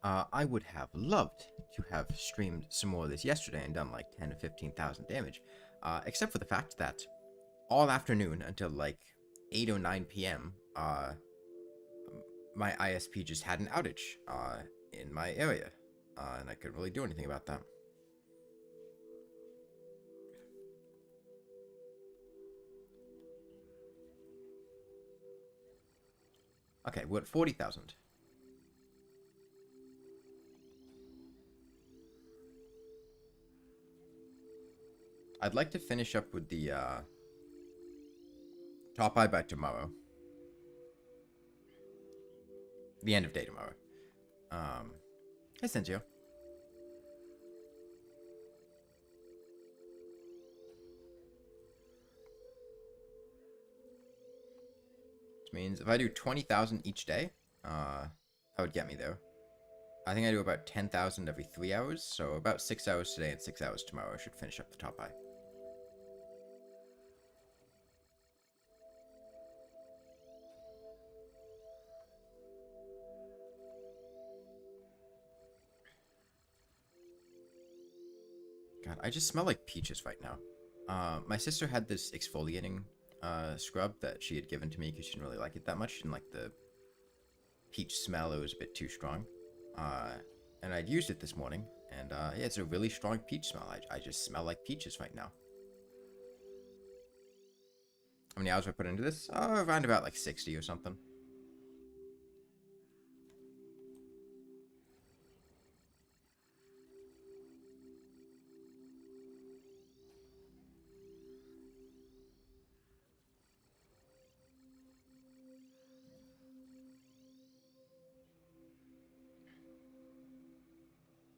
I would have loved to have streamed some more of this yesterday and done like 10 to 15,000 damage, except for the fact that all afternoon until like 8 or 9 p.m., my ISP just had an outage in my area, and I couldn't really do anything about that. Okay, we're at 40,000. I'd like to finish up with the top eye by tomorrow. The end of day tomorrow. Hey, Sensio. Which means if I do 20,000 each day, that would get me there. I think I do about 10,000 every 3 hours, so about 6 hours today and 6 hours tomorrow I should finish up the top eye. God, I just smell like peaches right now. My sister had this exfoliating scrub that she had given to me because she didn't really like it that much. She didn't like the peach smell. It was a bit too strong. And I'd used it this morning, and yeah, it's a really strong peach smell. I just smell like peaches right now. How many hours have I put into this? Around about like 60 or something.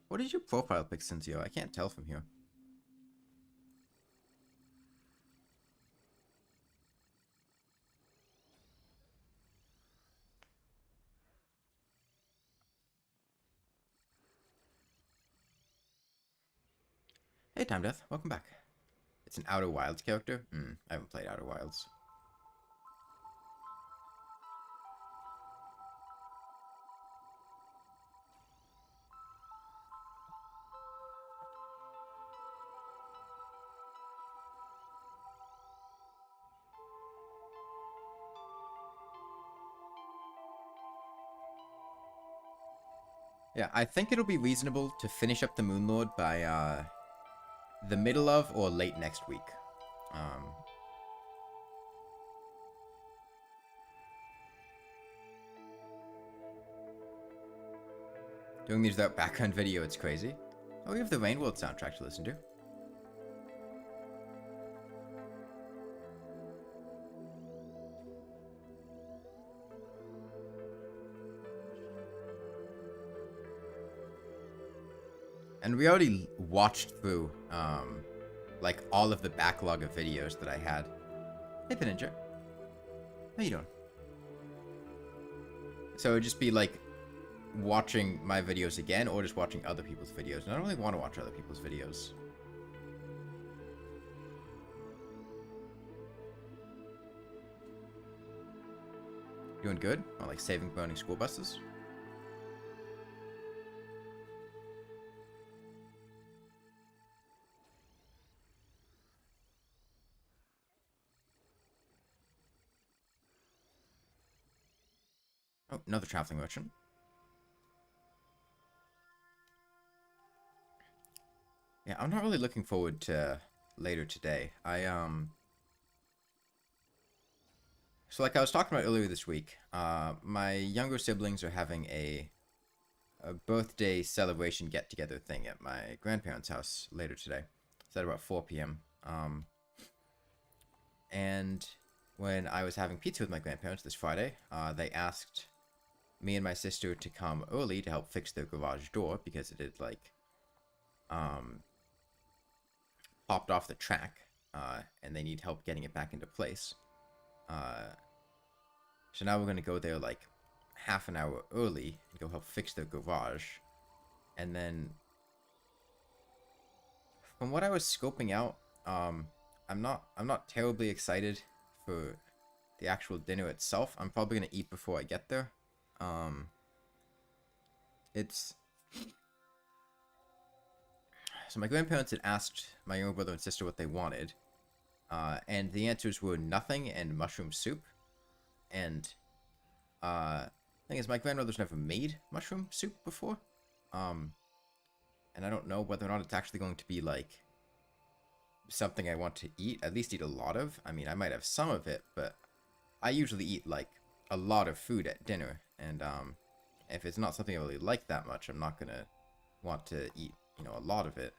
What is your profile pic, Cinzio? I can't tell from here. Hey, Time Death, welcome back. It's an Outer Wilds character? I haven't played Outer Wilds. Yeah, I think it'll be reasonable to finish up the Moonlord by the middle of or late next week. Doing these without background video, it's crazy. Oh, we have the Rain World soundtrack to listen to. And we already watched through, like, all of the backlog of videos that I had. Hey, Peninja. How you doing? So it would just be, like, watching my videos again, or just watching other people's videos. And I don't really want to watch other people's videos. Doing good? Or, like, saving burning school buses? Oh, another traveling merchant. Yeah, I'm not really looking forward to later today. So like I was talking about earlier this week, my younger siblings are having a birthday celebration get-together thing at my grandparents' house later today. It's at about 4 p.m. And when I was having pizza with my grandparents this Friday, they asked me and my sister to come early to help fix their garage door because it had, like, popped off the track, and they need help getting it back into place. So now we're going to go there, like, half an hour early and go help fix their garage. And then, from what I was scoping out, I'm not terribly excited for the actual dinner itself. I'm probably going to eat before I get there. it's... So my grandparents had asked my younger brother and sister what they wanted, and the answers were nothing and mushroom soup. And thing is, my grandmother's never made mushroom soup before, and I don't know whether or not it's actually going to be like something I want to eat. At least eat a lot of. I mean, I might have some of it, but I usually eat like a lot of food at dinner, and if it's not something I really like that much, I'm not gonna want to eat, you know, a lot of it.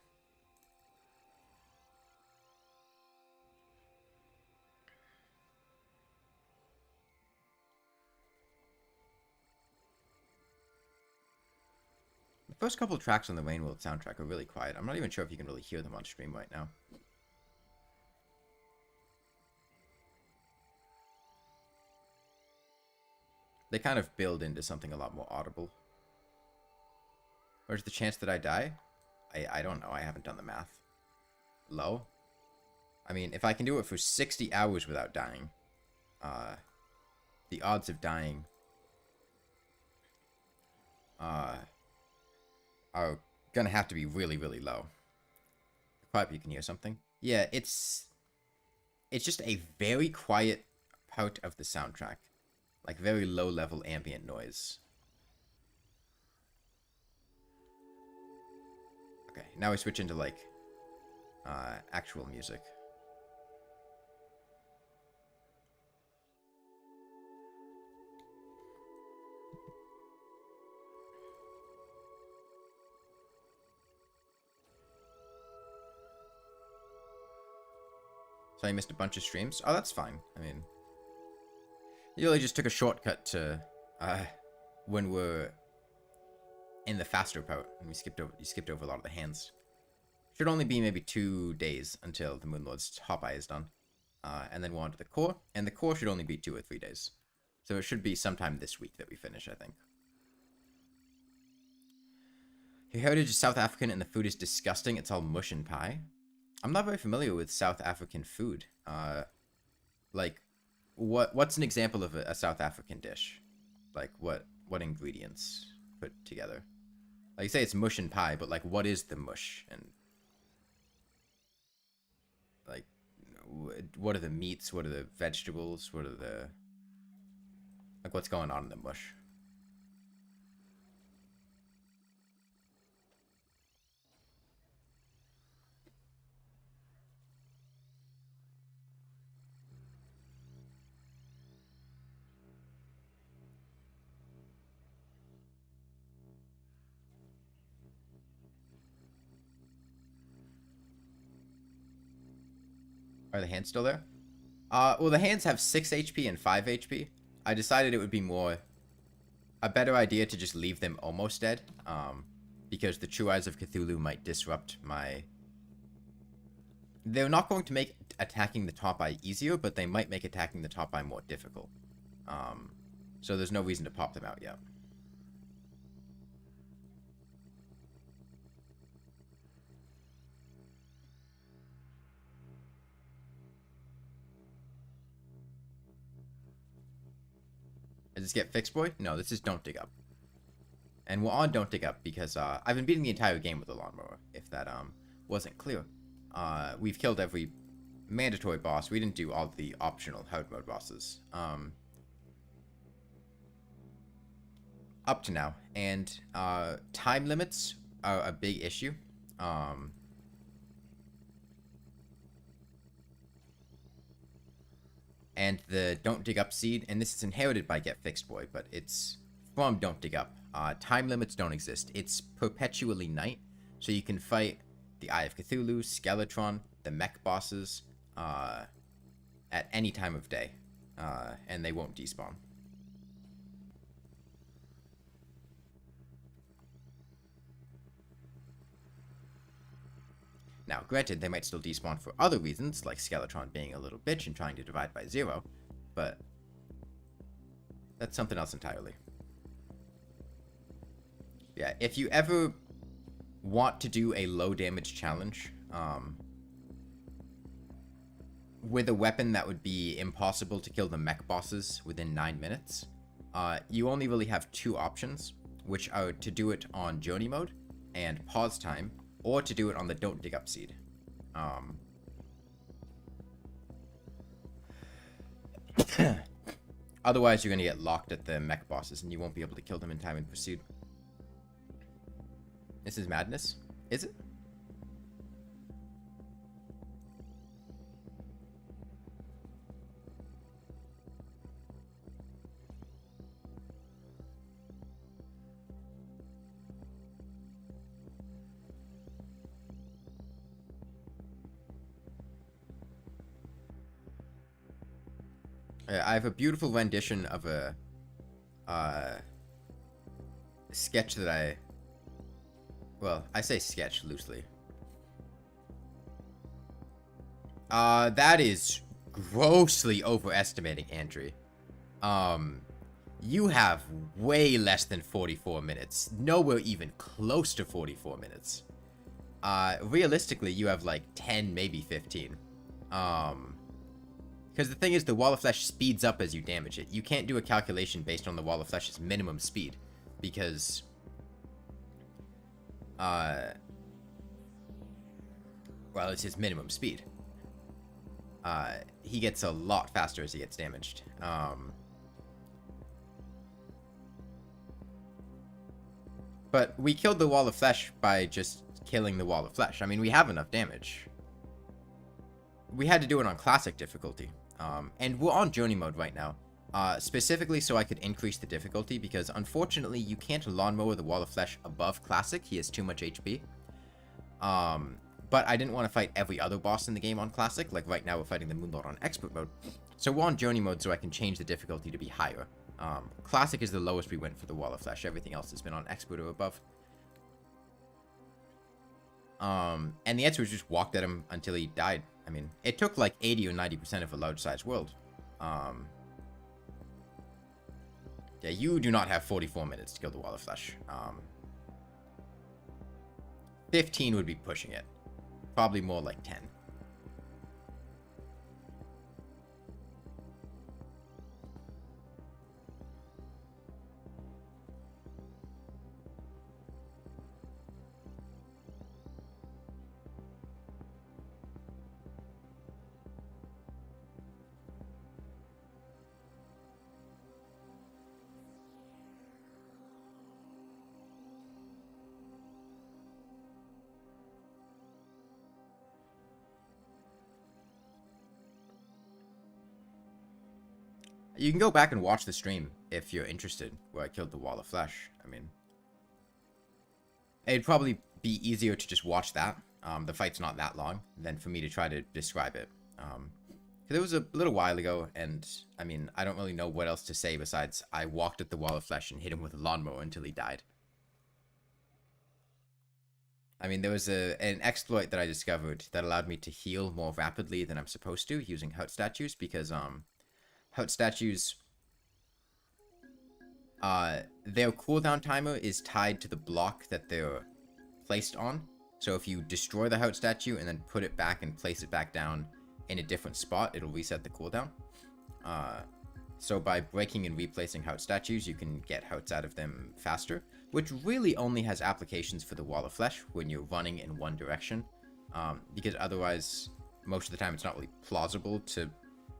The first couple of tracks on the Rainworld soundtrack are really quiet. I'm not even sure if you can really hear them on stream right now. They kind of build into something a lot more audible. Where's the chance that I die? I don't know. I haven't done the math. Low? I mean, if I can do it for 60 hours without dying, the odds of dying are gonna have to be really, really low. Probably you can hear something. Yeah, it's just a very quiet part of the soundtrack. Like, very low-level ambient noise. Okay, now we switch into, like, actual music. So I missed a bunch of streams? Oh, that's fine. I mean, you really just took a shortcut to, when we're in the faster part, and you skipped over a lot of the hands. Should only be maybe 2 days until the Moonlord's top eye is done. And then we'll on to the core, and the core should only be 2 or 3 days. So it should be sometime this week that we finish, I think. Your heritage is South African and the food is disgusting. It's all mush and pie. I'm not very familiar with South African food. Like, what's an example of a South African dish? Like, what ingredients put together? Like, you say it's mush and pie, but, like, what is the mush? And, like, what are the meats? What are the vegetables? What are the... Like, what's going on in the mush? Are the hands still there? Well, the hands have 6 HP and 5 HP. I decided it would be a better idea to just leave them almost dead. Because the True Eyes of Cthulhu might disrupt my... They're not going to make attacking the top eye easier, but they might make attacking the top eye more difficult. So there's no reason to pop them out yet. Does this get fixed, boy? No, this is Don't Dig Up. And we're on Don't Dig Up because I've been beating the entire game with the Lawnmower, if that wasn't clear. We've killed every mandatory boss. We didn't do all the optional hard mode bosses. Up to now. And time limits are a big issue. And the Don't Dig Up seed, and this is inherited by Get Fixed Boy, but it's from Don't Dig Up. Time limits don't exist. It's perpetually night, so you can fight the Eye of Cthulhu, Skeletron, the mech bosses, at any time of day, and they won't despawn. Now, granted, they might still despawn for other reasons, like Skeletron being a little bitch and trying to divide by 0, but that's something else entirely. Yeah, if you ever want to do a low damage challenge, with a weapon that would be impossible to kill the mech bosses within 9 minutes, you only really have 2 options. which are to do it on journey mode and pause time, or to do it on the don't dig up seed. Otherwise, you're going to get locked at the mech bosses, and you won't be able to kill them in time in pursuit. This is madness? Is it? I have a beautiful rendition of a sketch that well, I say sketch loosely. That is grossly overestimating Andrew. You have way less than 44 minutes. Nowhere even close to 44 minutes. Realistically, you have like 10, maybe 15. Because the thing is, the Wall of Flesh speeds up as you damage it. You can't do a calculation based on the Wall of Flesh's minimum speed. Because... well, it's his minimum speed. He gets a lot faster as he gets damaged. But we killed the Wall of Flesh by just killing the Wall of Flesh. I mean, we have enough damage. We had to do it on Classic difficulty. And we're on Journey mode right now. Specifically so I could increase the difficulty, because unfortunately you can't Lawnmower the Wall of Flesh above Classic. He has too much HP. But I didn't want to fight every other boss in the game on Classic. Like right now we're fighting the Moonlord on Expert mode. So we're on Journey mode so I can change the difficulty to be higher. Classic is the lowest we went for the Wall of Flesh. Everything else has been on Expert or above. And the answer was just walked at him until he died. I mean, it took like 80 or 90% of a large-sized world. Yeah, you do not have 44 minutes to kill the Wall of Flesh. 15 would be pushing it. Probably more like 10. You can go back and watch the stream if you're interested, where I killed the Wall of Flesh. I mean, it'd probably be easier to just watch that. The fight's not that long, than for me to try to describe it. Because it was a little while ago, and, I mean, I don't really know what else to say besides I walked at the Wall of Flesh and hit him with a lawnmower until he died. I mean, there was an exploit that I discovered that allowed me to heal more rapidly than I'm supposed to using hut statues, because, hut statues, their cooldown timer is tied to the block that they're placed on. So if you destroy the hut statue and then put it back and place it back down in a different spot, it'll reset the cooldown. So by breaking and replacing hut statues, you can get huts out of them faster, which really only has applications for the Wall of Flesh when you're running in one direction. Because otherwise, most of the time, it's not really plausible to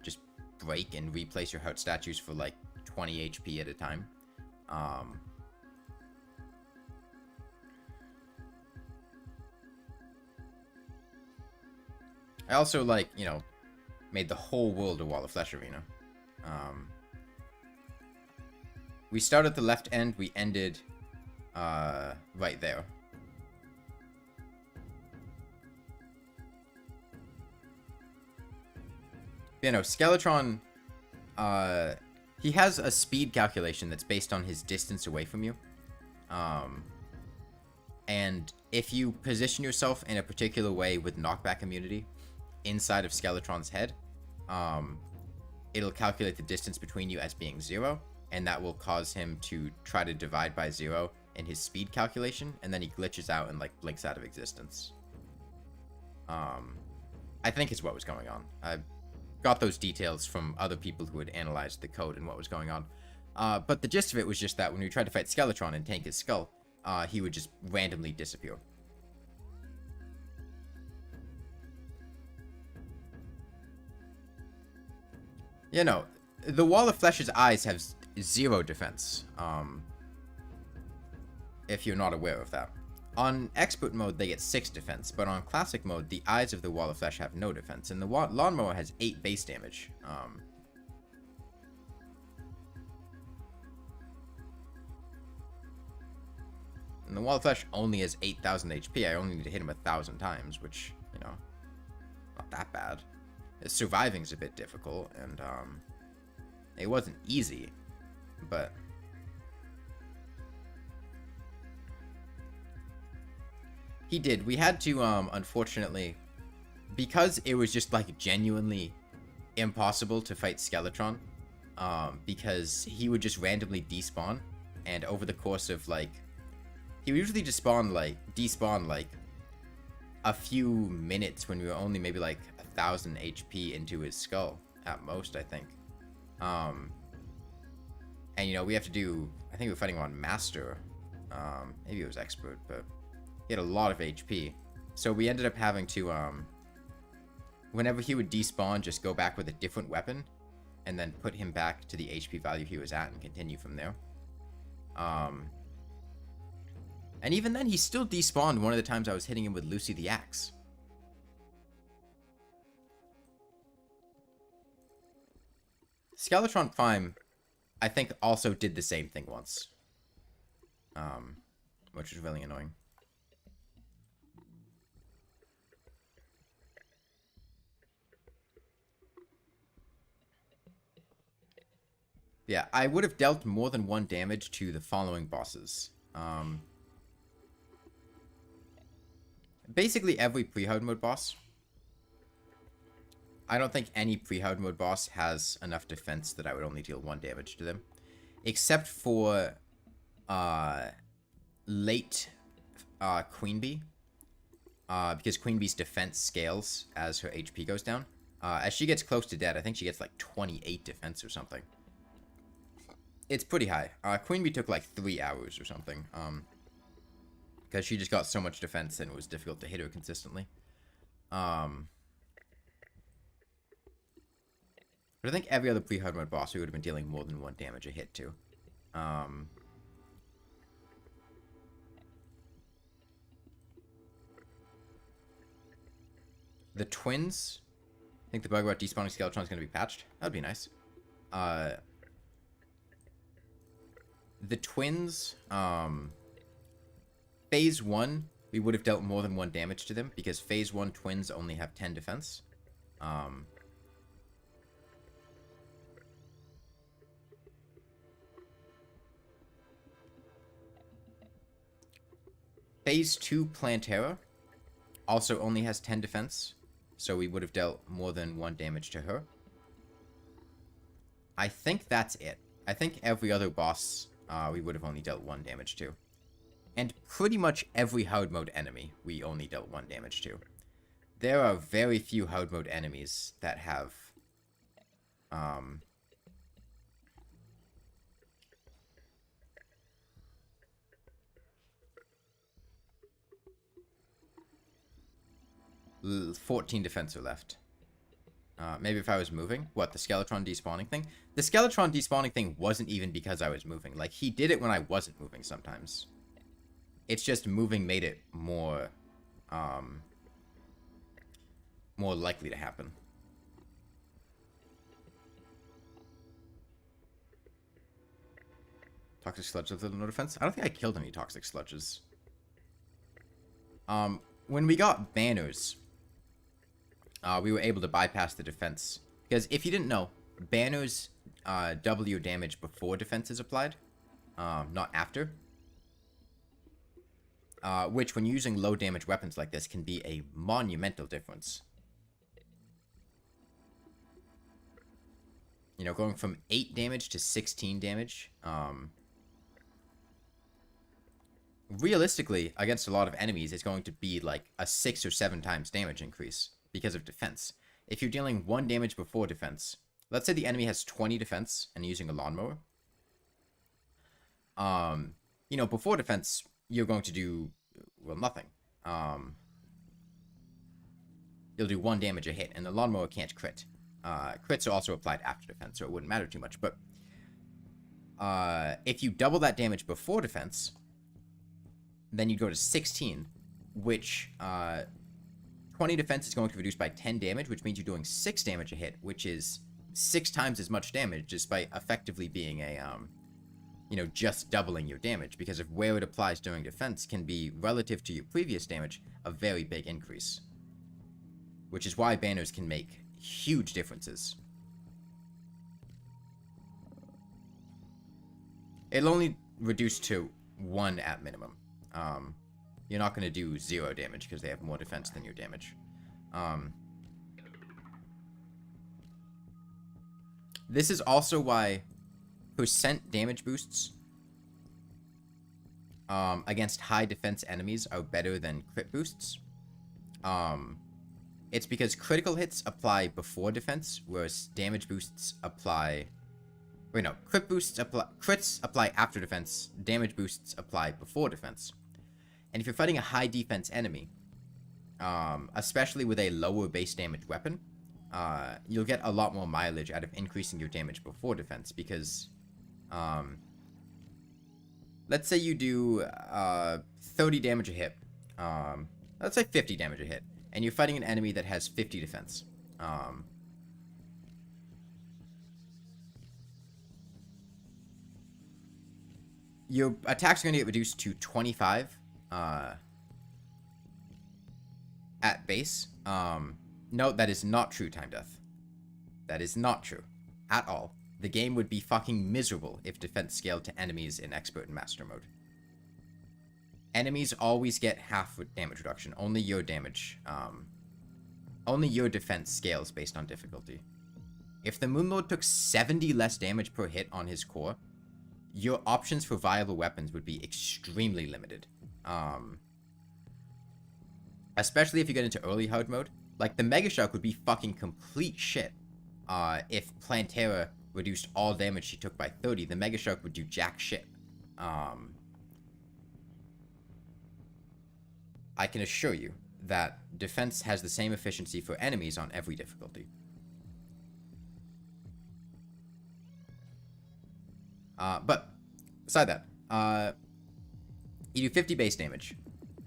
just break and replace your hut statues for like 20 HP at a time. I also, like, you know, made the whole world a Wall of Flesh arena. We started at the left end, we ended right there. You know, Skeletron, he has a speed calculation that's based on his distance away from you. And if you position yourself in a particular way with knockback immunity inside of Skeletron's head, it'll calculate the distance between you as being 0, and that will cause him to try to divide by 0 in his speed calculation, and then he glitches out and, like, blinks out of existence. I think is what was going on. I got those details from other people who had analyzed the code and what was going on. But the gist of it was just that when we tried to fight Skeletron and tank his skull, he would just randomly disappear. You know, the Wall of Flesh's eyes have 0 defense, if you're not aware of that. On Expert mode, they get 6 defense, but on Classic mode, the eyes of the Wall of Flesh have no defense, and the Lawnmower has 8 base damage. And the Wall of Flesh only has 8,000 HP. I only need to hit him 1,000 times, which, you know, not that bad. Surviving's a bit difficult, and it wasn't easy, but he did. We had to, unfortunately, because it was just like genuinely impossible to fight Skeletron, because he would just randomly despawn, and over the course of like, he would usually despawn like a few minutes when we were only maybe like 1,000 HP into his skull at most, I think. And you know, we have to do, I think we were fighting on Master, maybe it was Expert, but he had a lot of HP. So we ended up having to, whenever he would despawn, just go back with a different weapon, and then put him back to the HP value he was at and continue from there. And even then, he still despawned one of the times I was hitting him with Lucy the Axe. Skeletron Prime, I think, also did the same thing once. Which was really annoying. Yeah, I would have dealt more than 1 damage to the following bosses. Basically every pre-hard mode boss. I don't think any pre-hard mode boss has enough defense that I would only deal 1 damage to them. Except for late Queen Bee. Because Queen Bee's defense scales as her HP goes down. As she gets close to dead, I think she gets like 28 defense or something. It's pretty high. Queen Bee took like 3 hours or something. Because she just got so much defense and it was difficult to hit her consistently. But I think every other pre-hard mode boss we would have been dealing more than 1 damage a hit to. The twins. I think the bug about despawning Skeletron is going to be patched. That'd be nice. The twins, Phase 1, we would have dealt more than 1 damage to them, because Phase 1 twins only have 10 defense. Phase 2 Plantera also only has 10 defense, so we would have dealt more than 1 damage to her. I think that's it. I think every other boss we would have only dealt 1 damage to. And pretty much every hard mode enemy we only dealt 1 damage to. There are very few hard mode enemies that have 14 defense are left. Maybe if I was moving. What, the Skeletron despawning thing? The Skeletron despawning thing wasn't even because I was moving. Like, he did it when I wasn't moving sometimes. It's just moving made it more, more likely to happen. Toxic sludge with no defense? I don't think I killed any toxic sludges. When we got banners, we were able to bypass the defense. Because if you didn't know, banners double your damage before defense is applied, not after. Which, when using low damage weapons like this, can be a monumental difference. You know, going from 8 damage to 16 damage. Realistically, against a lot of enemies, it's going to be like a 6 or 7 times damage increase because of defense. If you're dealing 1 damage before defense, let's say the enemy has 20 defense and using a lawnmower. You know, before defense, you're going to do, well, nothing. You'll do 1 damage a hit, and the Lawnmower can't crit. Crits are also applied after defense, so it wouldn't matter too much. But if you double that damage before defense, then you go to 16, which 20 defense is going to reduce by 10 damage, which means you're doing 6 damage a hit, which is 6 times as much damage, despite effectively being a, you know, just doubling your damage, because of where it applies during defense can be, relative to your previous damage, a very big increase. Which is why banners can make huge differences. It'll only reduce to 1 at minimum. You're not going to do 0 damage because they have more defense than your damage. This is also why percent damage boosts against high defense enemies are better than crit boosts. It's because critical hits apply before defense, whereas damage boosts apply... Wait, no. Crits apply after defense, damage boosts apply before defense. And if you're fighting a high defense enemy, especially with a lower base damage weapon, you'll get a lot more mileage out of increasing your damage before defense, because... let's say you do 30 damage a hit. Let's say 50 damage a hit. And you're fighting an enemy that has 50 defense. Your attacks are going to get reduced to 25 at base. No, that is not true, Time Death. That is not true. At all. The game would be fucking miserable if defense scaled to enemies in Expert and Master mode. Enemies always get half damage reduction. Only your damage, only your defense scales based on difficulty. If the Moonlord took 70 less damage per hit on his core, your options for viable weapons would be extremely limited. Especially if you get into early hard mode. Like, the Mega Shark would be fucking complete shit. If Plantera reduced all damage she took by 30, the Mega Shark would do jack shit. I can assure you that defense has the same efficiency for enemies on every difficulty. But, beside that, you do 50 base damage.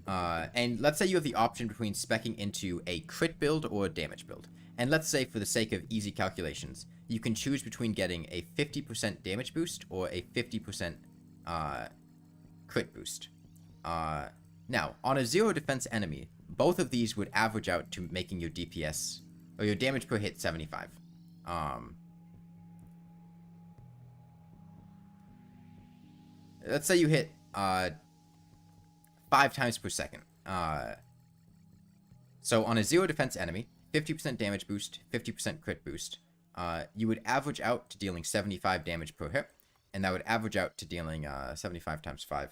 And let's say you have the option between speccing into a crit build or a damage build. And let's say, for the sake of easy calculations, you can choose between getting a 50% damage boost or a 50% crit boost. Now, on a 0 defense enemy, both of these would average out to making your DPS, or your damage per hit, 75. Let's say you hit 5 times per second. So on a 0 defense enemy, 50% damage boost, 50% crit boost, you would average out to dealing 75 damage per hit, and that would average out to dealing 75 times 5.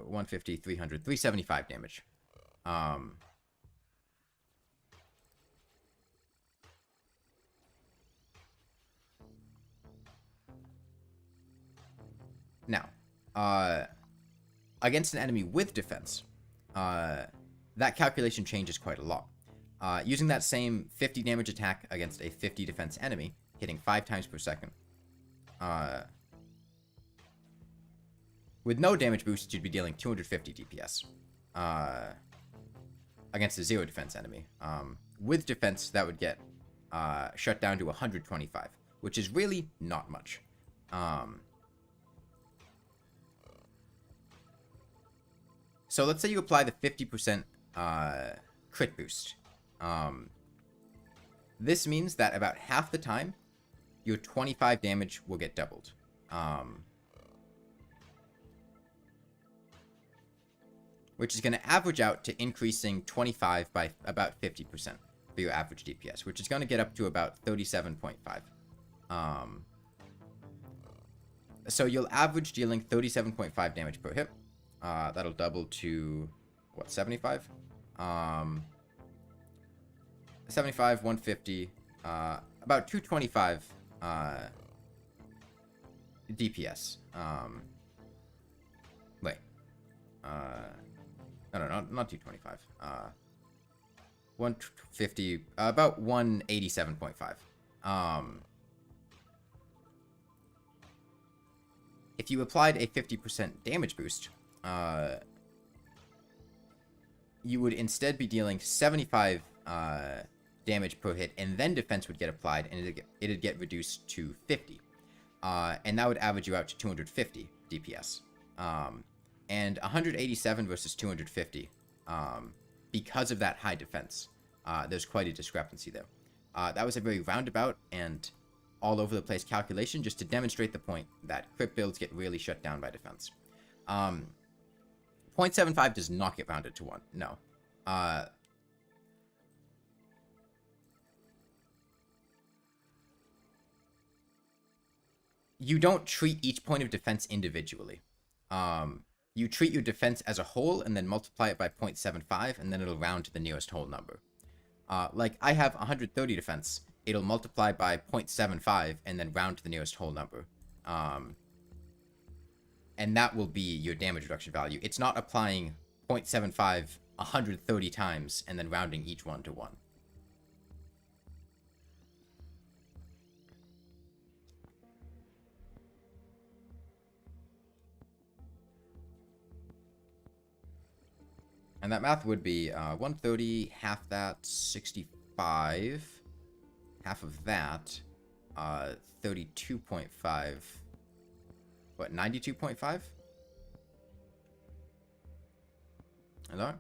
150, 300, 375 damage. Now, against an enemy with defense, that calculation changes quite a lot. Using that same 50 damage attack against a 50 defense enemy, hitting 5 times per second, with no damage boost, you'd be dealing 250 DPS against a 0 defense enemy. With defense, that would get shut down to 125, which is really not much. So let's say you apply the 50% crit boost. This means that about half the time, your 25 damage will get doubled. Which is going to average out to increasing 25 by about 50% for your average DPS, which is going to get up to about 37.5. So you'll average dealing 37.5 damage per hit. That'll double to, what, 75? 75, 150, about 225 DPS. Wait. No, not 225. 150, about 187.5. If you applied a 50% damage boost, you would instead be dealing 75 damage per hit, and then defense would get applied, and it'd get reduced to 50. And that would average you out to 250 DPS. And 187 versus 250, because of that high defense, there's quite a discrepancy there. That was a very roundabout and all over the place calculation just to demonstrate the point that crit builds get really shut down by defense. 0.75 does not get rounded to 1. No. You don't treat each point of defense individually. You treat your defense as a whole and then multiply it by 0.75, and then it'll round to the nearest whole number. Like, I have 130 defense. It'll multiply by 0.75 and then round to the nearest whole number. And that will be your damage reduction value. It's not applying 0.75 130 times and then rounding each one to 1. And that math would be 130, half that, 65, half of that, 32.5, what, 92.5? Hello?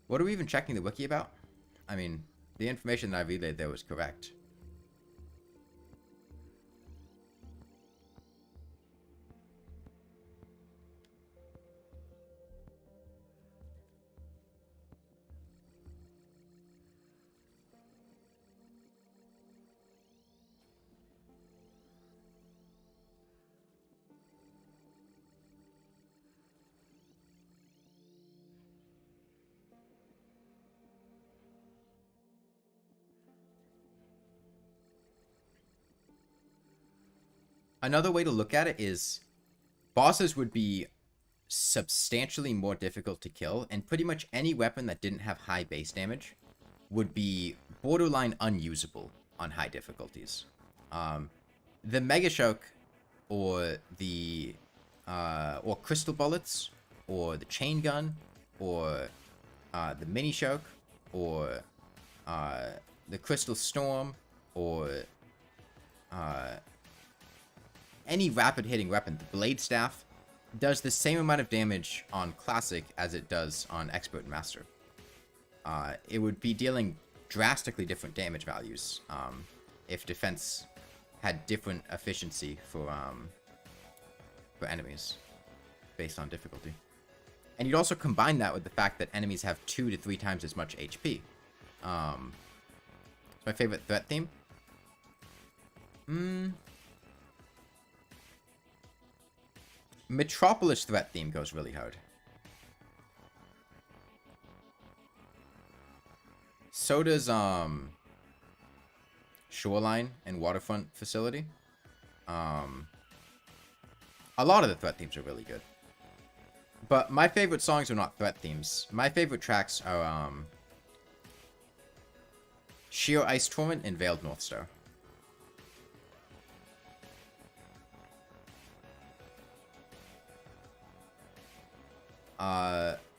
What are we even checking the wiki about? I mean, the information that I relayed there was correct. Another way to look at it is bosses would be substantially more difficult to kill, and pretty much any weapon that didn't have high base damage would be borderline unusable on high difficulties. The Mega Shock, or the or Crystal Bullets, or the Chain Gun, or the Mini Shock, or the Crystal Storm, or any rapid hitting weapon, the Blade Staff, does the same amount of damage on Classic as it does on Expert and Master. It would be dealing drastically different damage values if defense had different efficiency for enemies based on difficulty. And you'd also combine that with the fact that enemies have 2 to 3 times as much HP. It's my favorite threat theme. Metropolis threat theme goes really hard. So does Shoreline and Waterfront Facility. A lot of the threat themes are really good. But my favorite songs are not threat themes. My favorite tracks are Sheer Ice Torrent and Veiled Northstar.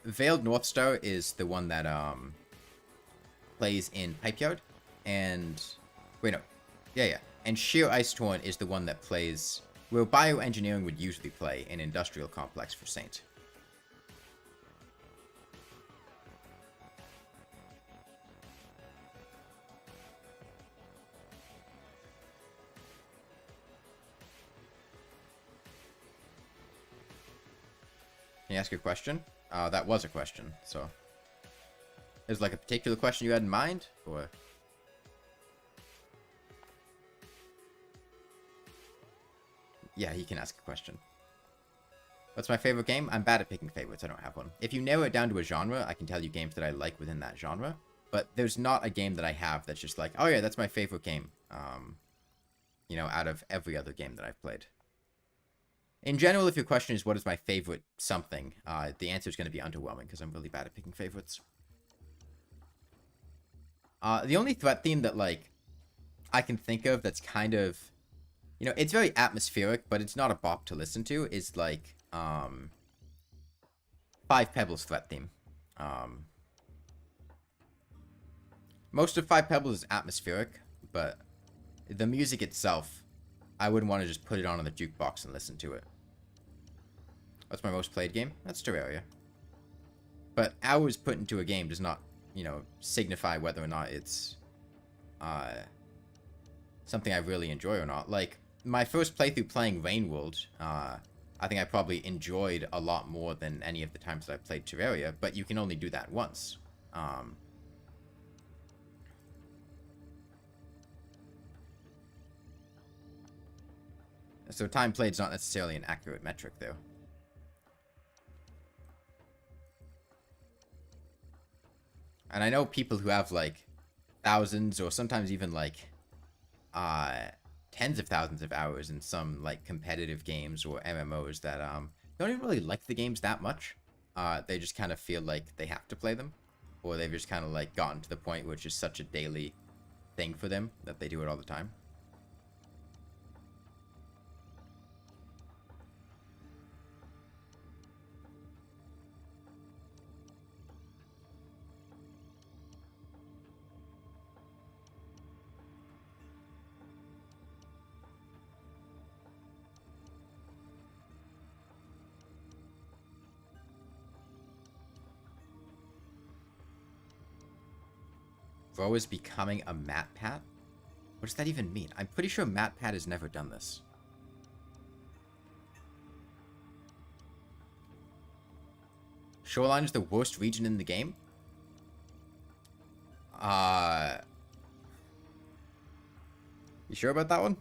Veiled Northstar is the one that plays in Pipeyard, and wait, no, yeah, and Sheer Ice Torrent is the one that plays where bioengineering would usually play in Industrial Complex for Saint. Can you ask a question? That was a question, so. Is like a particular question you had in mind, or? Yeah, he can ask a question. What's my favorite game? I'm bad at picking favorites, I don't have one. If you narrow it down to a genre, I can tell you games that I like within that genre. But there's not a game that I have that's just like, oh yeah, that's my favorite game. You know, out of every other game that I've played. In general, if your question is what is my favorite something, the answer is going to be underwhelming because I'm really bad at picking favorites. The only threat theme that, like, I can think of that's kind of, you know, it's very atmospheric, but it's not a bop to listen to, is, like, Five Pebbles threat theme. Most of Five Pebbles is atmospheric, but the music itself, I wouldn't want to just put it on the jukebox and listen to it. What's my most played game? That's Terraria. But hours put into a game does not, you know, signify whether or not it's something I really enjoy or not. Like, my first playthrough playing Rainworld, I think I probably enjoyed a lot more than any of the times that I played Terraria, but you can only do that once. So time played is not necessarily an accurate metric, though. And I know people who have, like, thousands or sometimes even, like, tens of thousands of hours in some, like, competitive games or MMOs that, don't even really like the games that much. They just kind of feel like they have to play them. Or they've just kind of, like, gotten to the point where it's just such a daily thing for them that they do it all the time. Bro is becoming a MatPat? What does that even mean? I'm pretty sure MatPat has never done this. Shoreline is the worst region in the game? You sure about that one?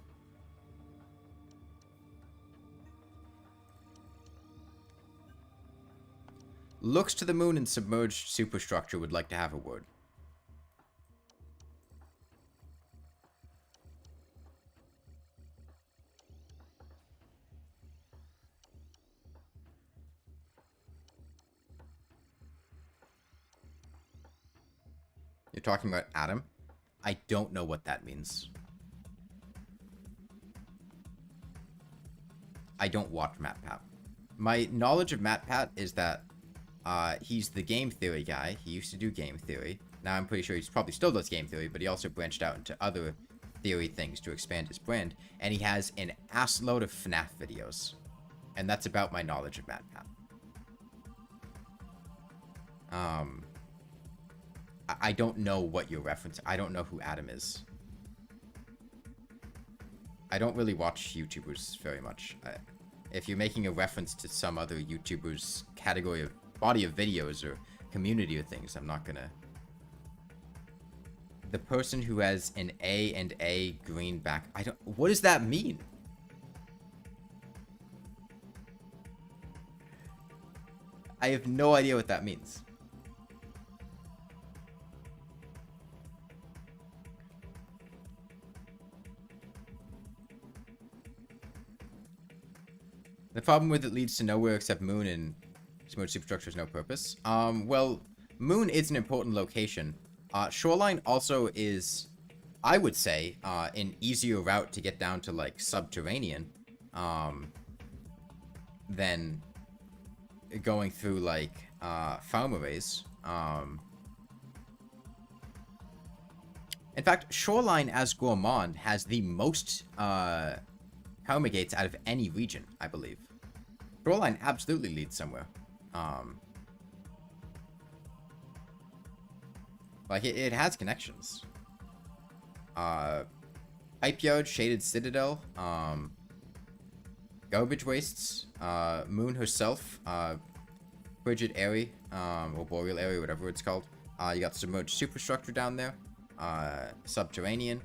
Looks to the moon and submerged superstructure would like to have a word. You're talking about Adam? I don't know what that means. I don't watch MatPat. My knowledge of MatPat is that he's the game theory guy. He used to do game theory. Now I'm pretty sure he's probably still does game theory, but he also branched out into other theory things to expand his brand. And he has an assload of FNAF videos. And that's about my knowledge of MatPat. I don't know what you're referencing. I don't know who Adam is. I don't really watch YouTubers very much. If you're making a reference to some other YouTuber's category of body of videos or community or things, I'm not gonna... The person who has an A and A green back... I don't... What does that mean? I have no idea what that means. The problem with it leads to nowhere except moon and submerged superstructure has no purpose. Well, moon is an important location. Shoreline also is, I would say, an easier route to get down to, like, subterranean, than going through, like, farm arrays. In fact, Shoreline as Gourmand has the most, Gates out of any region, I believe. Shoreline absolutely leads somewhere. Like, it has connections. Pipe Yard, Shaded Citadel, Garbage Wastes, Moon herself, Frigid Area, or Boreal Area, whatever it's called. You got Submerged Superstructure down there, Subterranean.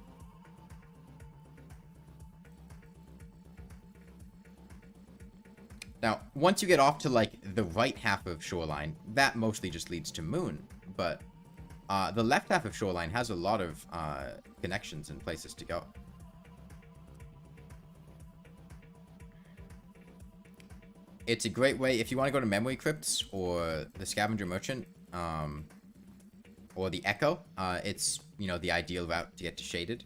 Now, once you get off to, like, the right half of Shoreline, that mostly just leads to Moon, but The left half of Shoreline has a lot of connections and places to go. It's a great way if you want to go to Memory Crypts or the Scavenger Merchant, or the Echo. It's, you know, the ideal route to get to Shaded.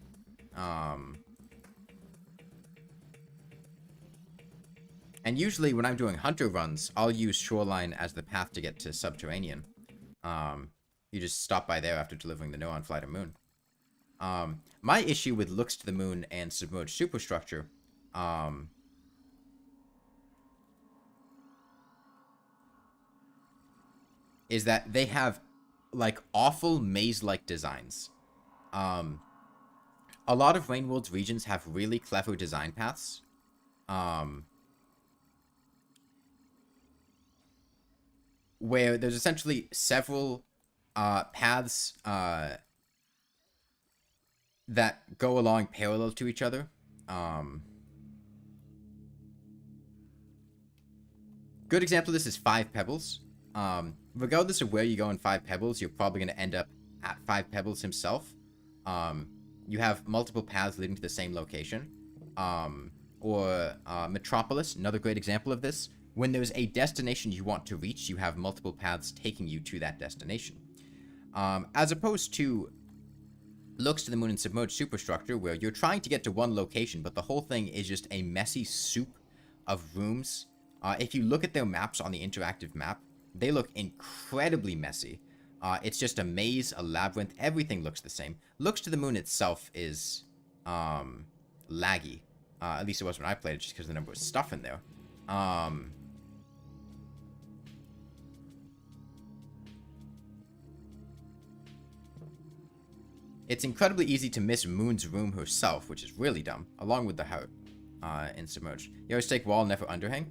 And usually when I'm doing Hunter runs, I'll use Shoreline as the path to get to Subterranean. You just stop by there after delivering the Neuron Flight or Moon. My issue with Looks to the Moon and Submerged Superstructure, is that they have, like, awful maze-like designs. A lot of Rainworld's regions have really clever design paths. Where there's essentially several paths that go along parallel to each other. Good example of this is 5 Pebbles. Regardless of where you go in 5 Pebbles, you're probably going to end up at 5 Pebbles himself. You have multiple paths leading to the same location. Or Metropolis, another great example of this. When there's a destination you want to reach, you have multiple paths taking you to that destination. As opposed to Looks to the Moon and Submerged Superstructure, where you're trying to get to one location, but the whole thing is just a messy soup of rooms. If you look at their maps on the interactive map, they look incredibly messy. It's just a maze, a labyrinth, everything looks the same. Looks to the Moon itself is laggy. At least it was when I played it, just because the number of stuff in there. It's incredibly easy to miss Moon's room herself, which is really dumb, along with the heart in Submerged. You always take Wall, never Underhang.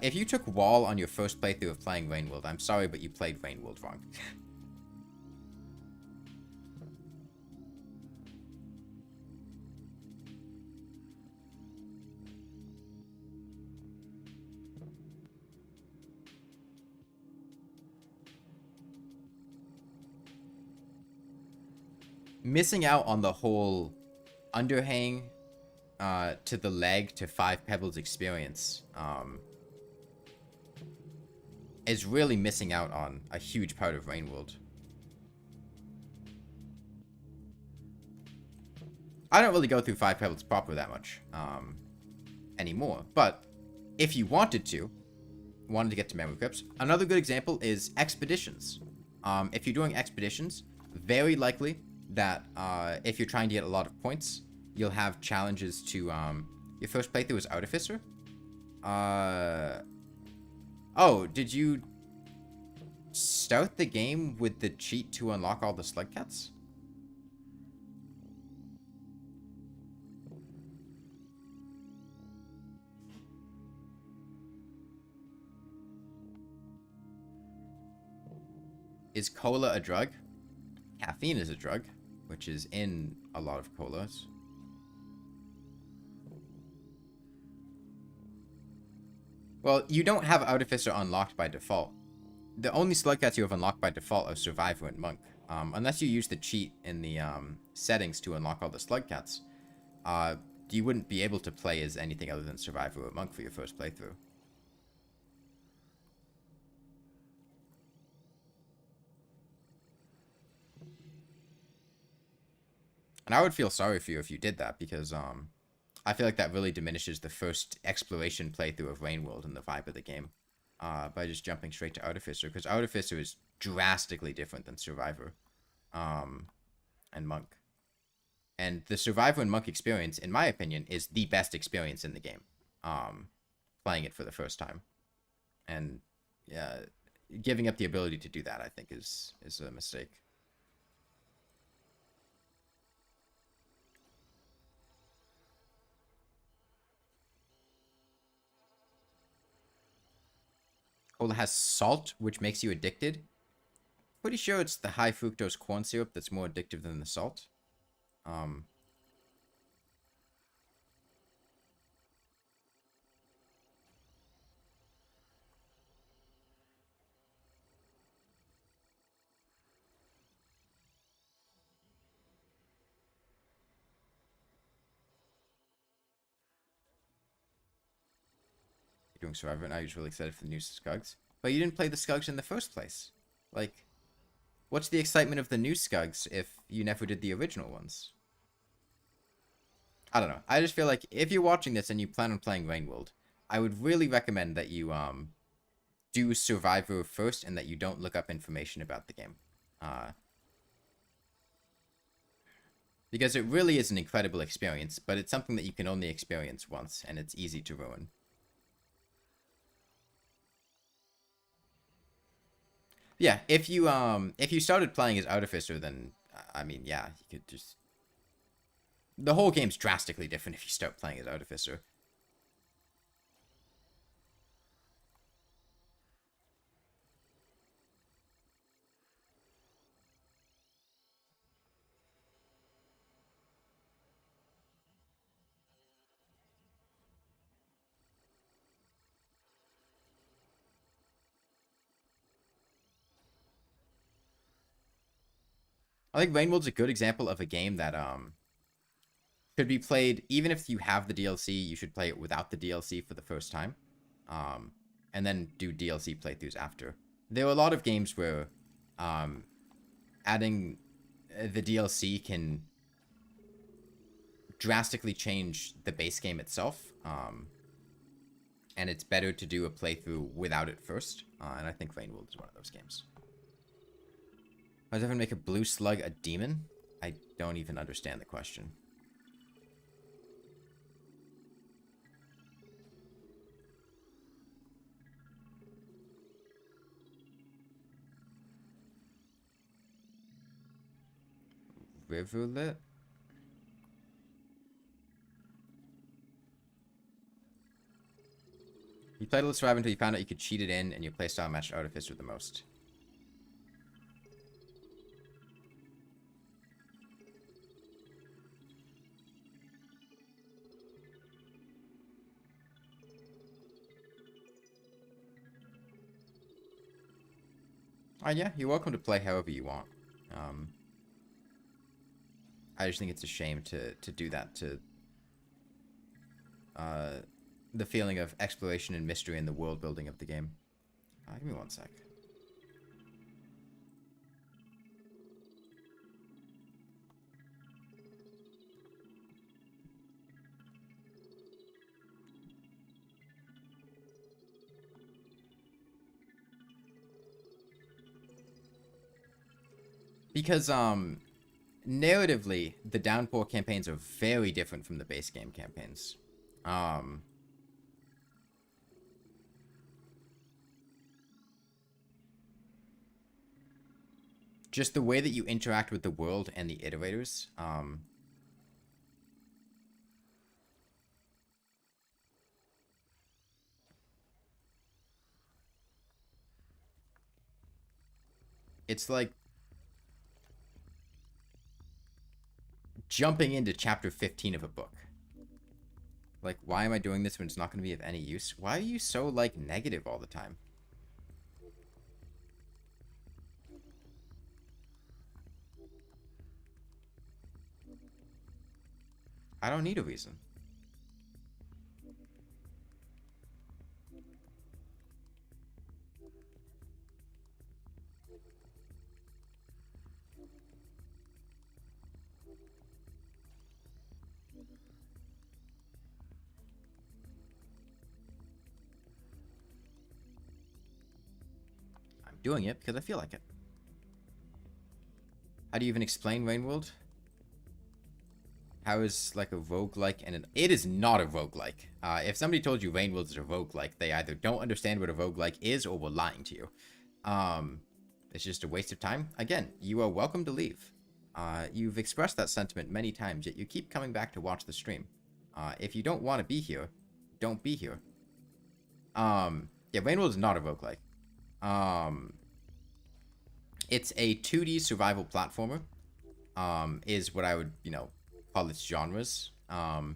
If you took Wall on your first playthrough of playing Rainworld, I'm sorry, but you played Rainworld wrong. Missing out on the whole underhang to the leg to 5 Pebbles experience is really missing out on a huge part of Rainworld. I don't really go through 5 Pebbles proper that much anymore, but if you wanted to get to Memory Crypts, another good example is Expeditions. If you're doing Expeditions, very likely that if you're trying to get a lot of points, you'll have challenges to your first playthrough was Artificer. Oh, did you start the game with the cheat to unlock all the slug cats? Is cola a drug? Caffeine is a drug, which is in a lot of colas. Well, you don't have Artificer unlocked by default. The only slug cats you have unlocked by default are Survivor and Monk. Unless you use the cheat in the settings to unlock all the slug cats, you wouldn't be able to play as anything other than Survivor or Monk for your first playthrough. And I would feel sorry for you if you did that, because I feel like that really diminishes the first exploration playthrough of Rainworld and the vibe of the game by just jumping straight to Artificer, because Artificer is drastically different than Survivor and Monk. And the Survivor and Monk experience, in my opinion, is the best experience in the game, playing it for the first time. And yeah, giving up the ability to do that, I think, is a mistake. Cola has salt, which makes you addicted. Pretty sure it's the high fructose corn syrup that's more addictive than the salt. doing Survivor, and I was really excited for the new Skugs. But you didn't play the Skugs in the first place. Like, what's the excitement of the new Skugs if you never did the original ones? I don't know. I just feel like if you're watching this and you plan on playing Rainworld, I would really recommend that you do Survivor first and that you don't look up information about the game. Because it really is an incredible experience, but it's something that you can only experience once, and it's easy to ruin. Yeah, if you started playing as Artificer, then I mean, yeah, you could just. The whole game's drastically different if you start playing as Artificer. I think Rainworld's a good example of a game that could be played even if you have the DLC. You should play it without the DLC for the first time, and then do DLC playthroughs after. There are a lot of games where adding the DLC can drastically change the base game itself, and it's better to do a playthrough without it first. And I think Rainworld is one of those games. Why does everyone make a blue slug a demon? I don't even understand the question. Rivulet? You played Let's Survive until you found out you could cheat it in, and your playstyle matched Artificer the most. Yeah, you're welcome to play however you want. I just think it's a shame to do that to the feeling of exploration and mystery in the world building of the game. Give me one sec. Because narratively, the Downpour campaigns are very different from the base game campaigns. Just the way that you interact with the world and the iterators. It's like jumping into chapter 15 of a book. Like, why am I doing this when it's not going to be of any use? Why are you so, like, negative all the time? I don't need a reason. I'm doing it because I feel like it. How do you even explain Rainworld? How is like a roguelike and an... It is not a roguelike. If somebody told you Rainworld is a roguelike, they either don't understand what a roguelike is or were lying to you. It's just a waste of time. Again, you are welcome to leave. You've expressed that sentiment many times, yet you keep coming back to watch the stream. If you don't want to be here, don't be here. Yeah, Rainworld is not a roguelike. It's a 2D survival platformer. Is what I would, call its genres. And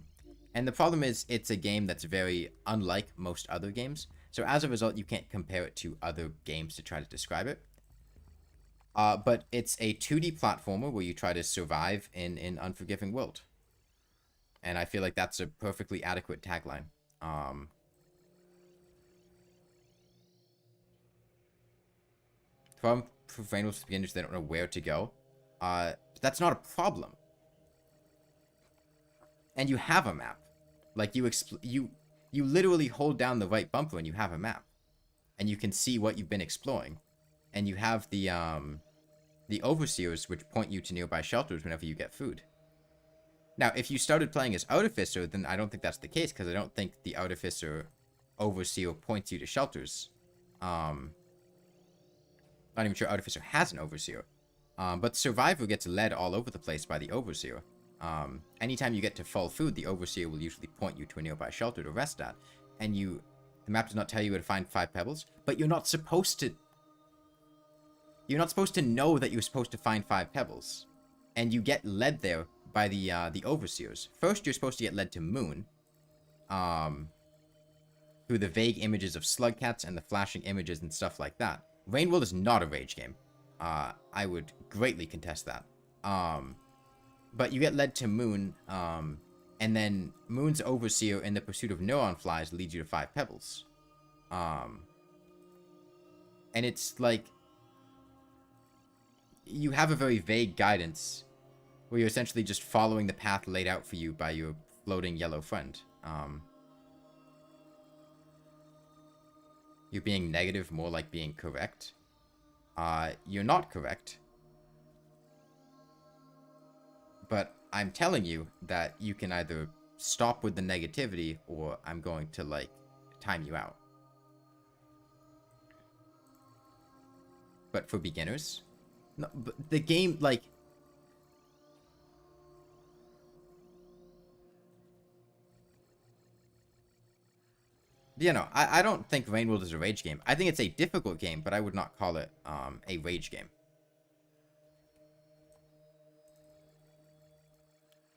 the problem is it's a game that's very unlike most other games. So as a result, you can't compare it to other games to try to describe it. But it's a 2D platformer where you try to survive in an unforgiving world. And I feel like that's a perfectly adequate tagline. problem for Rainwolves beginners, they don't know where to go. That's not a problem. And you have a map. Like, you literally hold down the right bumper and you have a map. And you can see what you've been exploring. And you have the overseers, which point you to nearby shelters whenever you get food. Now, if you started playing as Artificer, then I don't think that's the case, because I don't think the Artificer Overseer points you to shelters. Not even sure Artificer has an Overseer. But Survivor gets led all over the place by the Overseer. Anytime you get to full food, the Overseer will usually point you to a nearby shelter to rest at. And the map does not tell you where to find 5 pebbles, but you're not supposed to... You're not supposed to know that you're supposed to find 5 pebbles. And you get led there by the Overseers. First, you're supposed to get led to Moon. Through the vague images of Slugcats and the flashing images and stuff like that. Rainworld is not a rage game. I would greatly contest that. But you get led to Moon, and then Moon's Overseer in the pursuit of Neuron Flies leads you to 5 pebbles. And it's like... You have a very vague guidance, where you're essentially just following the path laid out for you by your floating yellow friend. You're being negative more like being correct. You're not correct. But I'm telling you that you can either stop with the negativity, or I'm going to, like, time you out. But for beginners? No, but the game, like... Yeah, no, I don't think Rainworld is a rage game. I think it's a difficult game, but I would not call it a rage game.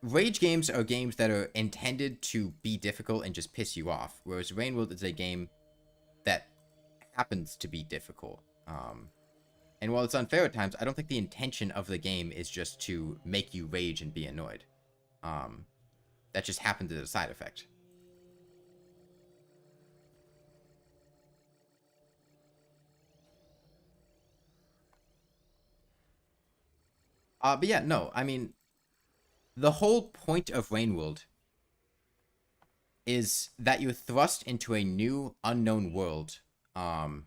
Rage games are games that are intended to be difficult and just piss you off, whereas Rainworld is a game that happens to be difficult. And while it's unfair at times, I don't think the intention of the game is just to make you rage and be annoyed. That just happens as a side effect. But yeah, no, I mean, the whole point of Rainworld is that you're thrust into a new, unknown world, and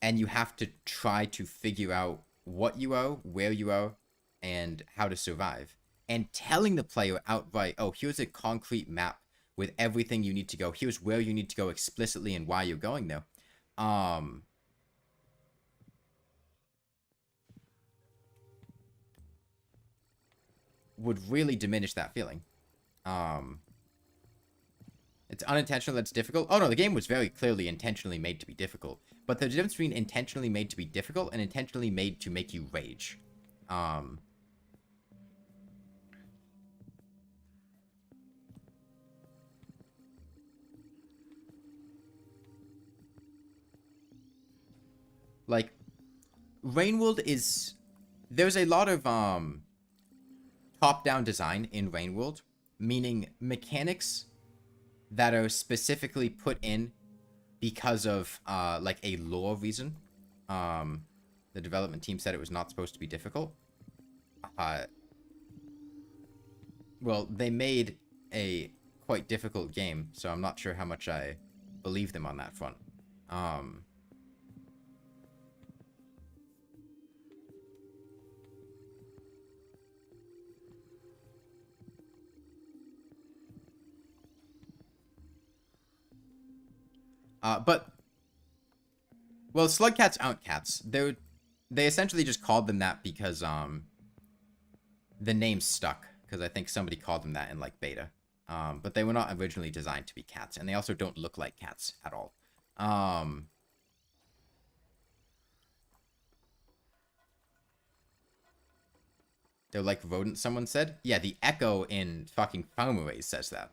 you have to try to figure out what you are, where you are, and how to survive. And telling the player outright, oh, here's a concrete map with everything you need to go, here's where you need to go explicitly and why you're going there, would really diminish that feeling. It's unintentional, that's difficult. Oh no, the game was very clearly intentionally made to be difficult. But the difference between intentionally made to be difficult and intentionally made to make you rage. Like, Rainworld is... There's a lot of, top-down design in Rainworld, meaning mechanics that are specifically put in because of, like, a lore reason. The development team said it was not supposed to be difficult. Well, they made a quite difficult game, so I'm not sure how much I believe them on that front. But, well, Slugcats aren't cats. They essentially just called them that because, the name stuck. Because I think somebody called them that in, like, beta. But they were not originally designed to be cats. And they also don't look like cats at all. They're like rodents, someone said? Yeah, the echo in fucking Farmways says that.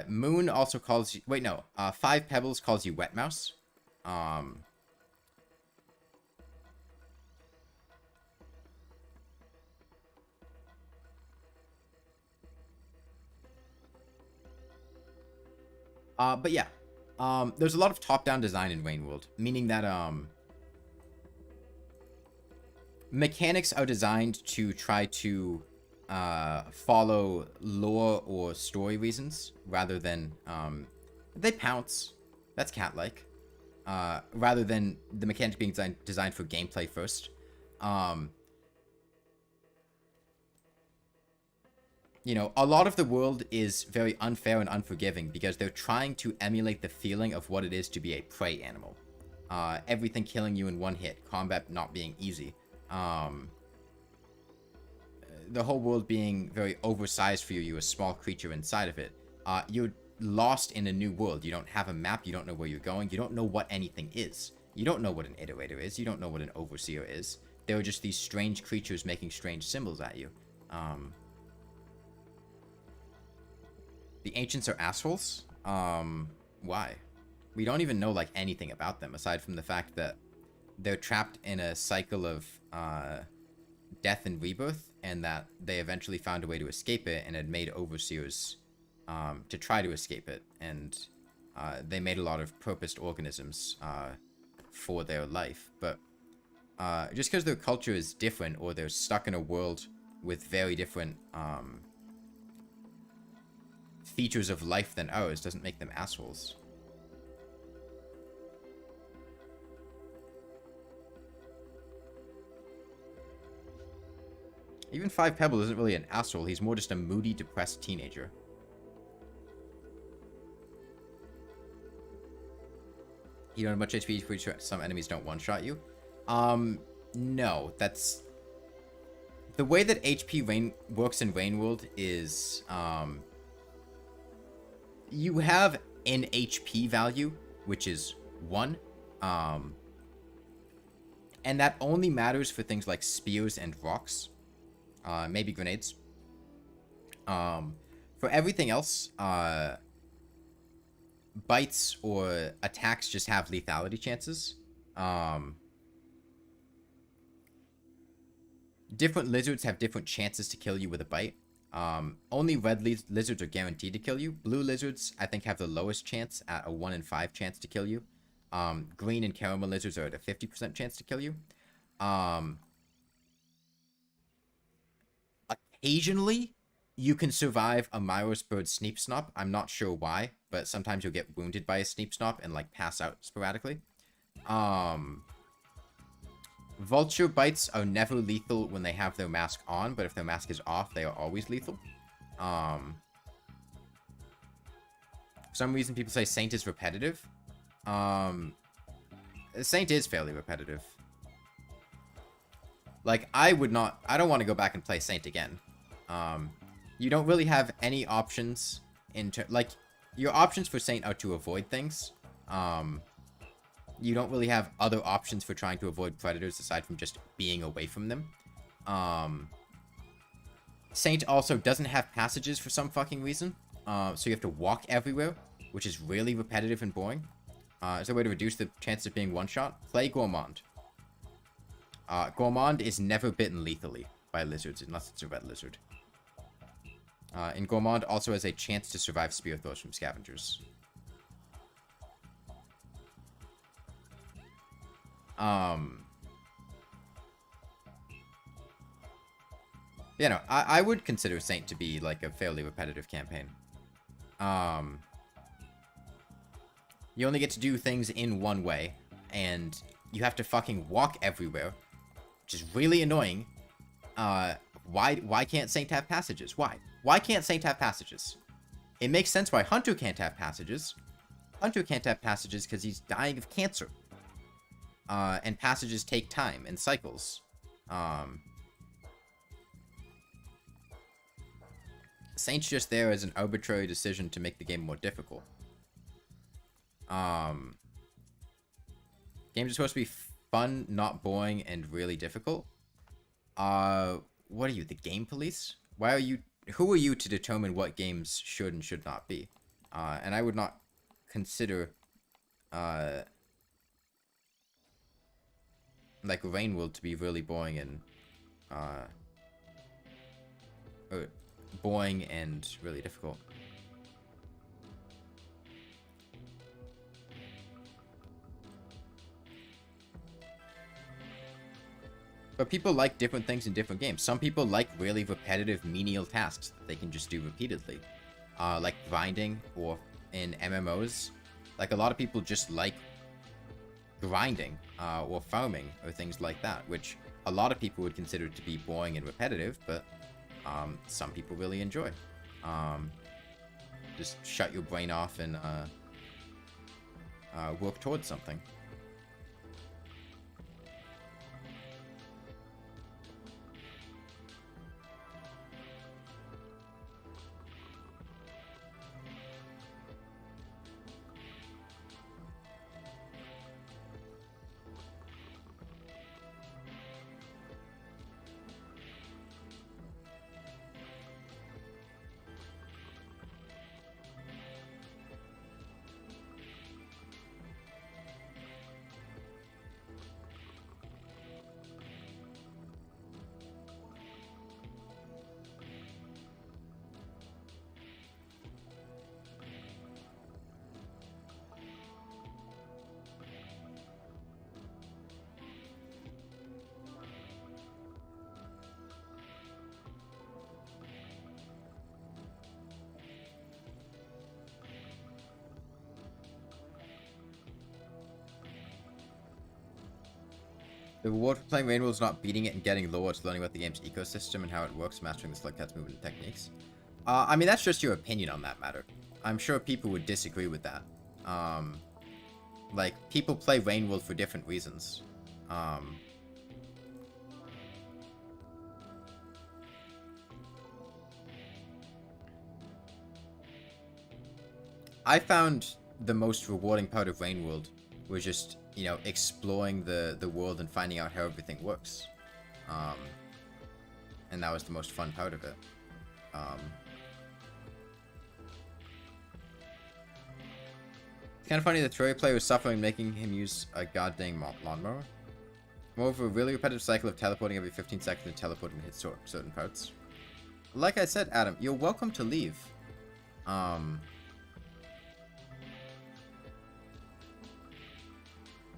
Moon also calls you... Wait, no. 5 Pebbles calls you Wet Mouse. But yeah. There's a lot of top-down design in Rainworld, meaning that, mechanics are designed to try to, follow lore or story reasons, rather than, they pounce. That's cat-like. Rather than the mechanics being designed for gameplay first. You know, a lot of the world is very unfair and unforgiving because they're trying to emulate the feeling of what it is to be a prey animal. Everything killing you in one hit, combat not being easy. The whole world being very oversized for you, you're a small creature inside of it. You're lost in a new world. You don't have a map, you don't know where you're going, you don't know what anything is. You don't know what an iterator is, you don't know what an overseer is. There are just these strange creatures making strange symbols at you. The ancients are assholes? Why? We don't even know, like, anything about them, aside from the fact that they're trapped in a cycle of, death and rebirth, and that they eventually found a way to escape it, and had made overseers, to try to escape it, and, they made a lot of purposed organisms, for their life, but, just because their culture is different, or they're stuck in a world with very different, features of life than ours doesn't make them assholes. Even 5 Pebble isn't really an asshole, he's more just a moody, depressed teenager. You don't have much HP, pretty sure some enemies don't one-shot you. No, that's... The way that HP works in Rainworld is, you have an HP value, which is 1. And that only matters for things like spears and rocks. Maybe grenades. For everything else, bites or attacks just have lethality chances. Different lizards have different chances to kill you with a bite. Only red lizards are guaranteed to kill you. Blue lizards, I think, have the lowest chance at a 1 in 5 chance to kill you. Green and caramel lizards are at a 50% chance to kill you. Occasionally, you can survive a Myros bird Sneep Snop. I'm not sure why, but sometimes you'll get wounded by a Sneep Snop and, like, pass out sporadically. Vulture bites are never lethal when they have their mask on, but if their mask is off, they are always lethal. For some reason, people say Saint is repetitive. Saint is fairly repetitive. Like, I don't want to go back and play Saint again. You don't really have any options like, your options for Saint are to avoid things. You don't really have other options for trying to avoid predators aside from just being away from them. Saint also doesn't have passages for some fucking reason. So you have to walk everywhere, which is really repetitive and boring. Is there a way to reduce the chance of being one-shot? Play Gourmand. Gourmand is never bitten lethally by lizards, unless it's a red lizard. And Gourmand also has a chance to survive spear throws from scavengers. You know, I would consider Saint to be, like, a fairly repetitive campaign. You only get to do things in one way, and you have to fucking walk everywhere, which is really annoying. Why can't Saint have passages? Why? Why can't Saint have passages? It makes sense why Hunter can't have passages. Hunter can't have passages because he's dying of cancer. And passages take time and cycles. Saint's just there as an arbitrary decision to make the game more difficult. Games are supposed to be fun, not boring, and really difficult. What are you, the game police? Why are you... Who are you to determine what games should and should not be? And I would not consider, like, Rainworld to be really boring and, boring and really difficult. But people like different things in different games. Some people like really repetitive, menial tasks that they can just do repeatedly. Like grinding, or in MMOs. Like, a lot of people just like grinding, or farming, or things like that, which a lot of people would consider to be boring and repetitive, but some people really enjoy. Just shut your brain off and work towards something. The reward for playing Rainbow is not beating it and getting lower, it's learning about the game's ecosystem and how it works, mastering the Slugcat's movement techniques. I mean, that's just your opinion on that matter. I'm sure people would disagree with that. Like, people play Rainworld for different reasons. I found the most rewarding part of Rainworld was just, you know, exploring the world and finding out how everything works. And that was the most fun part of it. It's kind of funny that Terraria player was suffering, making him use a goddamn lawnmower. Moreover, a really repetitive cycle of teleporting every 15 seconds and teleporting to hit certain parts. Like I said, Adam, you're welcome to leave.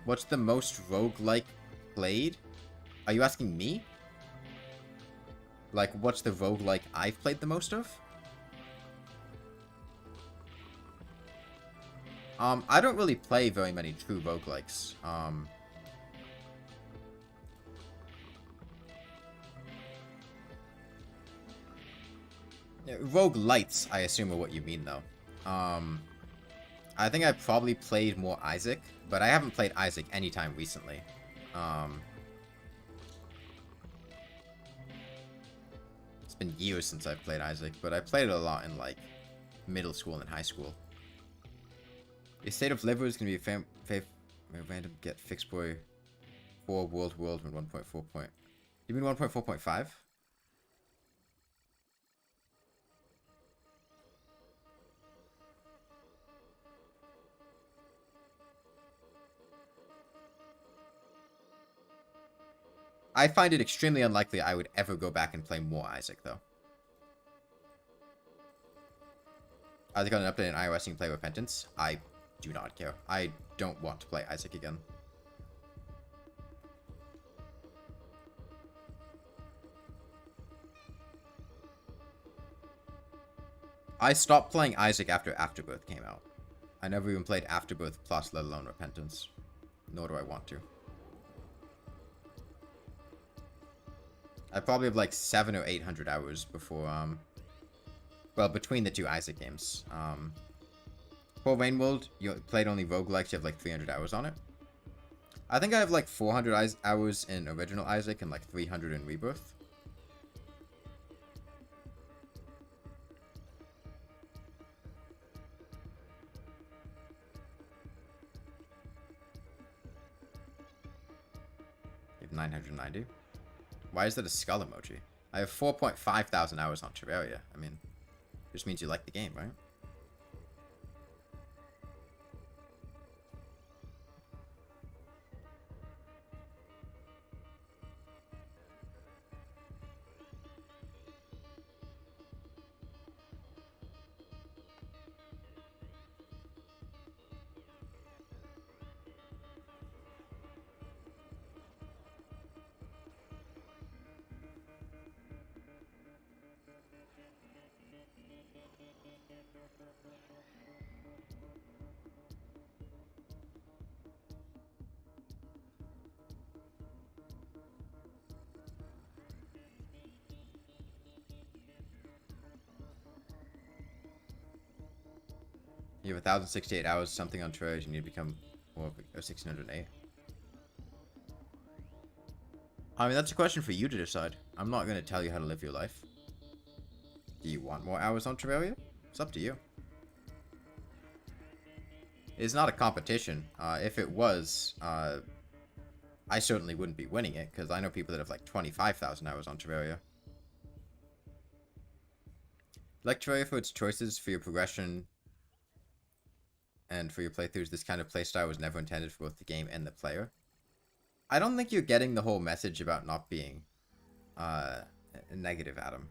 What's the most roguelike played? Are you asking me? Like, what's the roguelike I've played the most of? I don't really play very many true roguelikes. Roguelites, I assume, are what you mean, though. I think I probably played more Isaac, but I haven't played Isaac anytime recently. It's been years since I've played Isaac, but I played it a lot in, like, middle school and high school. The state of liver is going to be a random get fixed boy 4 world when 1.4 point. You mean 1.4.5? I find it extremely unlikely I would ever go back and play more Isaac, though. Isaac got an update in iOS and play Repentance. I do not care. I don't want to play Isaac again. I stopped playing Isaac after Afterbirth came out. I never even played Afterbirth Plus, let alone Repentance. Nor do I want to. I probably have like 700 or 800 hours before, well, between the two Isaac games. For Rainworld, you played only roguelikes, you have like 300 hours on it. I think I have like 400 hours in original Isaac and like 300 in Rebirth. You have 990. Why is that a skull emoji? I have 4.5 thousand hours on Terraria. I mean, just means you like the game, right? You have 1,068 hours, something on Terraria, you need to become more of a 1,608. I mean, that's a question for you to decide. I'm not going to tell you how to live your life. Do you want more hours on Terraria? It's up to you. It's not a competition. If it was, I certainly wouldn't be winning it, because I know people that have like 25,000 hours on Terraria. Like Terraria for its choices, for your progression, and for your playthroughs. This kind of playstyle was never intended for both the game and the player. I don't think you're getting the whole message about not being negative, Adam.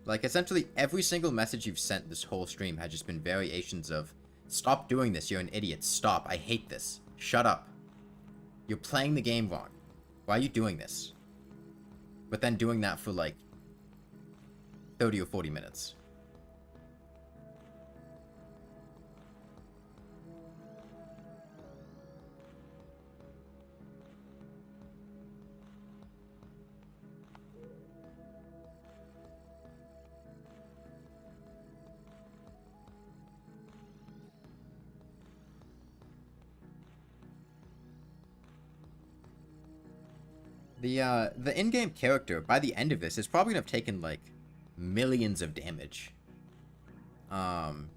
Like, essentially, every single message you've sent this whole stream has just been variations of, stop doing this, you're an idiot, stop, I hate this, shut up. You're playing the game wrong. Why are you doing this? But then doing that for, like, 30 or 40 minutes. The in-game character, by the end of this, is probably gonna have taken, like, millions of damage. And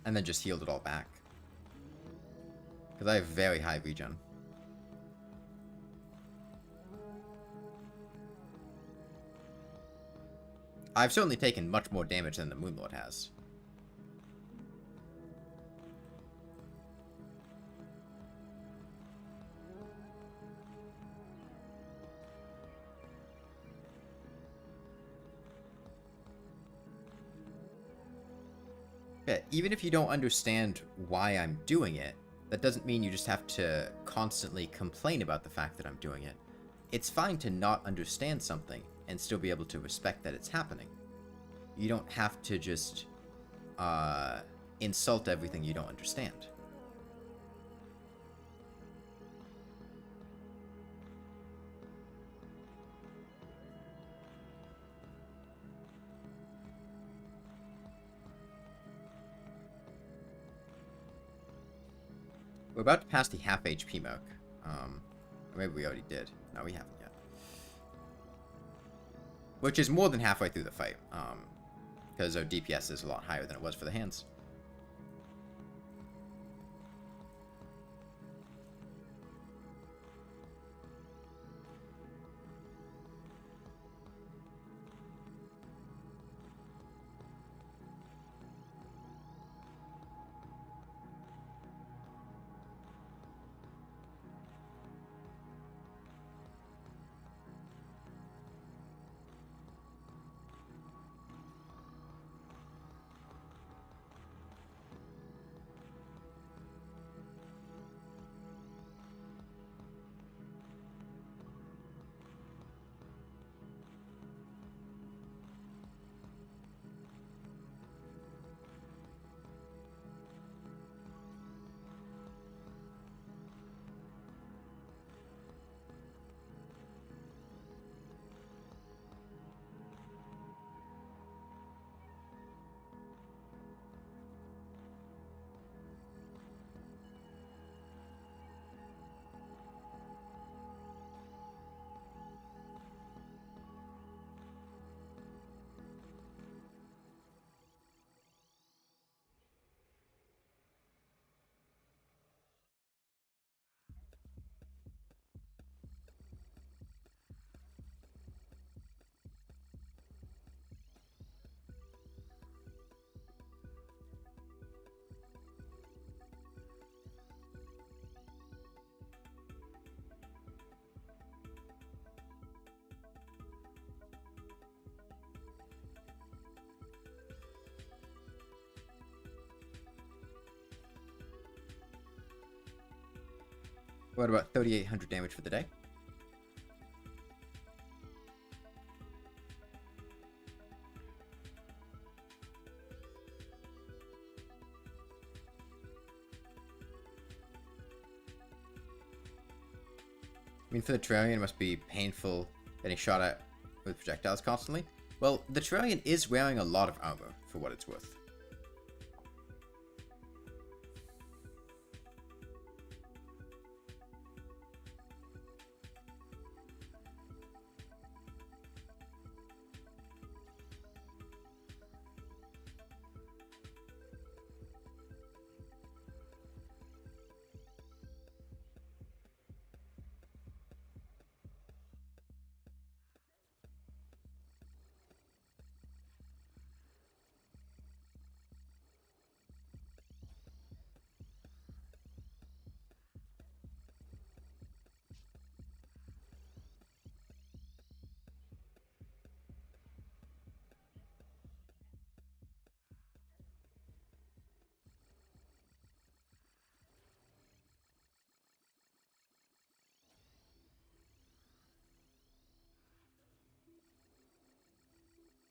then just healed it all back. Because I have very high regen. I've certainly taken much more damage than the Moonlord has. Yeah, even if you don't understand why I'm doing it, that doesn't mean you just have to constantly complain about the fact that I'm doing it. It's fine to not understand something and still be able to respect that it's happening. You don't have to just insult everything you don't understand. We're about to pass the half HP mark. Or maybe we already did. No, we haven't yet. Which is more than halfway through the fight. Because our DPS is a lot higher than it was for the hands. What about 3,800 damage for the day? I mean, for the Terrarian, it must be painful getting shot at with projectiles constantly. Well, the Terrarian is wearing a lot of armor, for what it's worth.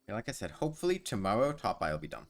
Yeah, like I said, hopefully tomorrow top eye will be done.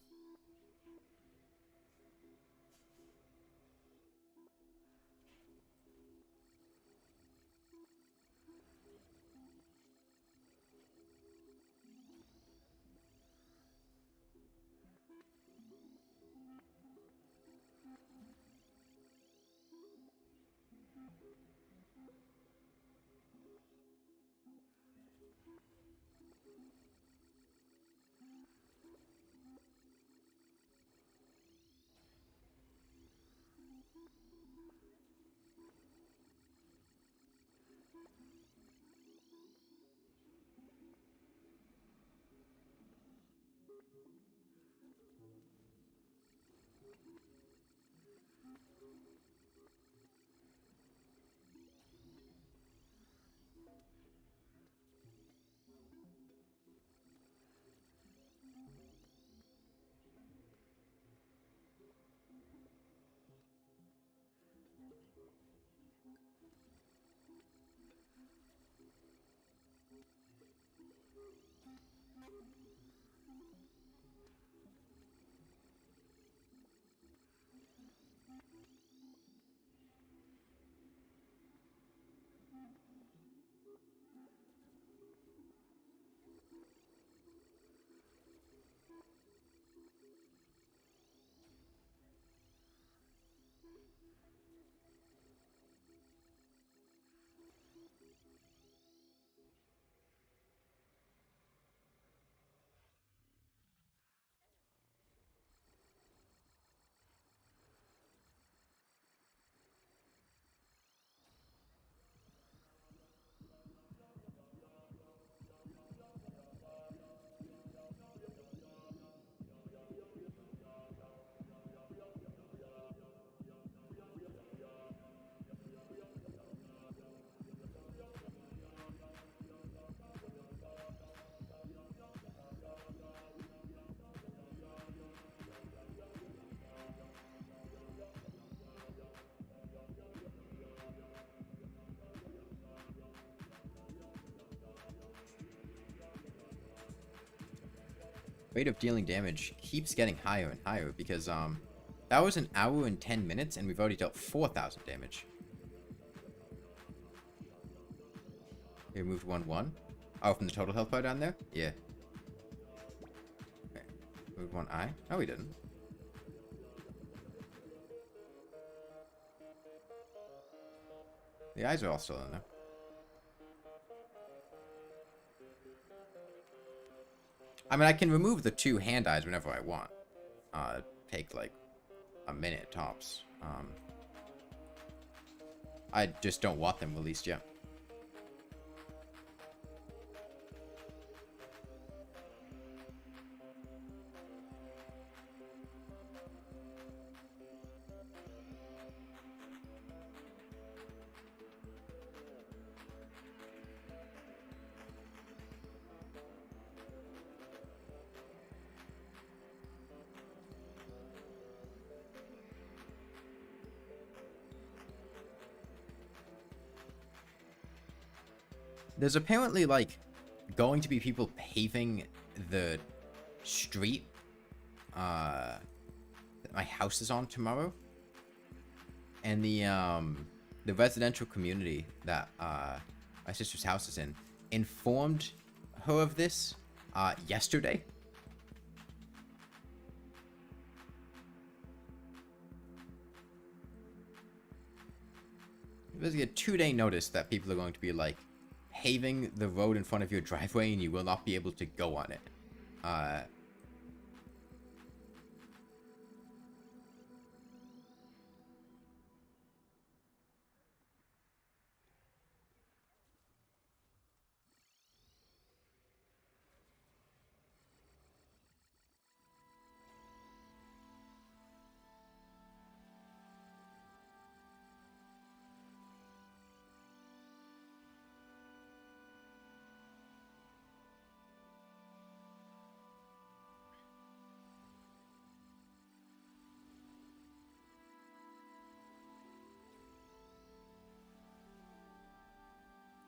Rate of dealing damage keeps getting higher and higher because that was an hour and 10 minutes and we've already dealt 4,000 damage. We removed 1-1. Oh, from the total health bar down there? Yeah. Okay. Moved 1 eye? No, we didn't. The eyes are all still in there. I mean, I can remove the 2 hand eyes whenever I want. Take like a minute tops. I just don't want them released yet. There's apparently, like, going to be people paving the street that my house is on tomorrow. And the residential community that my sister's house is in, informed her of this yesterday. Basically a 2-day notice that people are going to be like paving the road in front of your driveway and you will not be able to go on it.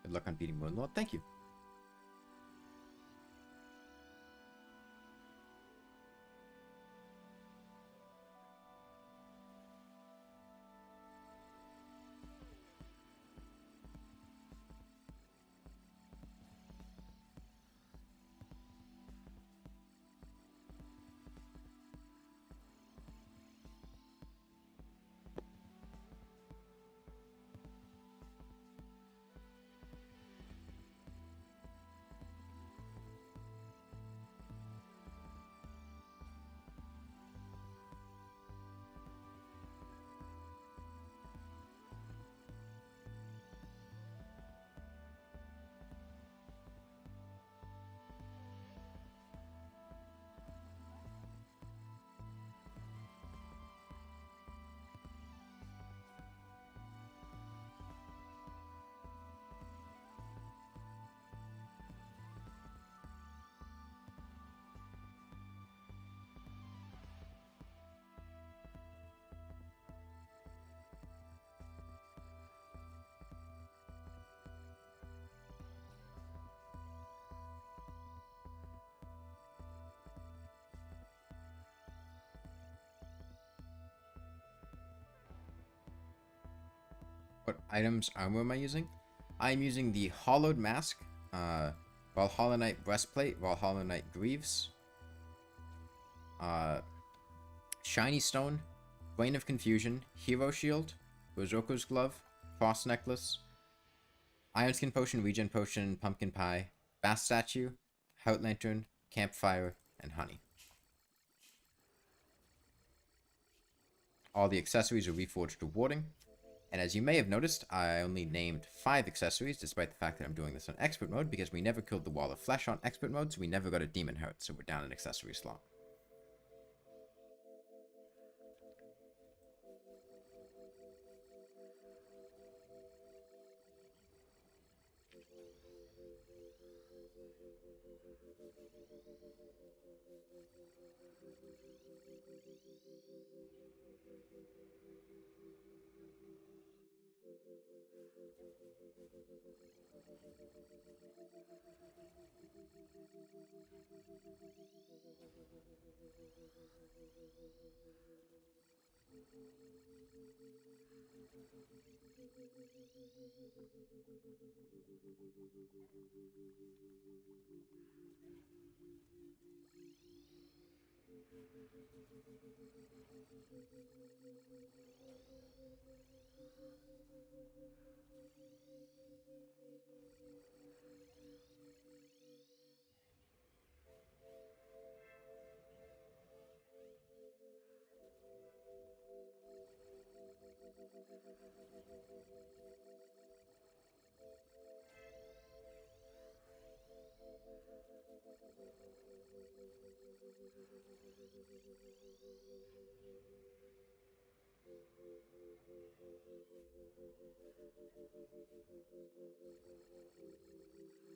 Good luck on beating Moonlord. Thank you. What items, armor am I using? I'm using the Hollowed Mask, Valhalla Knight Breastplate, Valhalla Knight Greaves, Shiny Stone, Brain of Confusion, Hero Shield, Berserker's Glove, Frost Necklace, Iron Skin Potion, Regen Potion, Pumpkin Pie, Bass Statue, Heart Lantern, Campfire, and Honey. All the accessories are reforged rewarding. And as you may have noticed, I only named 5 accessories, despite the fact that I'm doing this on Expert Mode, because we never killed the Wall of Flesh on Expert Mode, so we never got a Demon Heart, so we're down an accessory slot.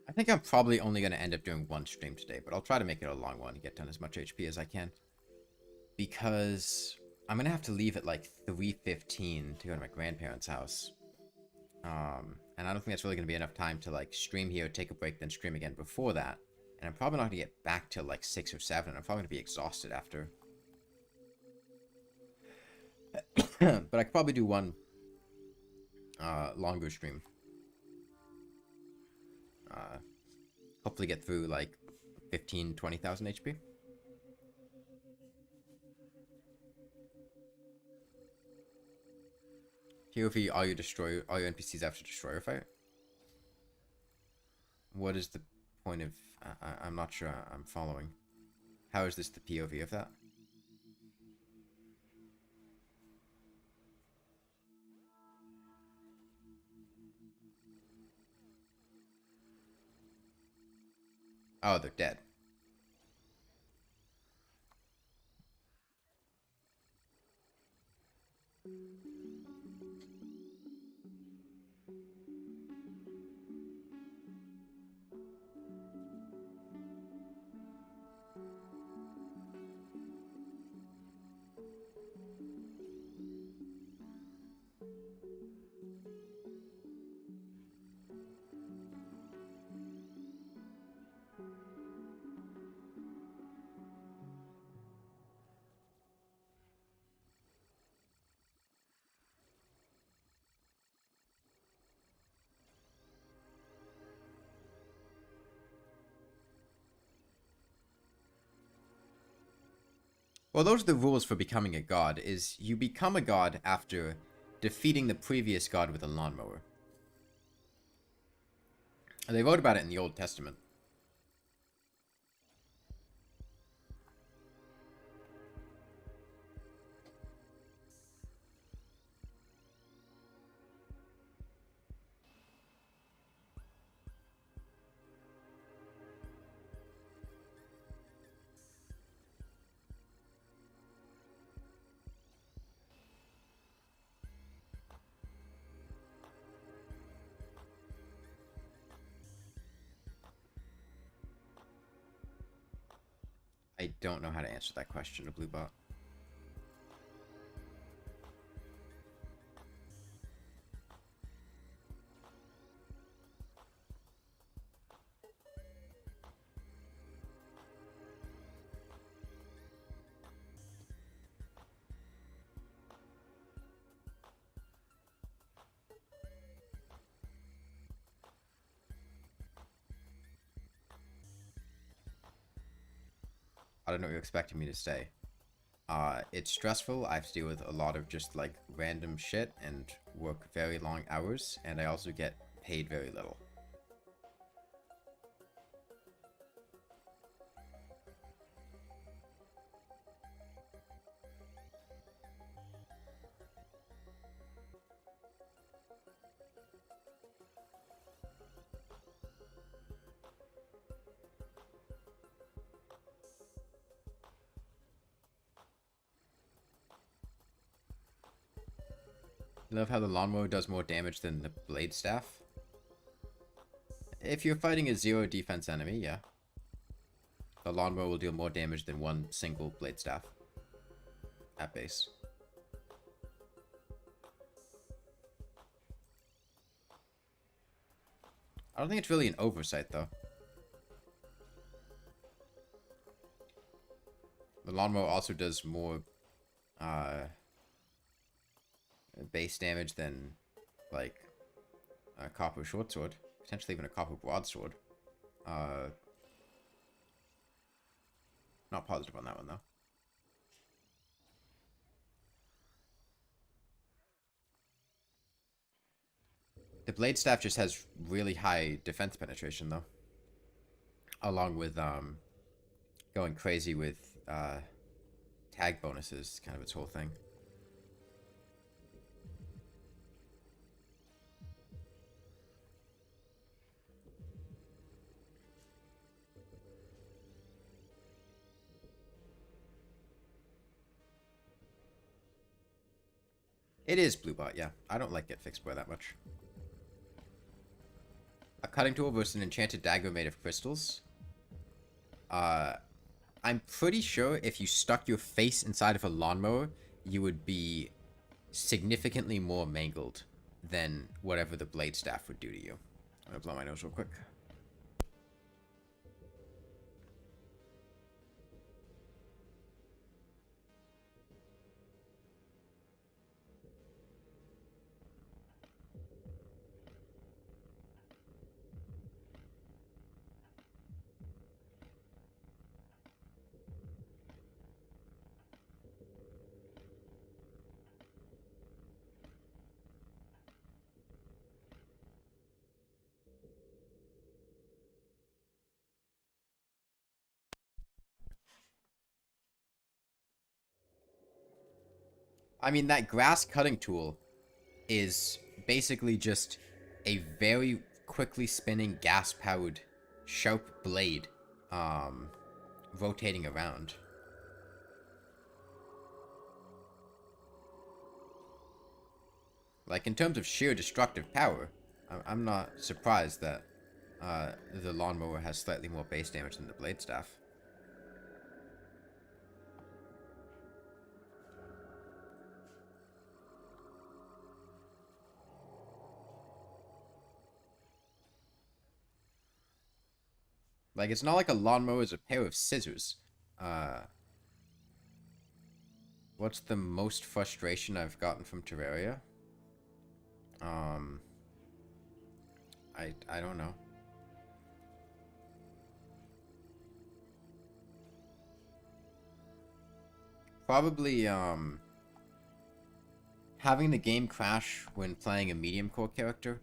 I think I'm probably only going to end up doing one stream today, but I'll try to make it a long one and get done as much HP as I can. Because I'm going to have to leave at like 3:15 to go to my grandparents' house. And I don't think that's really going to be enough time to like stream here, take a break, then stream again before that. And I'm probably not going to get back till like 6 or 7. I'm probably going to be exhausted after. But I could probably do one longer stream. Hopefully get through like 15, 20,000 HP. POV, all your NPCs have to destroy or fight? What is the point of... I'm not sure I'm following. How is this the POV of that? Oh, they're dead. Well, those are the rules for becoming a god, is you become a god after defeating the previous god with a lawnmower. And they wrote about it in the Old Testament. I don't know how to answer that question to Bluebot. I don't know what you're expecting me to say. It's stressful. I have to deal with a lot of just like random shit and work very long hours, and I also get paid very little. Love how the lawnmower does more damage than the blade staff. If you're fighting a 0 defense enemy, yeah. The lawnmower will deal more damage than one single blade staff at base. I don't think it's really an oversight, though. The lawnmower also does more base damage than, like, a copper short sword. Potentially even a copper broadsword. Not positive on that one, though. The blade staff just has really high defense penetration, though. Along with, going crazy with, tag bonuses, kind of its whole thing. It is Bluebot, yeah. I don't like Get Fixed Boy that much. A cutting tool versus an enchanted dagger made of crystals. I'm pretty sure if you stuck your face inside of a lawnmower, you would be significantly more mangled than whatever the blade staff would do to you. I'm gonna blow my nose real quick. I mean, that grass cutting tool is basically just a very quickly spinning gas-powered sharp blade rotating around. Like, in terms of sheer destructive power, I'm not surprised that the lawnmower has slightly more base damage than the blade staff. Like, it's not like a lawnmower is a pair of scissors. What's the most frustration I've gotten from Terraria? I don't know. Probably, having the game crash when playing a medium core character.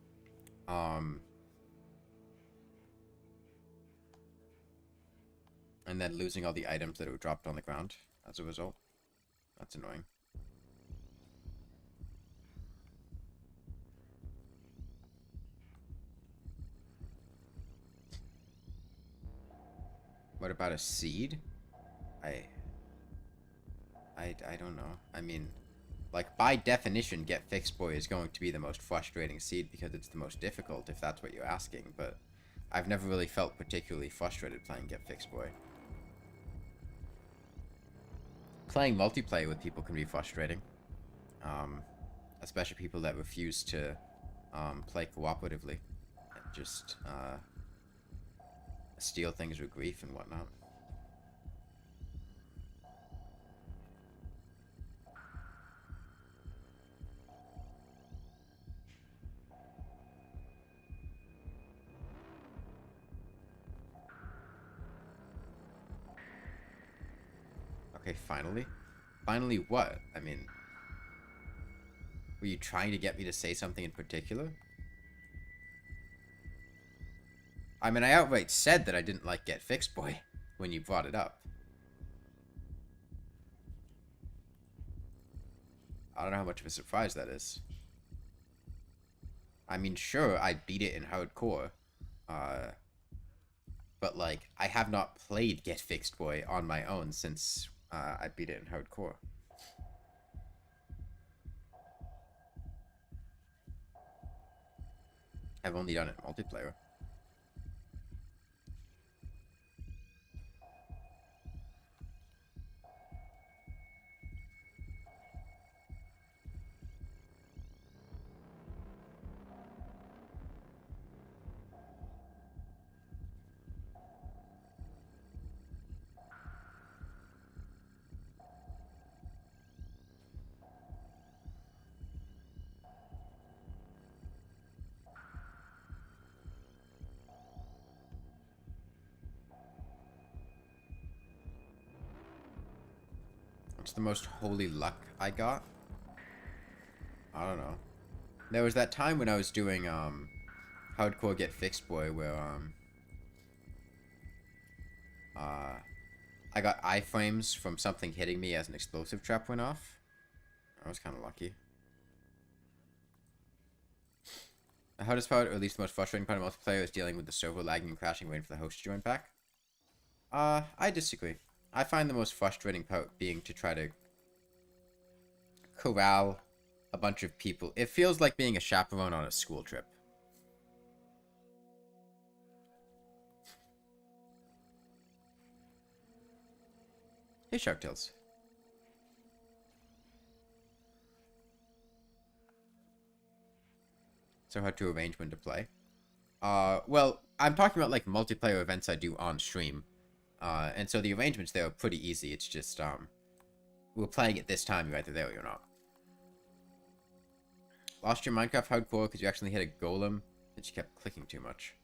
And then losing all the items that were dropped on the ground as a result. That's annoying. What about a seed? I don't know. I mean, like, by definition, Get Fixed Boy is going to be the most frustrating seed because it's the most difficult, if that's what you're asking, but I've never really felt particularly frustrated playing Get Fixed Boy. Playing multiplayer with people can be frustrating. Especially people that refuse to play cooperatively and just steal things with grief and whatnot. Okay, finally? Finally what? I mean, were you trying to get me to say something in particular? I mean, I outright said that I didn't like Get Fixed Boy when you brought it up. I don't know how much of a surprise that is. I mean, sure, I beat it in hardcore. But, like, I have not played Get Fixed Boy on my own since I beat it in hardcore. I've only done it in multiplayer. What's the most holy luck I got? I don't know. There was that time when I was doing hardcore Get Fixed Boy where I got iframes from something hitting me as an explosive trap went off. I was kind of lucky. The hardest part, or at least the most frustrating part of multiplayer, is dealing with the server lagging and crashing waiting for the host to join back. I disagree. I find the most frustrating part being to try to corral a bunch of people. It feels like being a chaperone on a school trip. Hey, Sharktails. So hard to arrange when to play. Well, I'm talking about, like, multiplayer events I do on stream. And so the arrangements there are pretty easy. It's just, we're playing it this time, you're either there or you're not. Lost your Minecraft hardcore because you actually hit a golem that you kept clicking too much.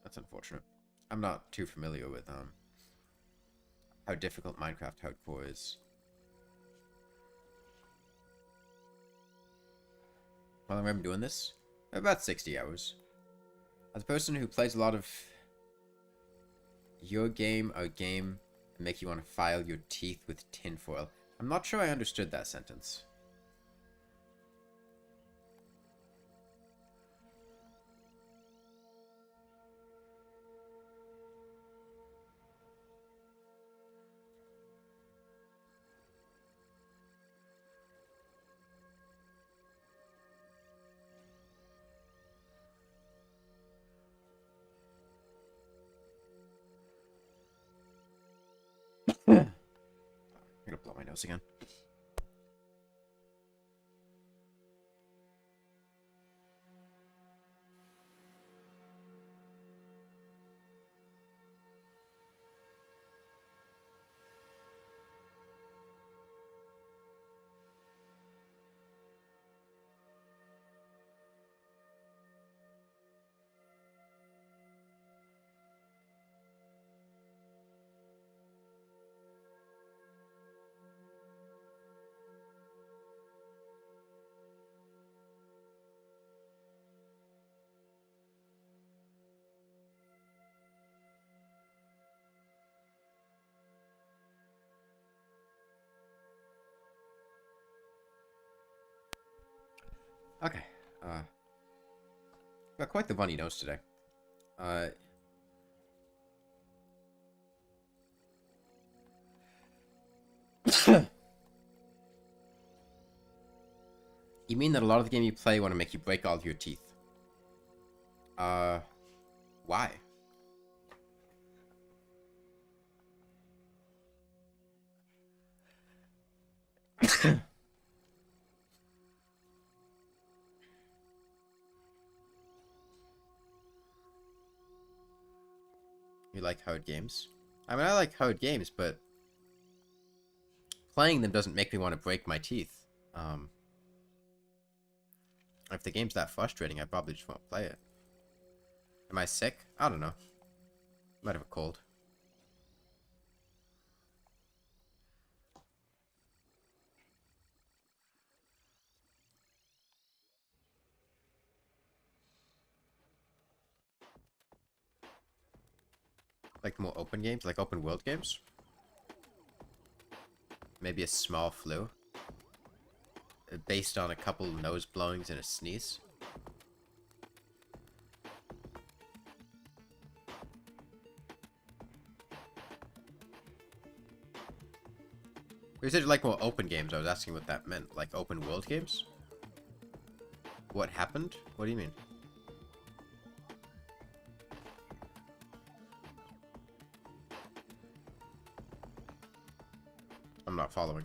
That's unfortunate. I'm not too familiar with how difficult Minecraft hardcore is. How long have I been doing this? About 60 hours. As a person who plays a lot of your game or game that make you want to file your teeth with tinfoil. I'm not sure I understood that sentence. I'm gonna blow my nose again. Okay. Got quite the bunny nose today. You mean that a lot of the game you play want to make you break all of your teeth? Why? You like hard games? I mean, I like hard games, but playing them doesn't make me want to break my teeth. If the game's that frustrating, I probably just won't play it. Am I sick? I don't know. Might have a cold. Like more open games? Like open world games? Maybe a small flu? Based on a couple nose blowings and a sneeze? You said you like more open games. I was asking what that meant. Like open world games? What happened? What do you mean? I'm not following.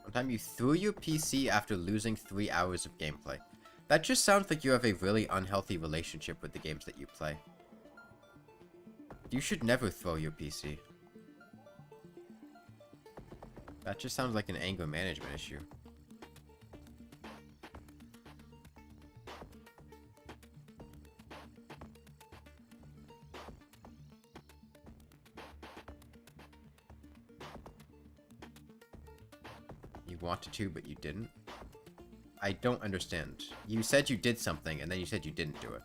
One time you threw your PC after losing 3 hours of gameplay. That just sounds like you have a really unhealthy relationship with the games that you play. You should never throw your PC. That just sounds like an anger management issue. You wanted to, but you didn't? I don't understand. You said you did something, and then you said you didn't do it.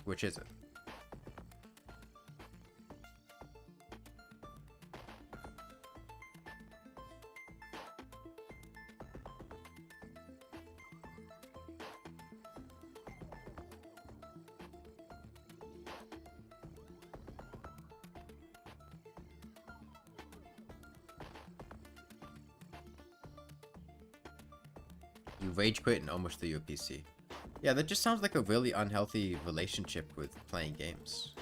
Which is it? You rage quit and almost threw your PC. Yeah, that just sounds like a really unhealthy relationship with playing games.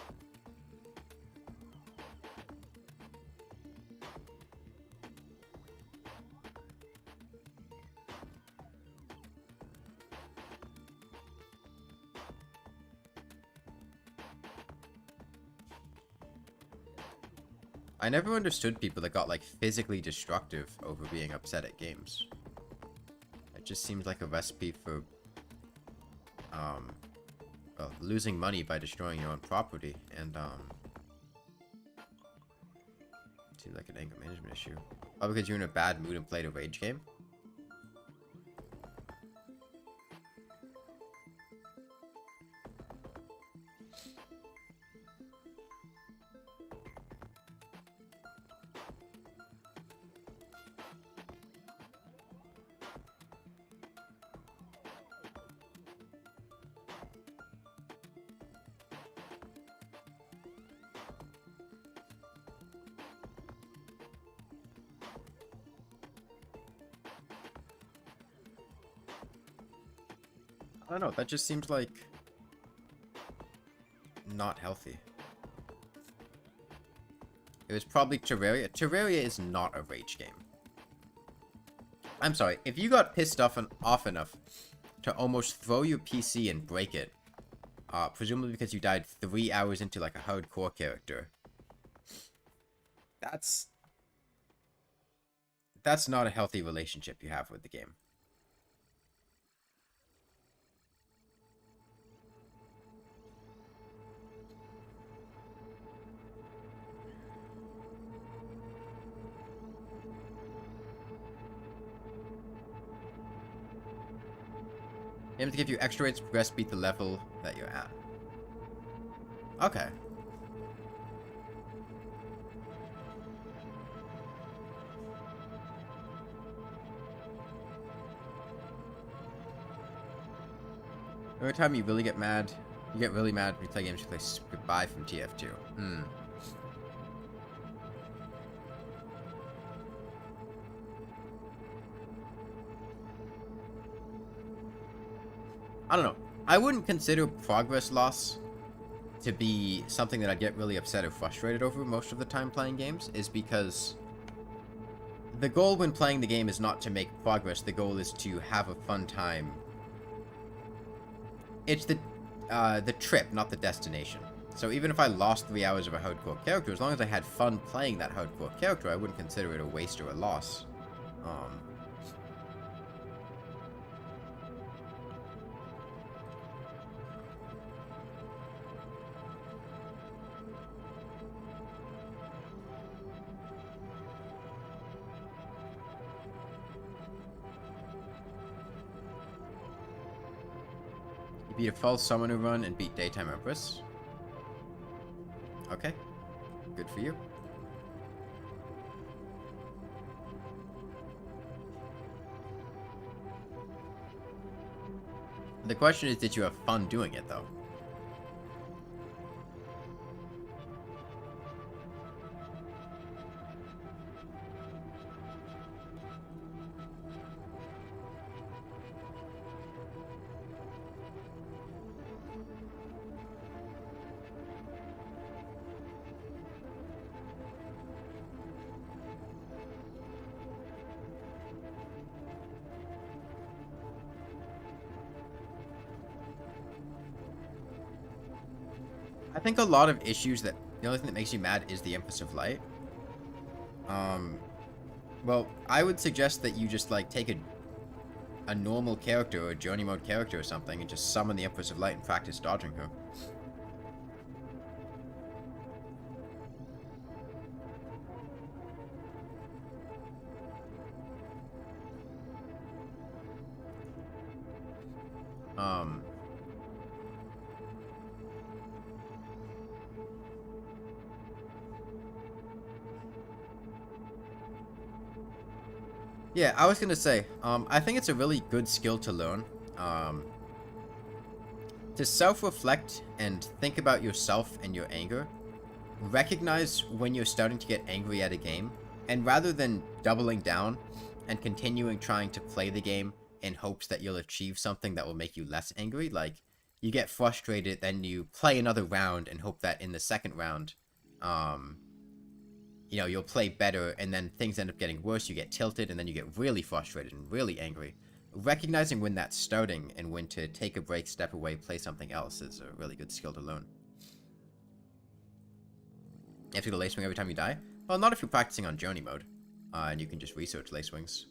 I never understood people that got, like, physically destructive over being upset at games. It just seems like a recipe for, well, losing money by destroying your own property, and, seems like an anger management issue. Oh, because you're in a bad mood and played a rage game? I don't know, that just seems like not healthy. It was probably Terraria. Terraria is not a rage game. I'm sorry, if you got pissed off enough to almost throw your PC and break it, presumably because you died 3 hours into like a hardcore character, that's not a healthy relationship you have with the game. Aim to give you extra rates to progress, beat the level that you're at. Okay. Every time you really get mad, you get really mad when you play games, you play Goodbye from TF2. I don't know. I wouldn't consider progress loss to be something that I'd get really upset or frustrated over most of the time playing games, is because the goal when playing the game is not to make progress. The goal is to have a fun time. It's the trip, not the destination. So even if I lost 3 hours of a hardcore character, as long as I had fun playing that hardcore character, I wouldn't consider it a waste or a loss. Beat a false summoner run and beat Daytime Empress. Okay. Good for you. The question is, did you have fun doing it, though? I think a lot of issues that the only thing that makes you mad is the Empress of Light. Well, I would suggest that you just like take a normal character or a journey mode character or something and just summon the Empress of Light and practice dodging her. Yeah, I was gonna say, I think it's a really good skill to learn. To self-reflect and think about yourself and your anger. Recognize when you're starting to get angry at a game, and rather than doubling down and continuing trying to play the game in hopes that you'll achieve something that will make you less angry. Like, you get frustrated, then you play another round and hope that in the second round, you know, you'll play better, and then things end up getting worse, you get tilted, and then you get really frustrated and really angry. Recognizing when that's starting and when to take a break, step away, play something else is a really good skill to learn. You have to go Lacewing every time you die? Well, not if you're practicing on Journey mode, and you can just research Lacewings.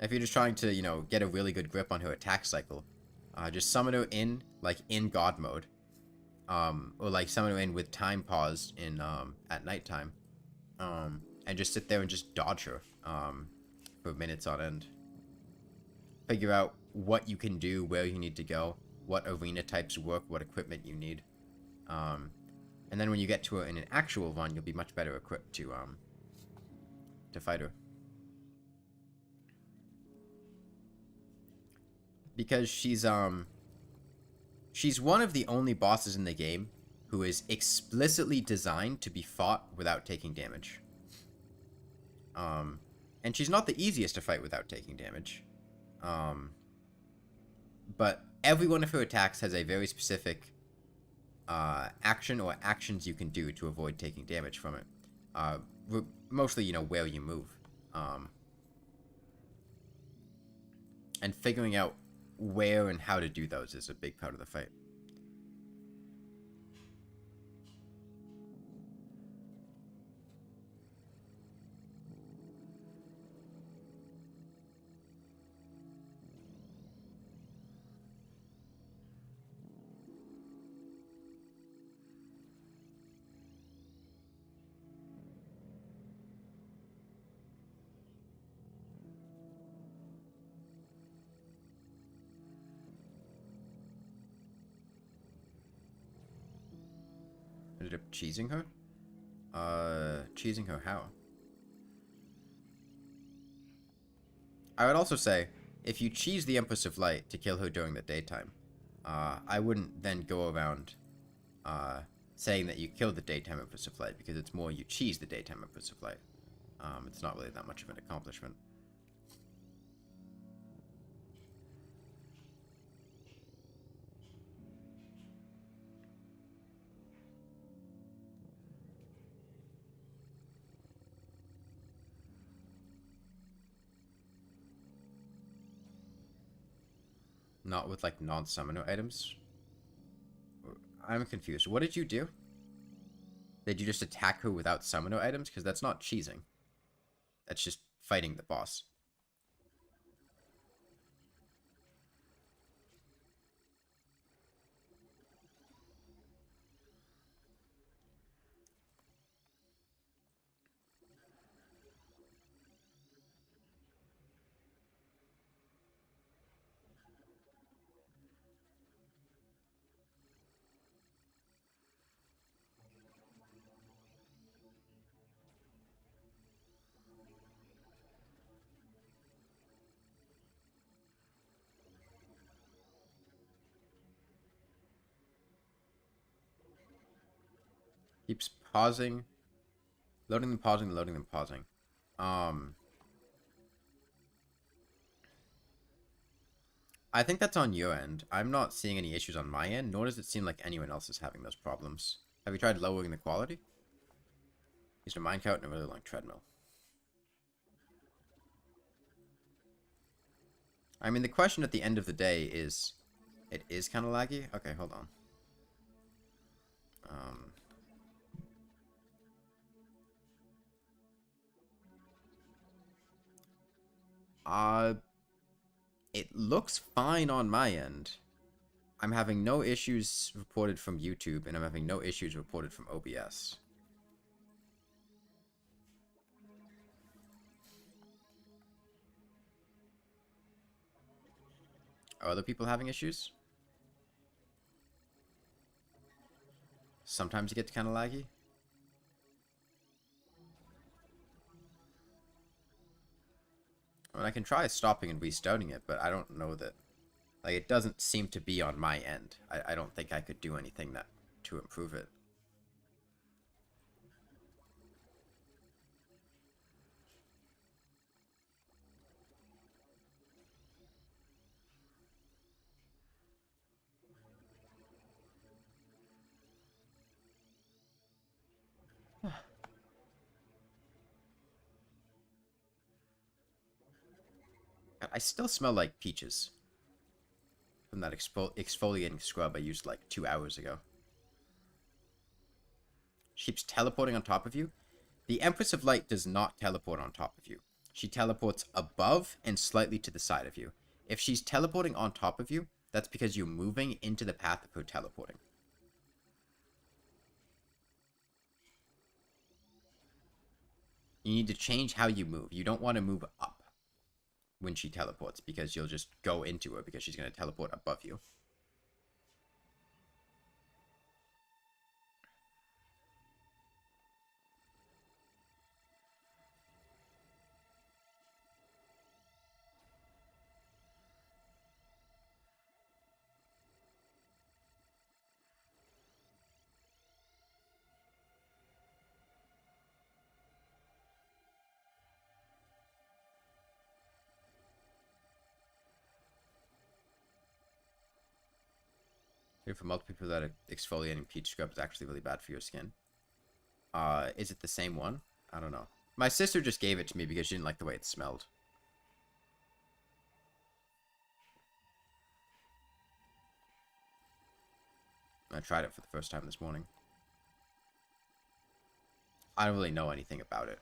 If you're just trying to, you know, get a really good grip on her attack cycle, just summon her in, like, in God mode. Or, like, summon her in with time paused in, at nighttime. And just sit there and just dodge her, for minutes on end. Figure out what you can do, where you need to go, what arena types work, what equipment you need. And then when you get to her in an actual run, you'll be much better equipped to fight her. Because she's one of the only bosses in the game who is explicitly designed to be fought without taking damage. And she's not the easiest to fight without taking damage. But every one of her attacks has a very specific action or actions you can do to avoid taking damage from it. Mostly, you know, where you move. And figuring out where and how to do those is a big part of the fight. Ended up cheesing her? Cheesing her how? I would also say, if you cheese the Empress of Light to kill her during the daytime, I wouldn't then go around, saying that you killed the daytime Empress of Light, because it's more you cheese the daytime Empress of Light. It's not really that much of an accomplishment. Not with, like, non-summoner items? I'm confused. What did you do? Did you just attack her without summoner items? Because that's not cheesing. That's just fighting the boss. Keeps pausing. Loading them, pausing, loading them, pausing. I think that's on your end. I'm not seeing any issues on my end, nor does it seem like anyone else is having those problems. Have you tried lowering the quality? Used a minecart and a really long treadmill. I mean, the question at the end of the day is... It is kind of laggy? Okay, hold on. It looks fine on my end. I'm having no issues reported from YouTube, and I'm having no issues reported from OBS. Are other people having issues? Sometimes it gets kind of laggy. I mean, I can try stopping and restarting it, but I don't know that... Like, it doesn't seem to be on my end. I don't think I could do anything to improve it. I still smell like peaches. From that exfoliating scrub I used like 2 hours ago. She keeps teleporting on top of you. The Empress of Light does not teleport on top of you. She teleports above and slightly to the side of you. If she's teleporting on top of you, that's because you're moving into the path of her teleporting. You need to change how you move. You don't want to move up when she teleports because you'll just go into her because she's going to teleport above you. For multiple people that exfoliating peach scrub is actually really bad for your skin. Is it the same one? I don't know. My sister just gave it to me because she didn't like the way it smelled. I tried it for the first time this morning. I don't really know anything about it.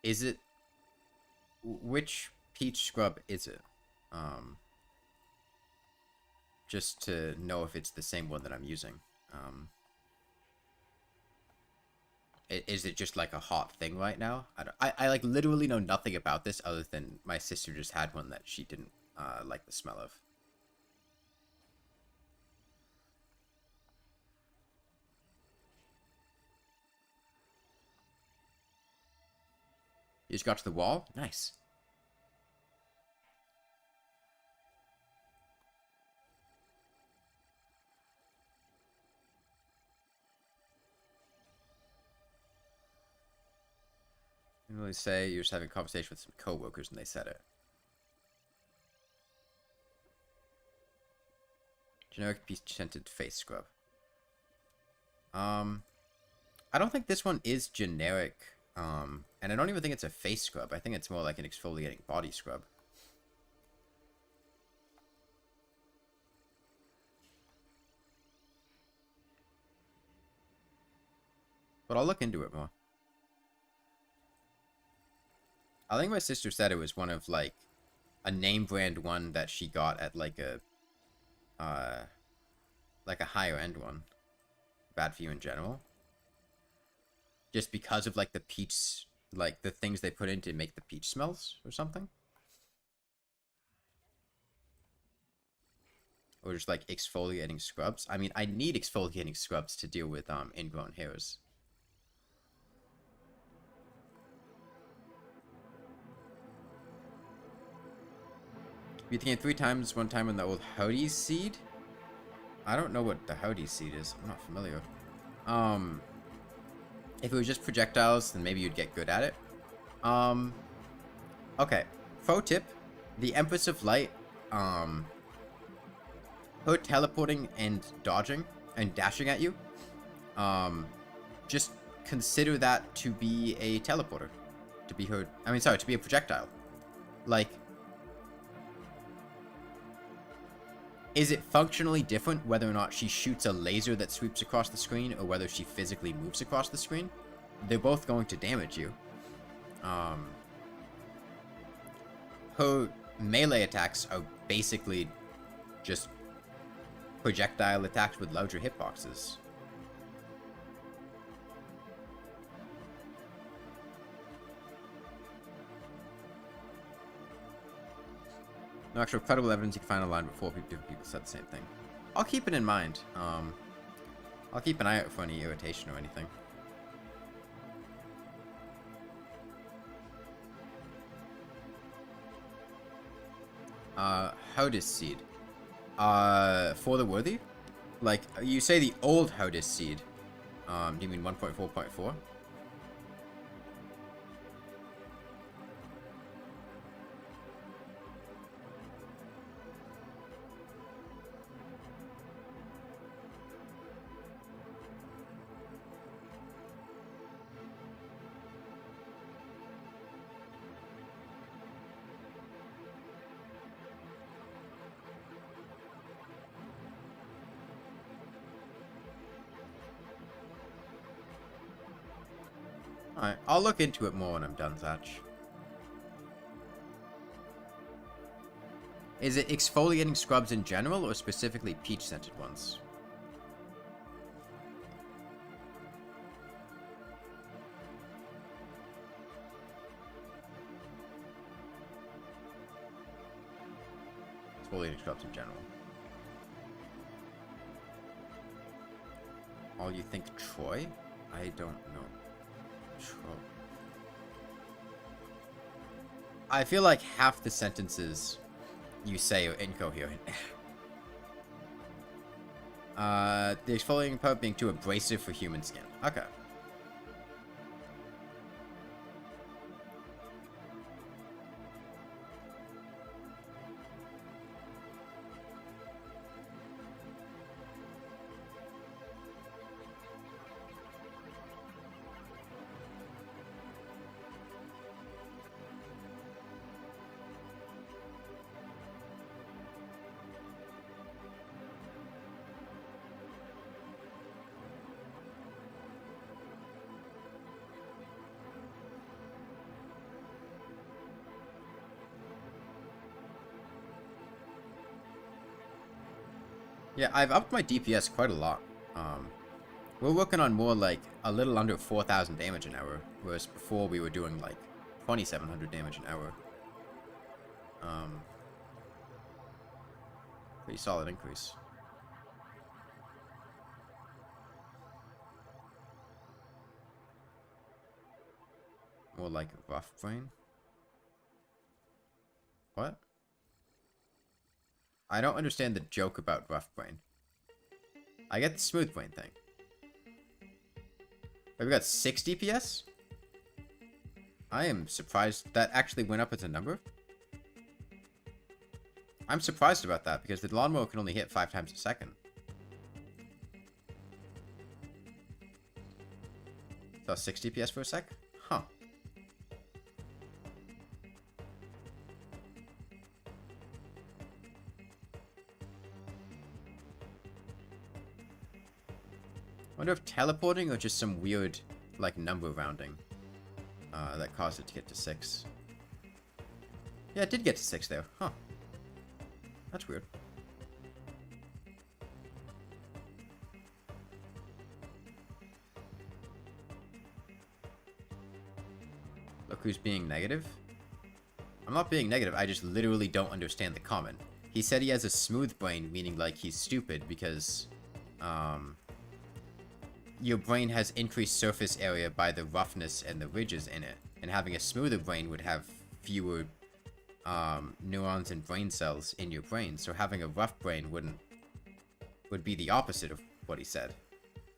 Is it... Which peach scrub is it? Just to know if it's the same one that I'm using. Is it just like a hot thing right now? I like literally know nothing about this other than my sister just had one that she didn't like the smell of. You just got to the wall? Nice. I didn't really say you're just having a conversation with some coworkers and they said it. Generic peach scented face scrub. I don't think this one is generic. And I don't even think it's a face scrub. I think it's more like an exfoliating body scrub. But I'll look into it more. I think my sister said it was one of, like, a name brand one that she got at, like a higher end one. Bad for you in general. Just because of, like, the peach, like, the things they put in to make the peach smells or something. Or just, like, exfoliating scrubs. I mean, I need exfoliating scrubs to deal with, ingrown hairs. You gain 3 times, 1 time on the old Howdy seed? I don't know what the Howdy seed is. I'm not familiar. If it was just projectiles, then maybe you'd get good at it. Okay. Pro tip. The Empress of Light, her teleporting and dodging and dashing at you, just consider that to be a teleporter. To be her... I mean, sorry, to be a projectile. Like... Is it functionally different whether or not she shoots a laser that sweeps across the screen or whether she physically moves across the screen? They're both going to damage you. Her melee attacks are basically just projectile attacks with larger hitboxes. No actual credible evidence you can find online before different people said the same thing. I'll keep it in mind. I'll keep an eye out for any irritation or anything. Hodis seed. For the worthy? Like, you say the old Hodis seed. Do you mean 1.4.4? Alright, I'll look into it more when I'm done, Zach. Is it exfoliating scrubs in general, or specifically peach-scented ones? Exfoliating scrubs in general. All you think Troy? I don't know. I feel like half the sentences you say are incoherent. The exfoliating part being too abrasive for human skin. Okay. Yeah, I've upped my DPS quite a lot. We're working on more like a little under 4,000 damage an hour, whereas before we were doing like 2,700 damage an hour. Pretty solid increase. More like rough brain. What? I don't understand the joke about rough brain. I get the smooth brain thing. Wait, we got 6 DPS? I am surprised that actually went up as a number. I'm surprised about that because the lawnmower can only hit 5 times a second. So 6 DPS for a sec? Huh. I wonder if teleporting or just some weird, like, number rounding that caused it to get to 6. Yeah, it did get to 6 there. Huh. That's weird. Look who's being negative. I'm not being negative, I just literally don't understand the comment. He said he has a smooth brain, meaning like he's stupid because, your brain has increased surface area by the roughness and the ridges in it. And having a smoother brain would have fewer neurons and brain cells in your brain. So having a rough brain would be the opposite of what he said.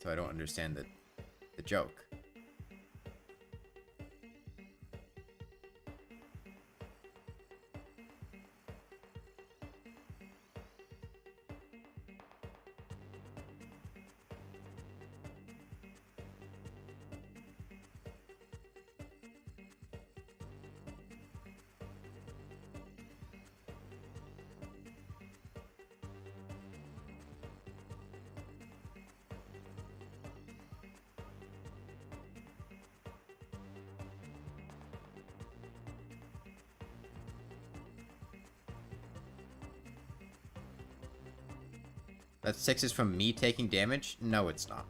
So I don't understand the joke. That 6 is from me taking damage? No, it's not.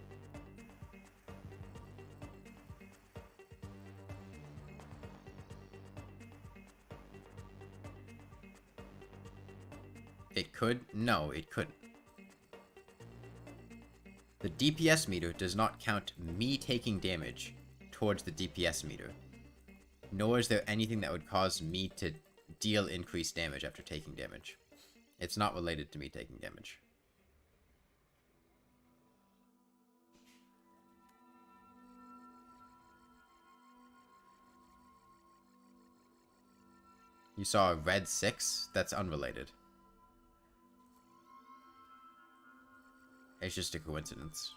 It could? No, it couldn't. The DPS meter does not count me taking damage towards the DPS meter. Nor is there anything that would cause me to deal increased damage after taking damage. It's not related to me taking damage. You saw a red 6? That's unrelated. It's just a coincidence.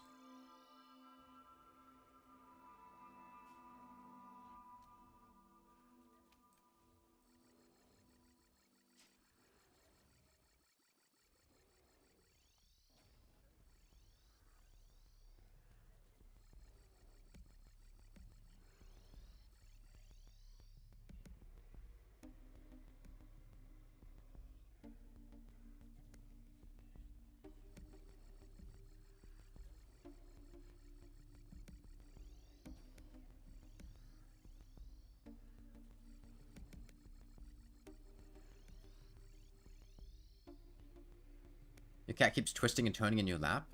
Your cat keeps twisting and turning in your lap?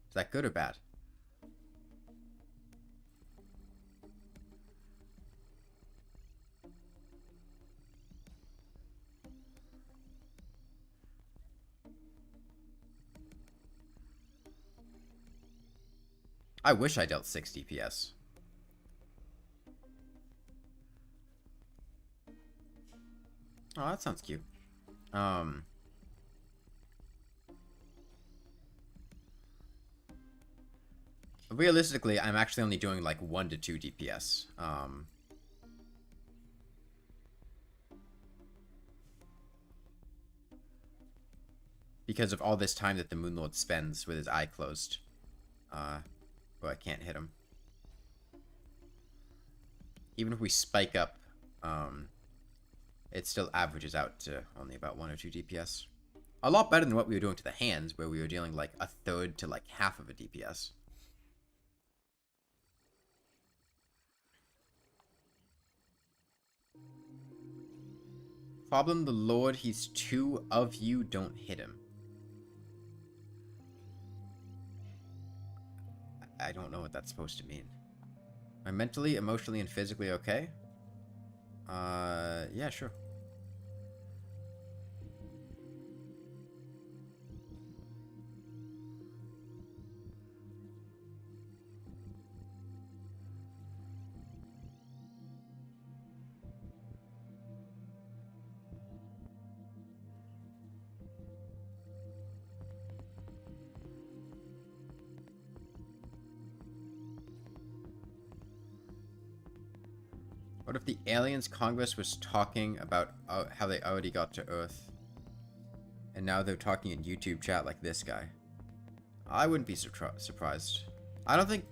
Is that good or bad? I wish I dealt 6 DPS. Oh, that sounds cute. Realistically, I'm actually only doing like 1 to 2 DPS. Because of all this time that the Moonlord spends with his eye closed. Well, I can't hit him. Even if we spike up, it still averages out to only about 1 or 2 DPS. A lot better than what we were doing to the hands, where we were dealing like a third to like half of a DPS. Problem, the Lord, he's 2 of you, don't hit him. I don't know what that's supposed to mean. Am I mentally, emotionally, and physically okay? Yeah, sure. What if the aliens Congress was talking about how they already got to Earth, and now they're talking in YouTube chat like this guy? I wouldn't be surprised. I don't think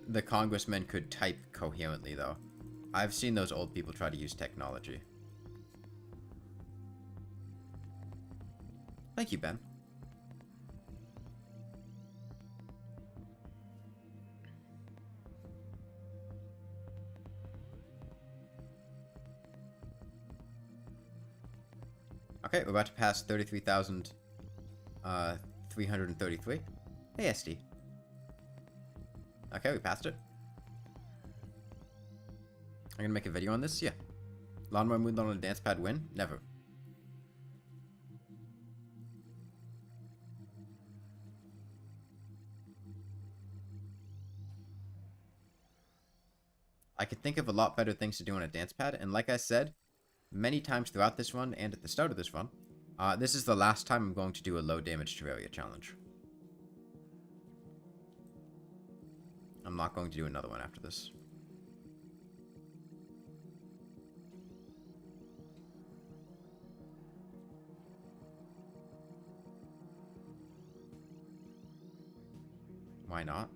the congressmen could type coherently, though. I've seen those old people try to use technology. Thank you, Ben. Okay, we're about to pass 33,333. Hey, SD. Okay, we passed it. I'm gonna make a video on this? Yeah. Lawnmower Moonlord on a dance pad win? Never. I could think of a lot better things to do on a dance pad, and like I said, many times throughout this run and at the start of this run, this is the last time I'm going to do a low damage Terraria challenge. I'm not going to do another one after this. Why not?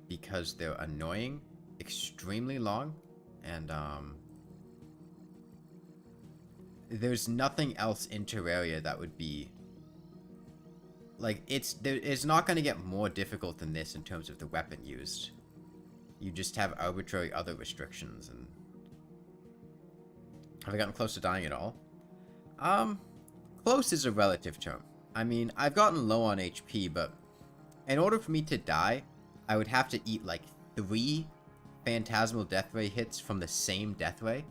Because they're annoying, extremely long, and there's nothing else in Terraria that would be like, it's not going to get more difficult than this in terms of the weapon used. You just have arbitrary other restrictions. And have I gotten close to dying at all? Close is a relative term. I mean, I've gotten low on HP, but in order for me to die, I would have to eat like 3 phantasmal death ray hits from the same death ray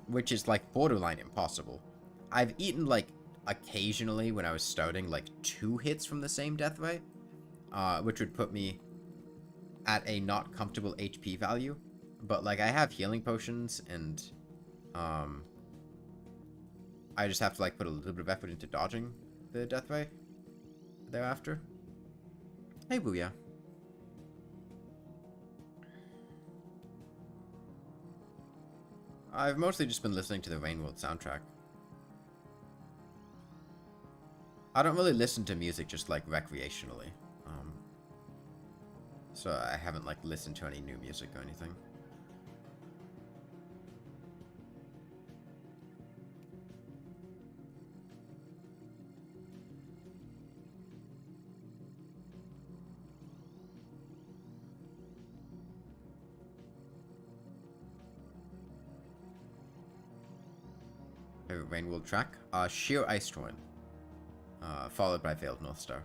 which is like borderline impossible. I've eaten like occasionally when I was starting like 2 hits from the same death ray, which would put me at a not comfortable HP value. But like I have healing potions and I just have to like put a little bit of effort into dodging the death ray thereafter. Hey, Booyah. I've mostly just been listening to the Rainworld soundtrack. I don't really listen to music just like recreationally. So I haven't like listened to any new music or anything. Favorite Rainworld track? Sheer Ice Torrent. Followed by Veiled North Star.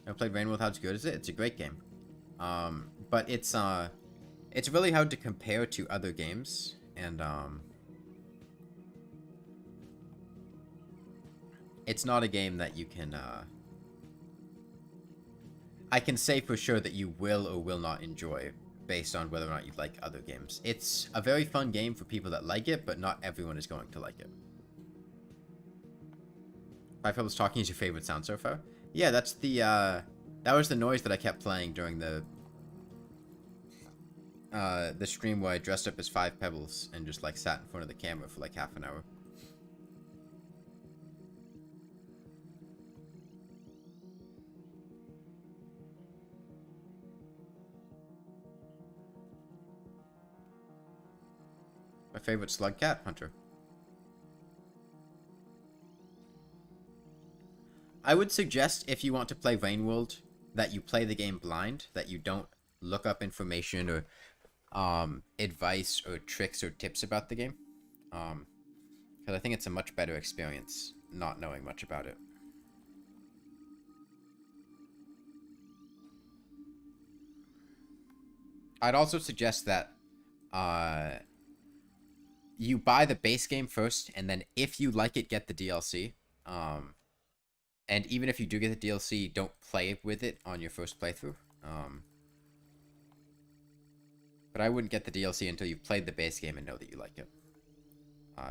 I played Rainworld. How good is it? It's a great game. But it's really hard to compare to other games, and it's not a game that you can I can say for sure that you will or will not enjoy based on whether or not you like other games. It's a very fun game for people that like it, but not everyone is going to like it. Five Pebbles Talking is your favorite sound so far? Yeah, that's the, that was the noise that I kept playing during the stream where I dressed up as Five Pebbles and just, like, sat in front of the camera for, like, half an hour. My favorite slug cat hunter. I would suggest if you want to play Rainworld that you play the game blind, that you don't look up information or advice or tricks or tips about the game. Because I think it's a much better experience not knowing much about it. I'd also suggest that you buy the base game first, and then if you like it, get the DLC. And even if you do get the DLC, don't play with it on your first playthrough. But I wouldn't get the DLC until you've played the base game and know that you like it.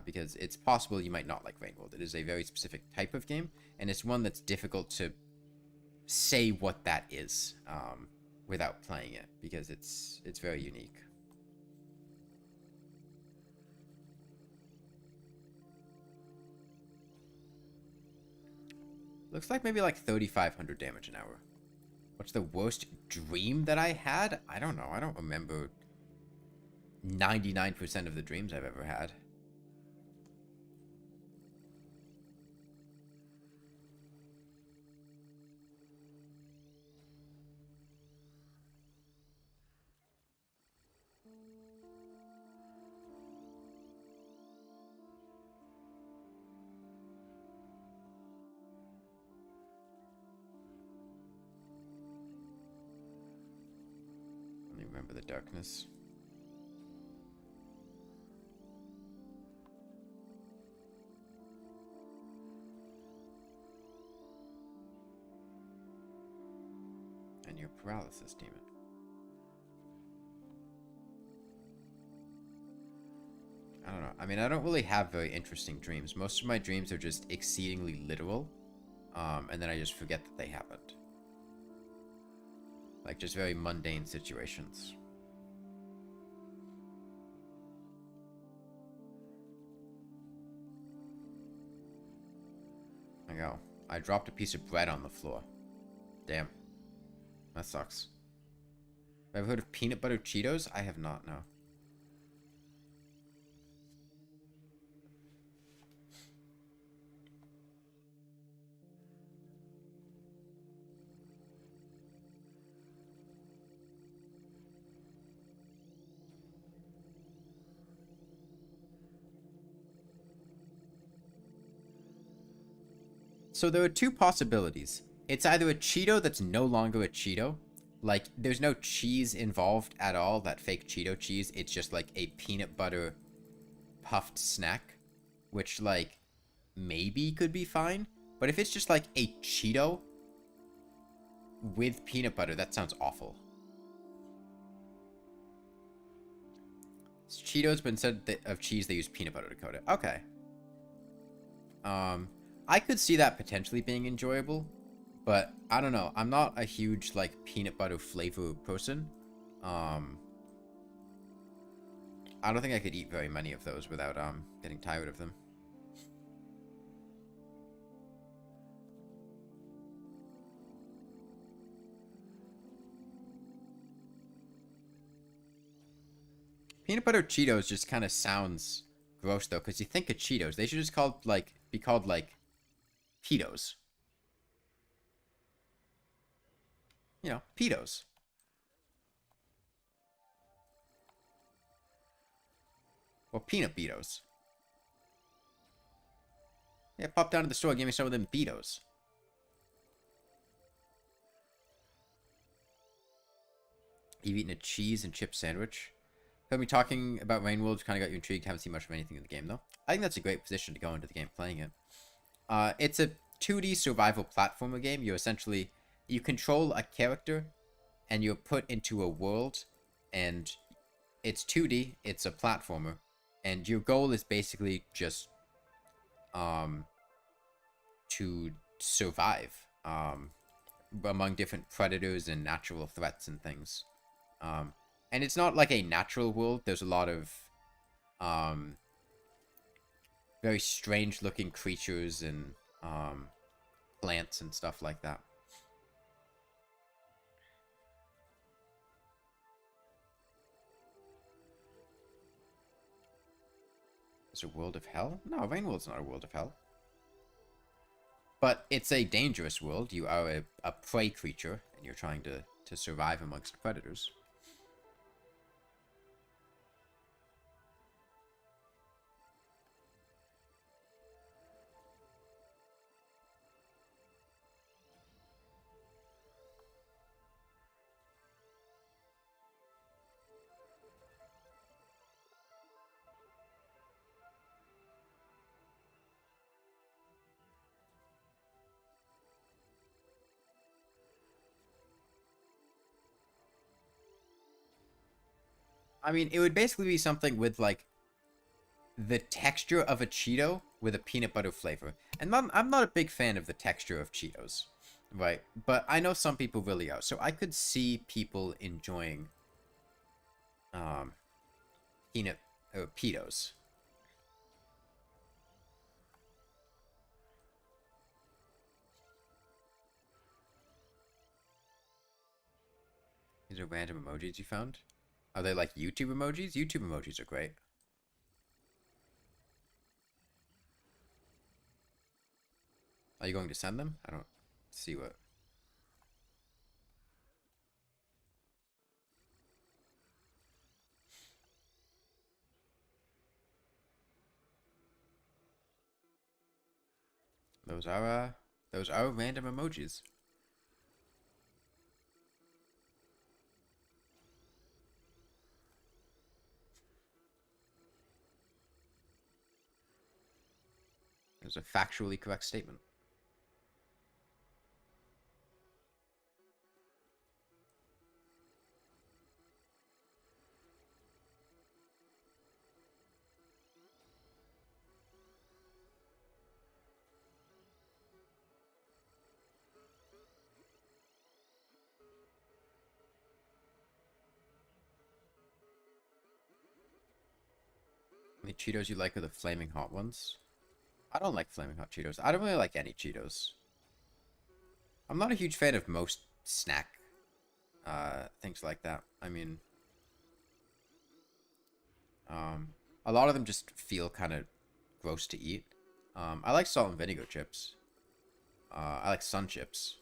Because it's possible you might not like Rainworld. It is a very specific type of game, and it's one that's difficult to say what that is without playing it, because it's very unique. Looks like maybe like 3,500 damage an hour. What's the worst dream that I had? I don't know. I don't remember 99% of the dreams I've ever had. Let me remember the darkness. And your paralysis demon. I don't know. I mean, I don't really have very interesting dreams. Most of my dreams are just exceedingly literal. And then I just forget that they happened. Like, just very mundane situations. I go. I dropped a piece of bread on the floor. Damn. That sucks. Have you heard of peanut butter Cheetos? I have not, no. So there are two possibilities. It's either a Cheeto that's no longer a Cheeto, like there's no cheese involved at all, that fake Cheeto cheese. It's just like a peanut butter puffed snack, which like maybe could be fine. But if it's just like a Cheeto with peanut butter, that sounds awful. It's Cheetos, but instead of cheese, they use peanut butter to coat it. Okay. I could see that potentially being enjoyable, but I don't know. I'm not a huge like peanut butter flavor person. I don't think I could eat very many of those without getting tired of them. Peanut butter Cheetos just kind of sounds gross though, because you think of Cheetos. They should just be called like Peetos. You know, Peetos. Or peanut Beatos. Yeah, pop down to the store, give me some of them Beatos. You've eaten a cheese and chip sandwich. Heard me talking about Rain World, kind of got you intrigued. Haven't seen much of anything in the game though. I think that's a great position to go into the game playing it. It's a 2D survival platformer game. You control a character and you're put into a world, and it's 2D, it's a platformer, and your goal is basically just to survive among different predators and natural threats and things. And it's not like a natural world. There's a lot of very strange looking creatures and plants and stuff like that. Is a world of hell? No, Rainworld's not a world of hell. But it's a dangerous world. You are a prey creature, and you're trying to survive amongst predators. I mean, it would basically be something with, like, the texture of a Cheeto with a peanut butter flavor. And I'm not a big fan of the texture of Cheetos, right? But I know some people really are. So I could see people enjoying peanut or Peetos. These are random emojis you found. Are they like YouTube emojis? YouTube emojis are great. Are you going to send them? I don't see what. Those are random emojis. It's a factually correct statement. The Cheetos you like are the flaming hot ones. I don't like flaming hot Cheetos. I don't really like any Cheetos. I'm not a huge fan of most snack things like that. I mean, a lot of them just feel kind of gross to eat. I like salt and vinegar chips. I like sun chips.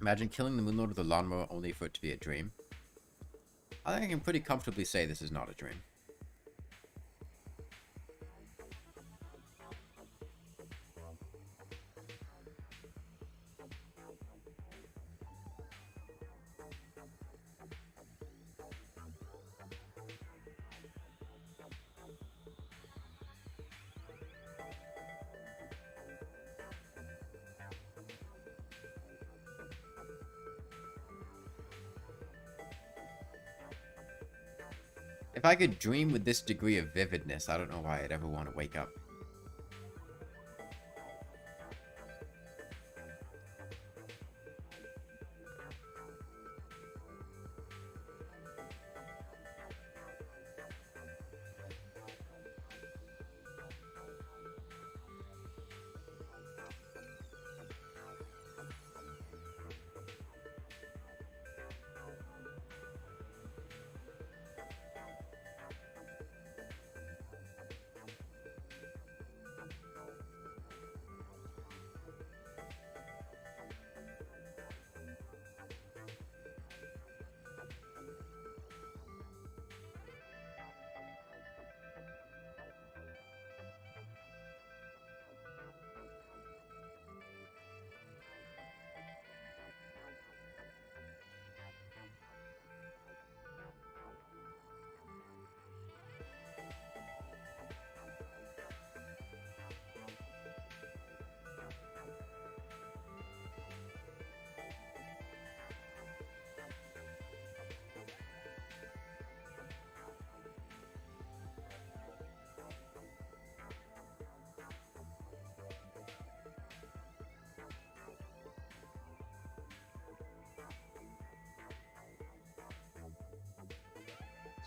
Imagine killing the Moonlord with a lawnmower only for it to be a dream. I think I can pretty comfortably say this is not a dream. If I could dream with this degree of vividness, I don't know why I'd ever want to wake up.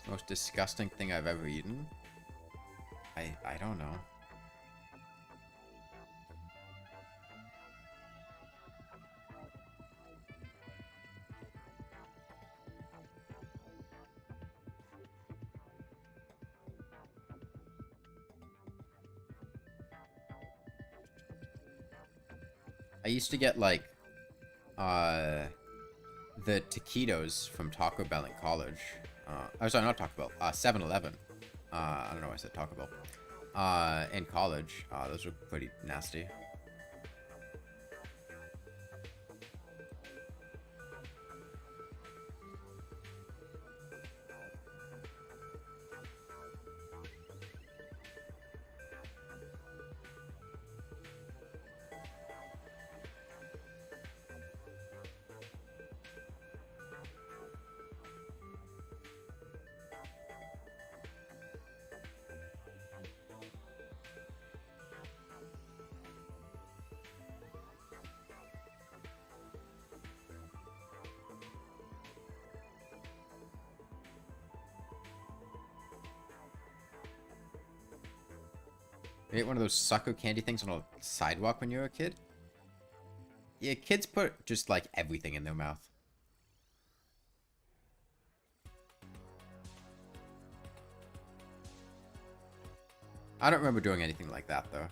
Most disgusting thing I've ever eaten? I don't know. I used to get like the taquitos from Taco Bell in college. Oh, sorry, not Taco Bell. 7-Eleven. I don't know why I said Taco Bell. In college. Those were pretty nasty. You ate one of those sucker candy things on a sidewalk when you were a kid? Yeah, kids put just like everything in their mouth. I don't remember doing anything like that though.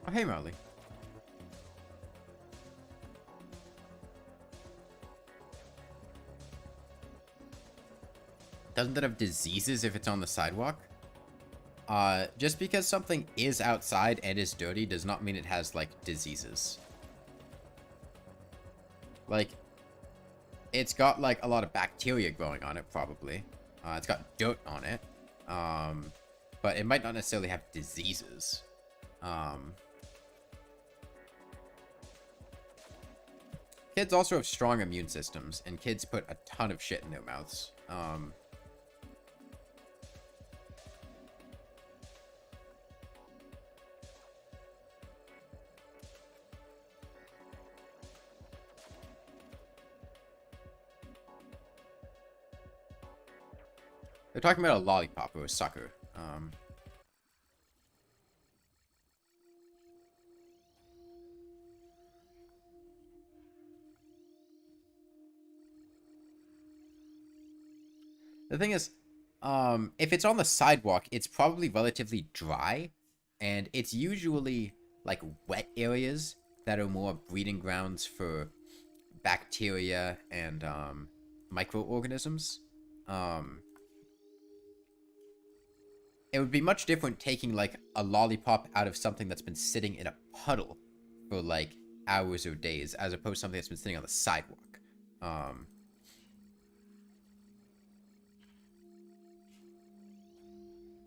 Oh, hey, Marley. Doesn't it have diseases if it's on the sidewalk? Just because something is outside and is dirty does not mean it has, like, diseases. Like, it's got, like, a lot of bacteria growing on it, probably. It's got dirt on it. But it might not necessarily have diseases. Kids also have strong immune systems, and kids put a ton of shit in their mouths. They're talking about a lollipop or a sucker. The thing is, if it's on the sidewalk, it's probably relatively dry, and it's usually like wet areas that are more breeding grounds for bacteria and microorganisms. Um, it would be much different taking like a lollipop out of something that's been sitting in a puddle for like hours or days, as opposed to something that's been sitting on the sidewalk. Um,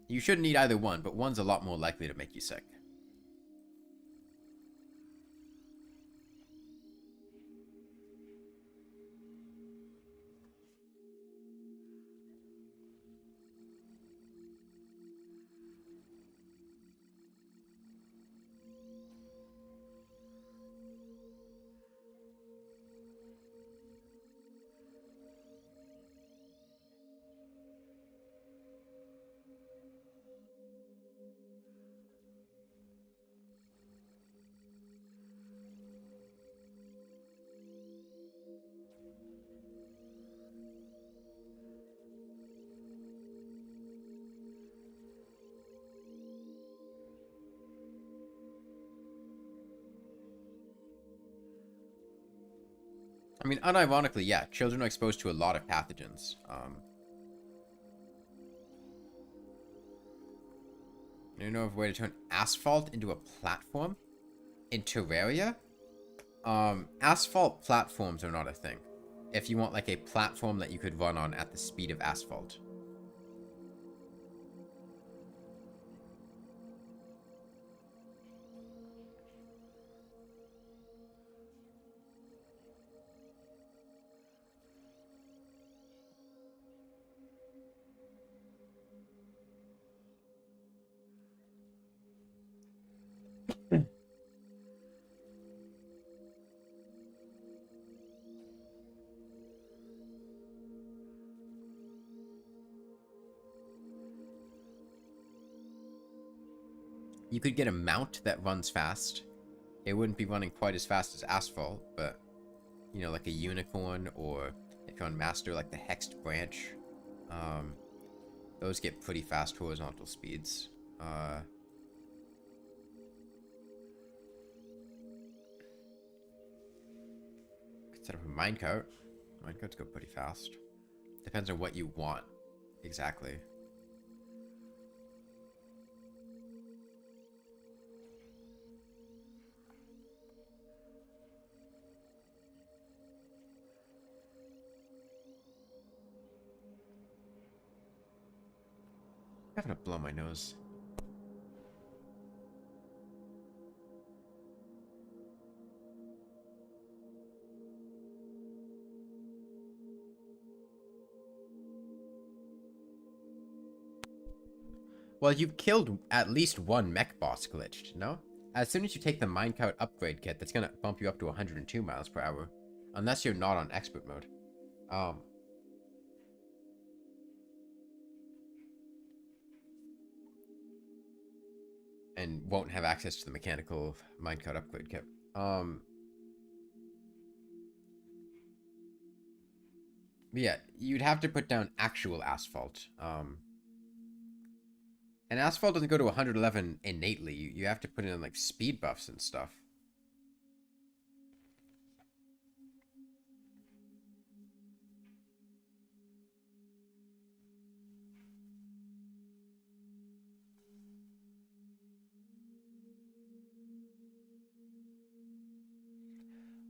you shouldn't eat either one, but one's a lot more likely to make you sick. I mean, unironically, yeah, children are exposed to a lot of pathogens. You know of a way to turn asphalt into a platform in Terraria? Asphalt platforms are not a thing. If you want like a platform that you could run on at the speed of asphalt. You could get a mount that runs fast. It wouldn't be running quite as fast as asphalt, but, you know, like a unicorn, or if you're on master, like the hexed branch. Um, those get pretty fast horizontal speeds. Instead of a minecart. Minecarts go pretty fast. Depends on what you want, exactly. I'm having to blow my nose. Well, you've killed at least one mech boss glitched, no? As soon as you take the minecart upgrade kit, that's gonna bump you up to 102 miles per hour. Unless you're not on expert mode. Um, and won't have access to the mechanical minecart upgrade kit. But yeah, you'd have to put down actual asphalt. And asphalt doesn't go to 111 innately. You have to put in like speed buffs and stuff.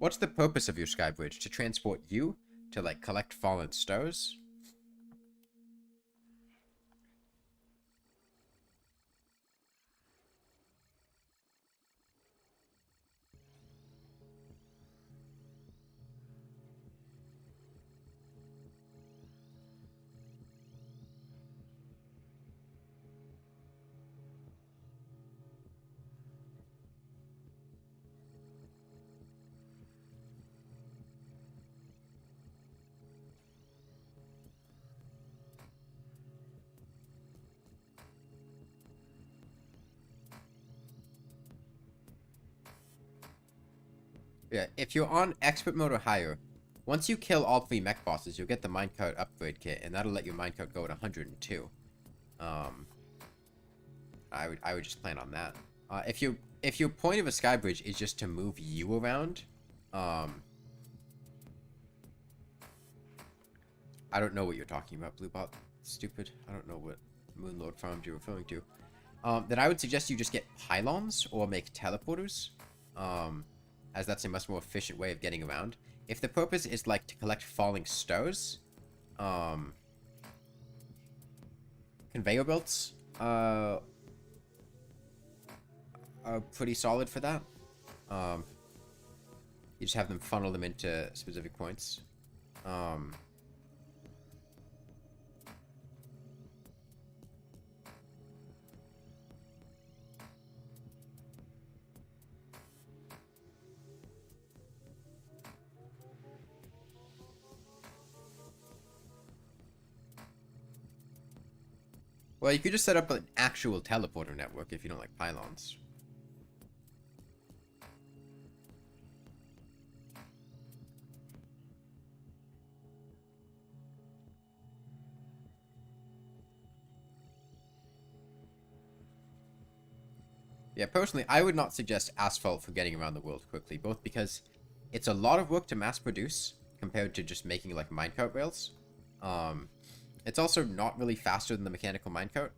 What's the purpose of your sky bridge? To transport you? To like collect fallen stars? Yeah, if you're on expert mode or higher, once you kill all 3 mech bosses, you'll get the minecart upgrade kit, and that'll let your minecart go at 102. I would just plan on that. If your point of a sky bridge is just to move you around, I don't know what you're talking about, Bluebot. Stupid. I don't know what Moonlord farms you're referring to. Then I would suggest you just get pylons or make teleporters, as that's a much more efficient way of getting around. If the purpose is like to collect falling stars, conveyor belts are pretty solid for that. You just have them funnel them into specific points. Well, you could just set up an actual teleporter network if you don't like pylons. Yeah, personally, I would not suggest asphalt for getting around the world quickly, both because it's a lot of work to mass produce compared to just making like minecart rails. It's also not really faster than the mechanical minecart.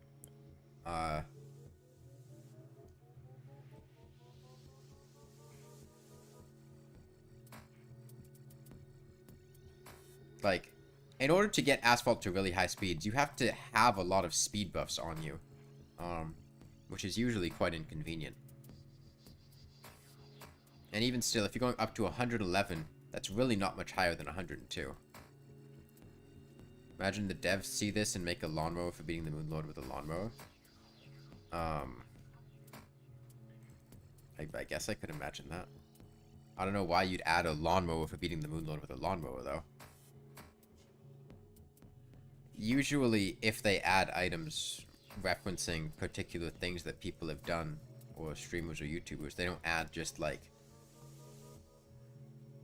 Like, in order to get asphalt to really high speeds, you have to have a lot of speed buffs on you, which is usually quite inconvenient. And even still, if you're going up to 111, that's really not much higher than 102. Imagine the devs see this and make a lawnmower for beating the Moonlord with a lawnmower. I guess I could imagine that. I don't know why you'd add a lawnmower for beating the Moonlord with a lawnmower, though. Usually, if they add items referencing particular things that people have done, or streamers or YouTubers, they don't add just, like,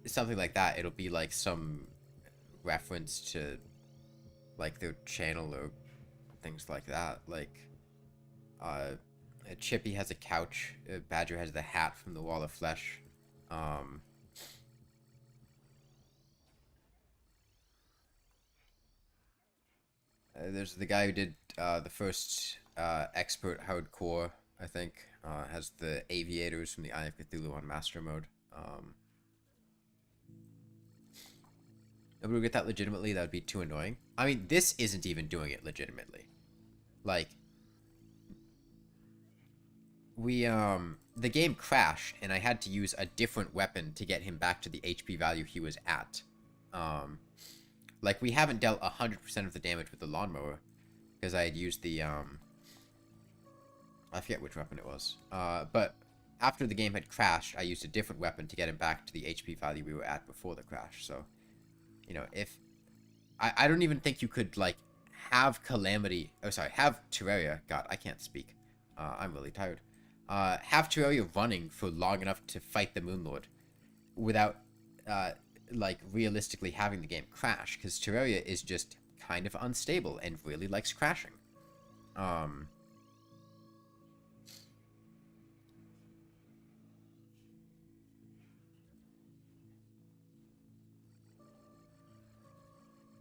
something like that. It'll be, like, some reference to, like, their channel or things like that. Like, Chippy has a couch, Badger has the hat from the Wall of Flesh. There's the guy who did the first expert hardcore, I think, has the aviators from the Eye of Cthulhu on master mode. Nobody would get that legitimately. That would be too annoying. I mean, this isn't even doing it legitimately. Like, the game crashed, and I had to use a different weapon to get him back to the HP value he was at. Like, we haven't dealt 100% of the damage with the lawnmower, because I had used the, I forget which weapon it was. But after the game had crashed, I used a different weapon to get him back to the HP value we were at before the crash, so... You know, if... I don't even think you could, like, have Calamity... Oh, sorry, have Terraria... God, I can't speak. I'm really tired. Have Terraria running for long enough to fight the Moonlord without, like, realistically having the game crash, because Terraria is just kind of unstable and really likes crashing.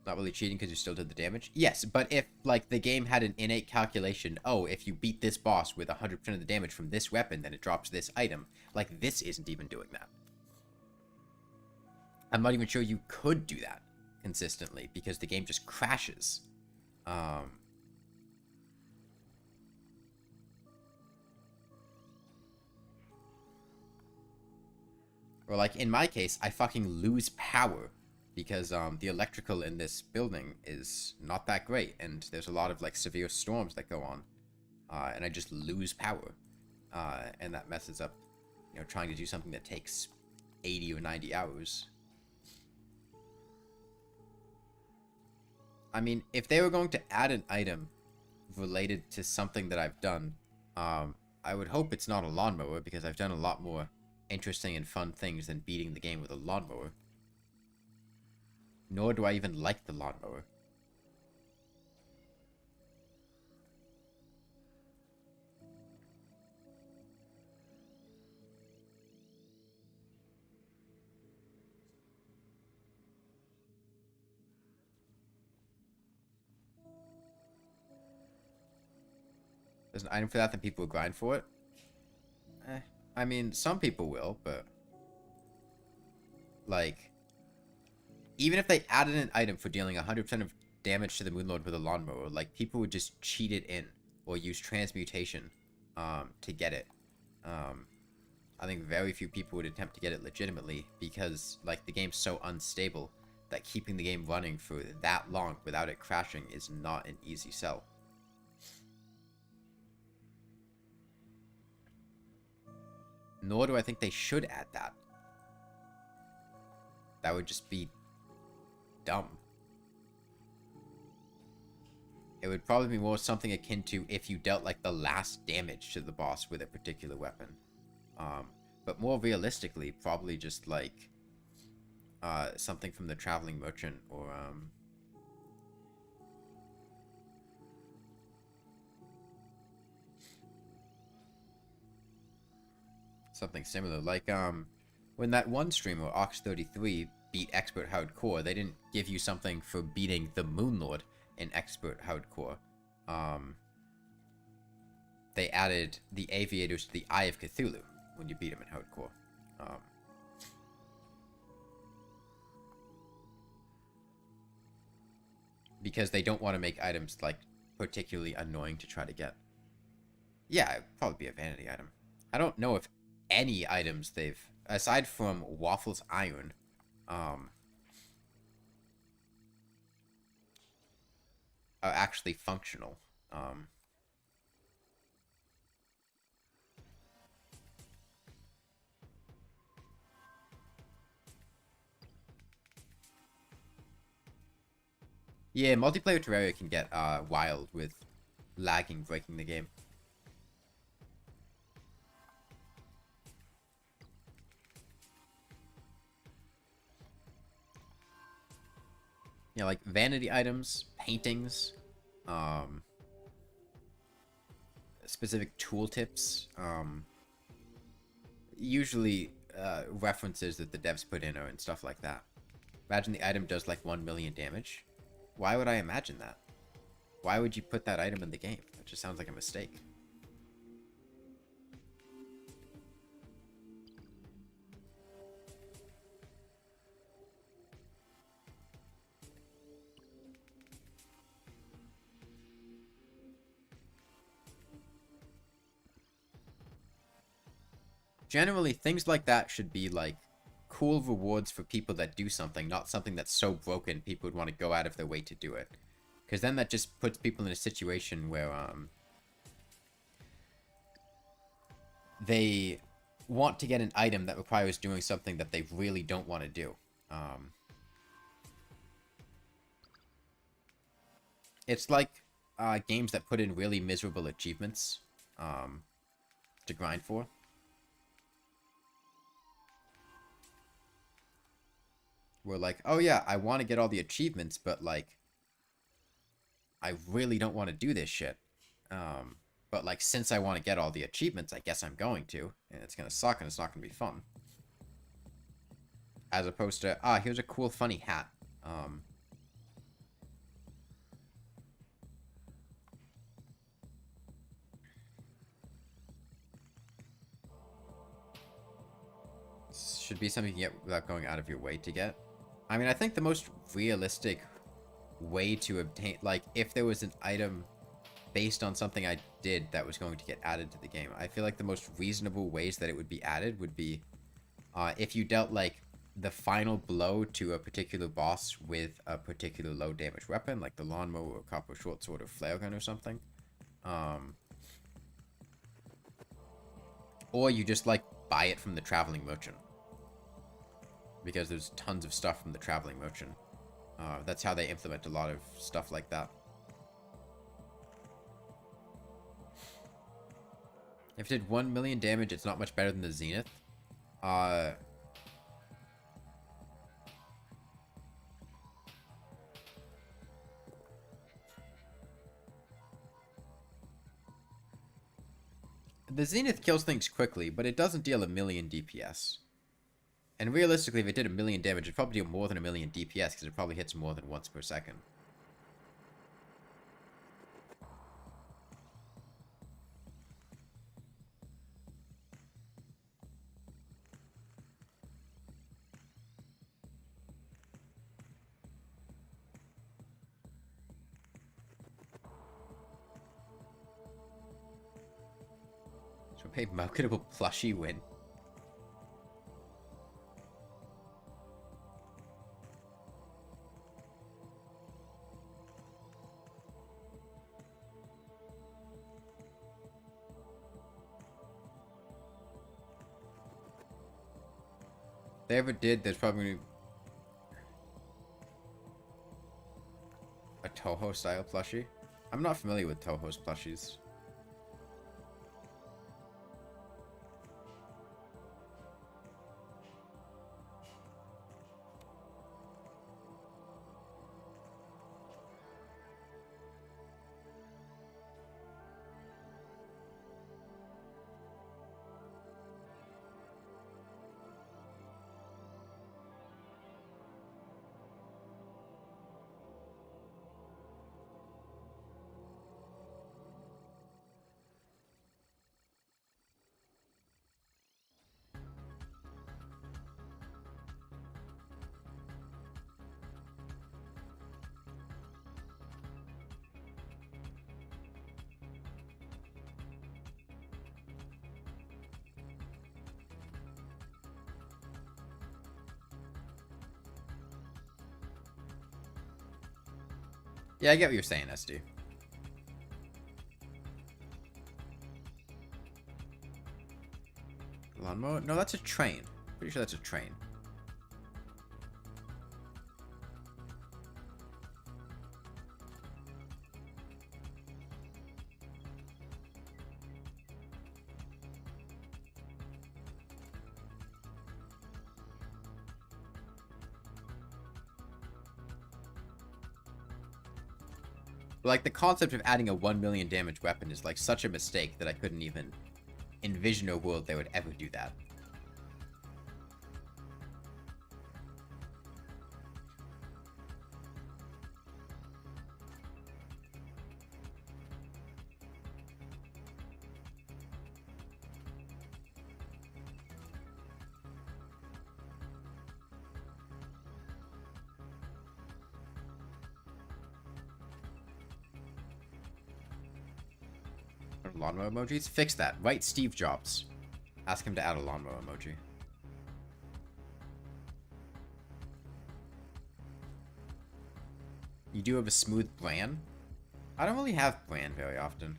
Not really cheating because you still did the damage? Yes, but if, like, the game had an innate calculation, oh, if you beat this boss with 100% of the damage from this weapon, then it drops this item. Like, this isn't even doing that. I'm not even sure you could do that consistently, because the game just crashes. Or, like, in my case, I fucking lose power. Because the electrical in this building is not that great, and there's a lot of like severe storms that go on, and I just lose power, and that messes up, you know, trying to do something that takes 80 or 90 hours. I mean, if they were going to add an item related to something that I've done, I would hope it's not a lawnmower, because I've done a lot more interesting and fun things than beating the game with a lawnmower. Nor do I even like the lawnmower. There's an item for that, then people will grind for it. I mean, some people will, but like, even if they added an item for dealing 100% of damage to the Moonlord with a lawnmower, like, people would just cheat it in or use transmutation to get it. I think very few people would attempt to get it legitimately because, like, the game's so unstable that keeping the game running for that long without it crashing is not an easy sell. Nor do I think they should add that. That would just be dumb. It would probably be more something akin to if you dealt like the last damage to the boss with a particular weapon. But more realistically, probably just like something from the Traveling Merchant or something similar. Like when that one streamer, Ox33, beat Expert Hardcore, they didn't give you something for beating the Moonlord in Expert Hardcore. They added the Aviators to the Eye of Cthulhu when you beat him in Hardcore. Because they don't want to make items, like, particularly annoying to try to get. Yeah, it'd probably be a vanity item. I don't know if any items they've, aside from Waffles Iron, are actually functional. Yeah, multiplayer Terraria can get wild with lagging, breaking the game. Yeah, like vanity items, paintings, specific tooltips, usually references that the devs put in and stuff like that. Imagine the item does like 1 million damage. Why would I imagine that? Why would you put that item in the game? It just sounds like a mistake. Generally, things like that should be like cool rewards for people that do something, not something that's so broken people would want to go out of their way to do it. Because then that just puts people in a situation where they want to get an item that requires doing something that they really don't want to do. It's like games that put in really miserable achievements to grind for. We're like, oh yeah, I want to get all the achievements, but like, I really don't want to do this shit. But like, since I want to get all the achievements, I guess I'm going to. And it's going to suck and it's not going to be fun. As opposed to, here's a cool funny hat. Should be something you get without going out of your way to get. I mean, I think the most realistic way to obtain, like, if there was an item based on something I did that was going to get added to the game, I feel like the most reasonable ways that it would be added would be if you dealt, like, the final blow to a particular boss with a particular low damage weapon, like the Lawnmower or Copper Short Sword or Flare Gun or something. Or you just, like, buy it from the Traveling Merchant. Because there's tons of stuff from the Traveling Merchant. That's how they implement a lot of stuff like that. If it did 1 million damage, it's not much better than the Zenith. Uh, the Zenith kills things quickly, but it doesn't deal a million DPS. And realistically, if it did a million damage, it'd probably do more than a million DPS, because it probably hits more than once per second. So pay marketable plushie win. If they ever did, there's probably a Toho style plushie. I'm not familiar with Toho's plushies. Yeah, I get what you're saying, SD. Lawnmower? No, that's a train. Pretty sure that's a train. But, like, the concept of adding a 1 million damage weapon is, like, such a mistake that I couldn't even envision a world that would ever do that. Lawnmower emojis? Fix that. Write Steve Jobs. Ask him to add a lawnmower emoji. You do have a smooth Bran? I don't really have Bran very often.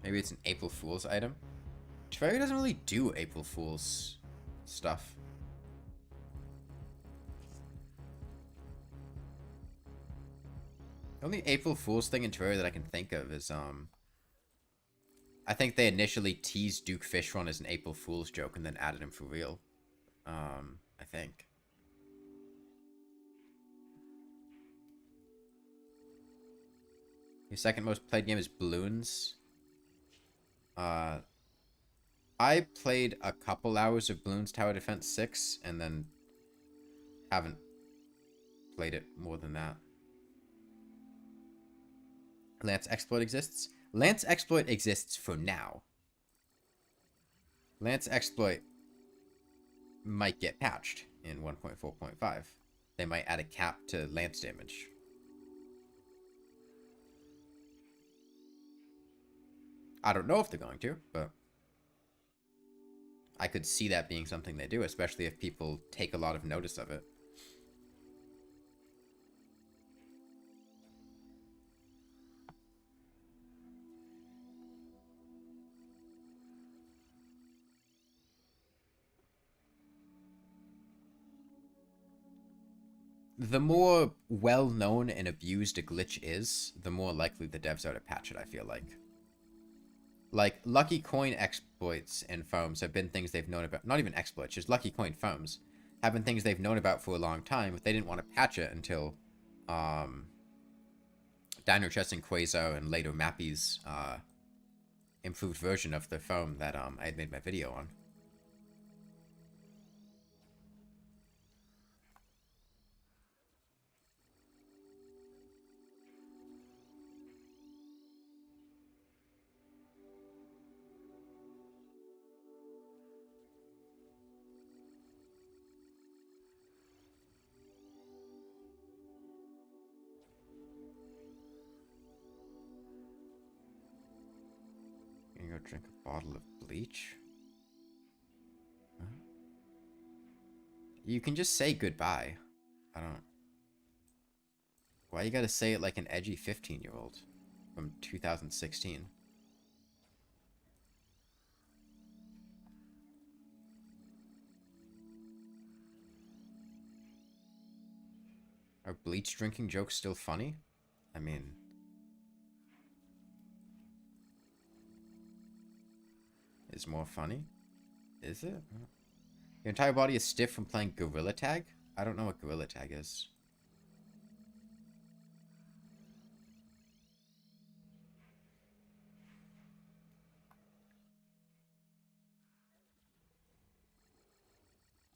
Maybe it's an April Fool's item? Terraria doesn't really do April Fool's stuff. The only April Fool's thing in Terraria that I can think of is, I think they initially teased Duke Fishron as an April Fool's joke and then added him for real. I think. Your second most played game is Bloons. I played a couple hours of Bloons Tower Defense 6 and then haven't played it more than that. Lance Exploit exists? Lance Exploit exists for now. Lance Exploit might get patched in 1.4.5. They might add a cap to Lance damage. I don't know if they're going to, but I could see that being something they do, especially if people take a lot of notice of it. the more well-known and abused a glitch is, the more likely the devs are to patch it, I feel like. Like, Lucky Coin exploits and foams have been things they've known about. Not even exploits, just Lucky Coin foams have been things they've known about for a long time, but they didn't want to patch it until Dino Chess and Quasar and later Mappy's improved version of the foam that I had made my video on. You go drink a bottle of bleach? Huh? You can just say goodbye. I don't... Why you gotta say it like an edgy 15-year-old from 2016? Are bleach drinking jokes still funny? I mean... Is more funny? Is it? Your entire body is stiff from playing Gorilla Tag? I don't know what Gorilla Tag is.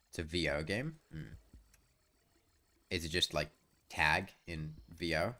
It's a VR game? Hmm. Is it just like tag in VR?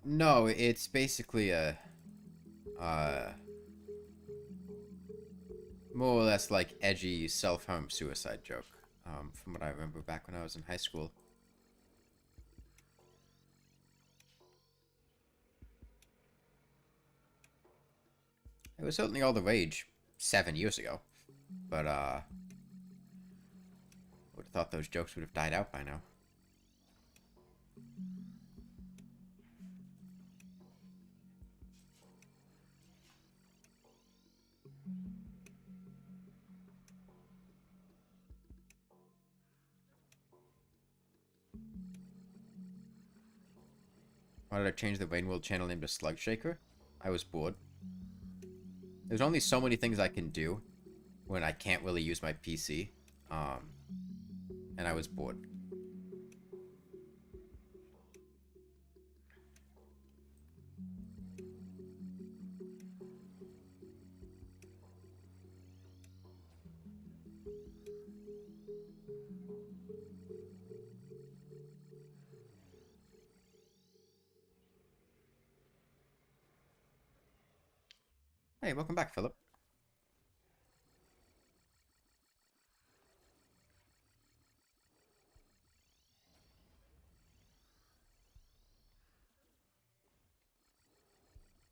No, it's basically a, more or less like edgy self-harm suicide joke, from what I remember back when I was in high school. It was certainly all the rage 7 years ago, but, would have thought those jokes would have died out by now. Why did I change the Rainworld channel name to Slug Shaker? I was bored. There's only so many things I can do when I can't really use my PC, and I was bored. Hey, welcome back, Philip.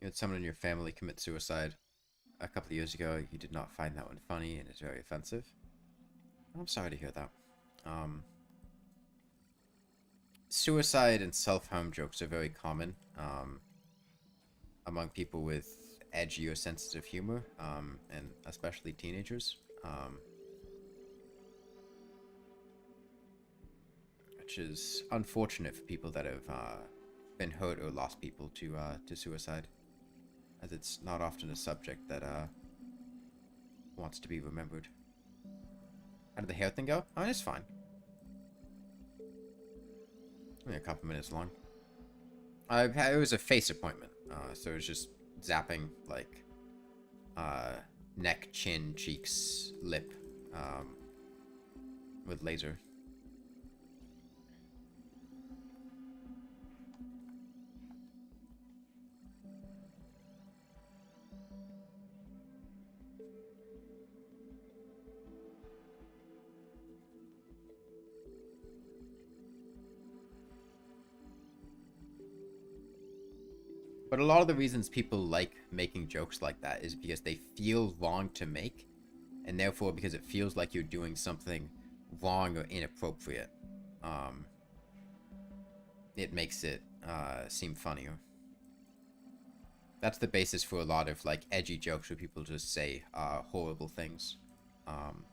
You had someone in your family commit suicide a couple of years ago. You did not find that one funny, and it's very offensive. I'm sorry to hear that. Suicide and self-harm jokes are very common, among people with edgy or sensitive humor, and especially teenagers, which is unfortunate for people that have been hurt or lost people to suicide, as it's not often a subject that wants to be remembered. How did the hair thing go? Oh, it's fine. Only a couple minutes long. It was a face appointment, so it was just zapping, like, neck, chin, cheeks, lip, with laser. But a lot of the reasons people like making jokes like that is because they feel wrong to make, and therefore because it feels like you're doing something wrong or inappropriate, it makes it seem funnier. That's the basis for a lot of like edgy jokes where people just say horrible things. Um,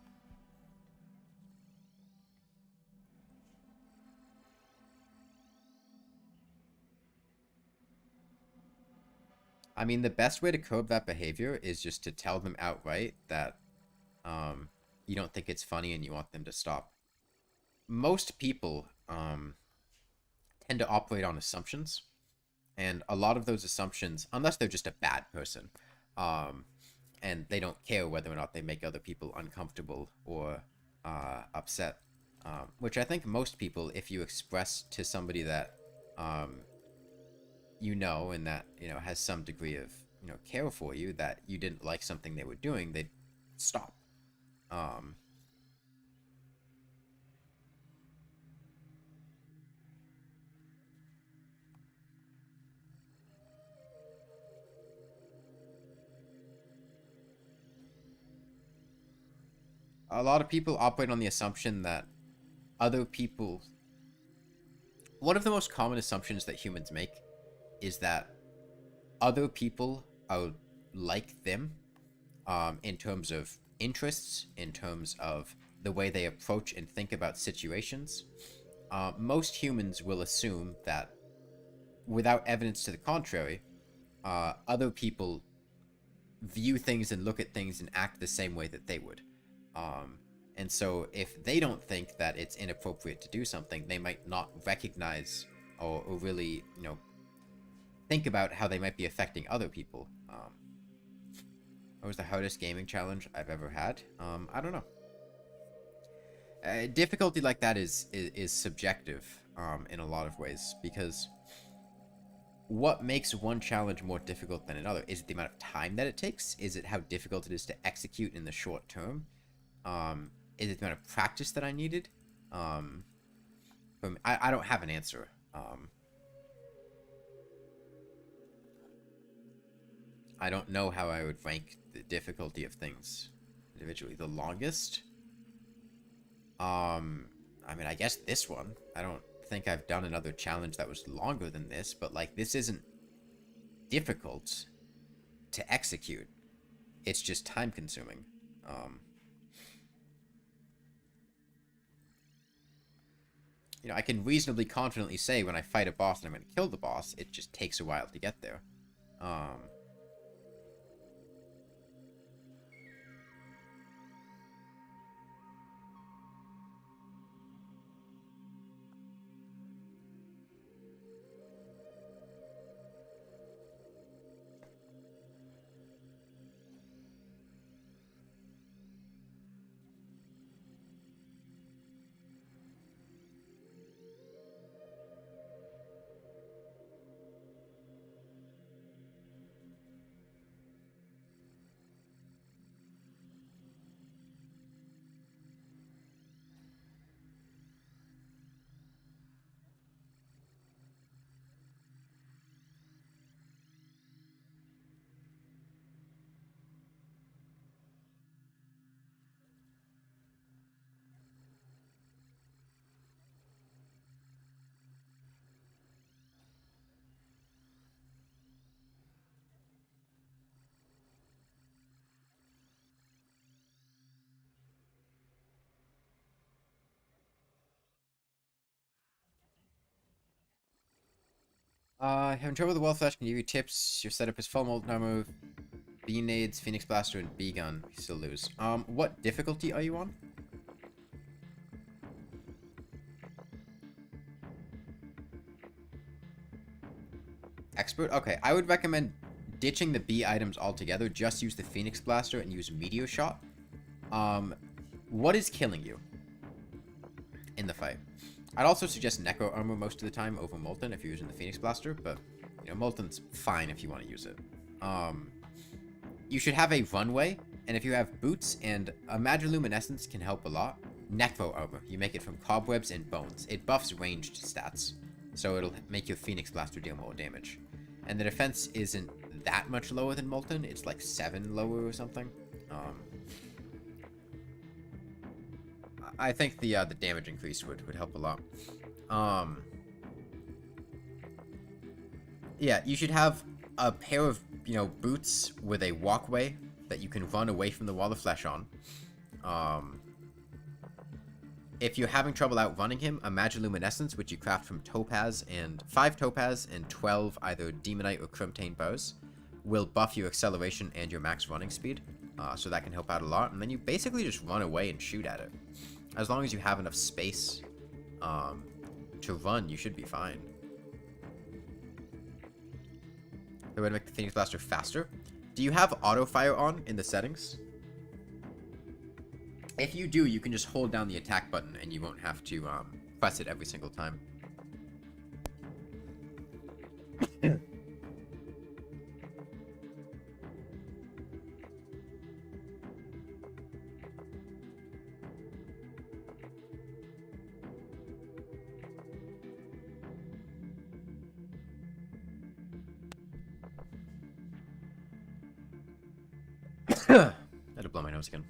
I mean, the best way to curb that behavior is just to tell them outright that um, you don't think it's funny and you want them to stop. Most people tend to operate on assumptions, and a lot of those assumptions, unless they're just a bad person, um, and they don't care whether or not they make other people uncomfortable or upset, which I think most people, if you express to somebody that um, and that has some degree of care for you, that you didn't like something they were doing, they'd stop. Um, a lot of people operate on the assumption that other people. One of the most common assumptions that humans make is that other people are like them, in terms of interests, in terms of the way they approach and think about situations. Most humans will assume that, without evidence to the contrary, other people view things and look at things and act the same way that they would. Um, and so, if they don't think that it's inappropriate to do something, they might not recognize or really, think about how they might be affecting other people. What was the hardest gaming challenge I've ever had? I don't know. Difficulty like that is subjective, in a lot of ways, because what makes one challenge more difficult than another? Is it the amount of time that it takes? Is it how difficult it is to execute in the short term? Is it the amount of practice that I needed? I don't have an answer. I don't know how I would rank the difficulty of things individually. The longest? I mean, I guess this one. I don't think I've done another challenge that was longer than this, but like, this isn't difficult to execute. It's just time consuming. Um, I can reasonably confidently say when I fight a boss and I'm going to kill the boss, it just takes a while to get there. Um, having trouble with the wall flash can give you tips. Your setup is full molten armor, bee nades, phoenix blaster, and bee gun. You still lose. What difficulty are you on? Expert? Okay, I would recommend ditching the B items altogether, just use the Phoenix Blaster and use Meteor Shot. What is killing you in the fight? I'd also suggest Necro Armor most of the time over Molten if you're using the Phoenix Blaster, but, you know, Molten's fine if you want to use it. You should have a runway, and if you have boots and a Magiluminescence can help a lot. Necro Armor, you make it from cobwebs and bones. It buffs ranged stats, so it'll make your Phoenix Blaster deal more damage. And the defense isn't that much lower than Molten, it's like 7 lower or something. I think the damage increase would help a lot. Yeah, you should have a pair of, you know, boots with a walkway that you can run away from the wall of flesh on. If you're having trouble outrunning him, a Magiluminescence, which you craft from 5 topaz and 12 either Demonite or Crimtane bows, will buff your acceleration and your max running speed. So that can help out a lot. And then you basically just run away and shoot at it. As long as you have enough space to run, you should be fine. The way to make the Phoenix Blaster faster. Do you have auto fire on in the settings? If you do, you can just hold down the attack button and you won't have to press it every single time. I had to blow my nose again.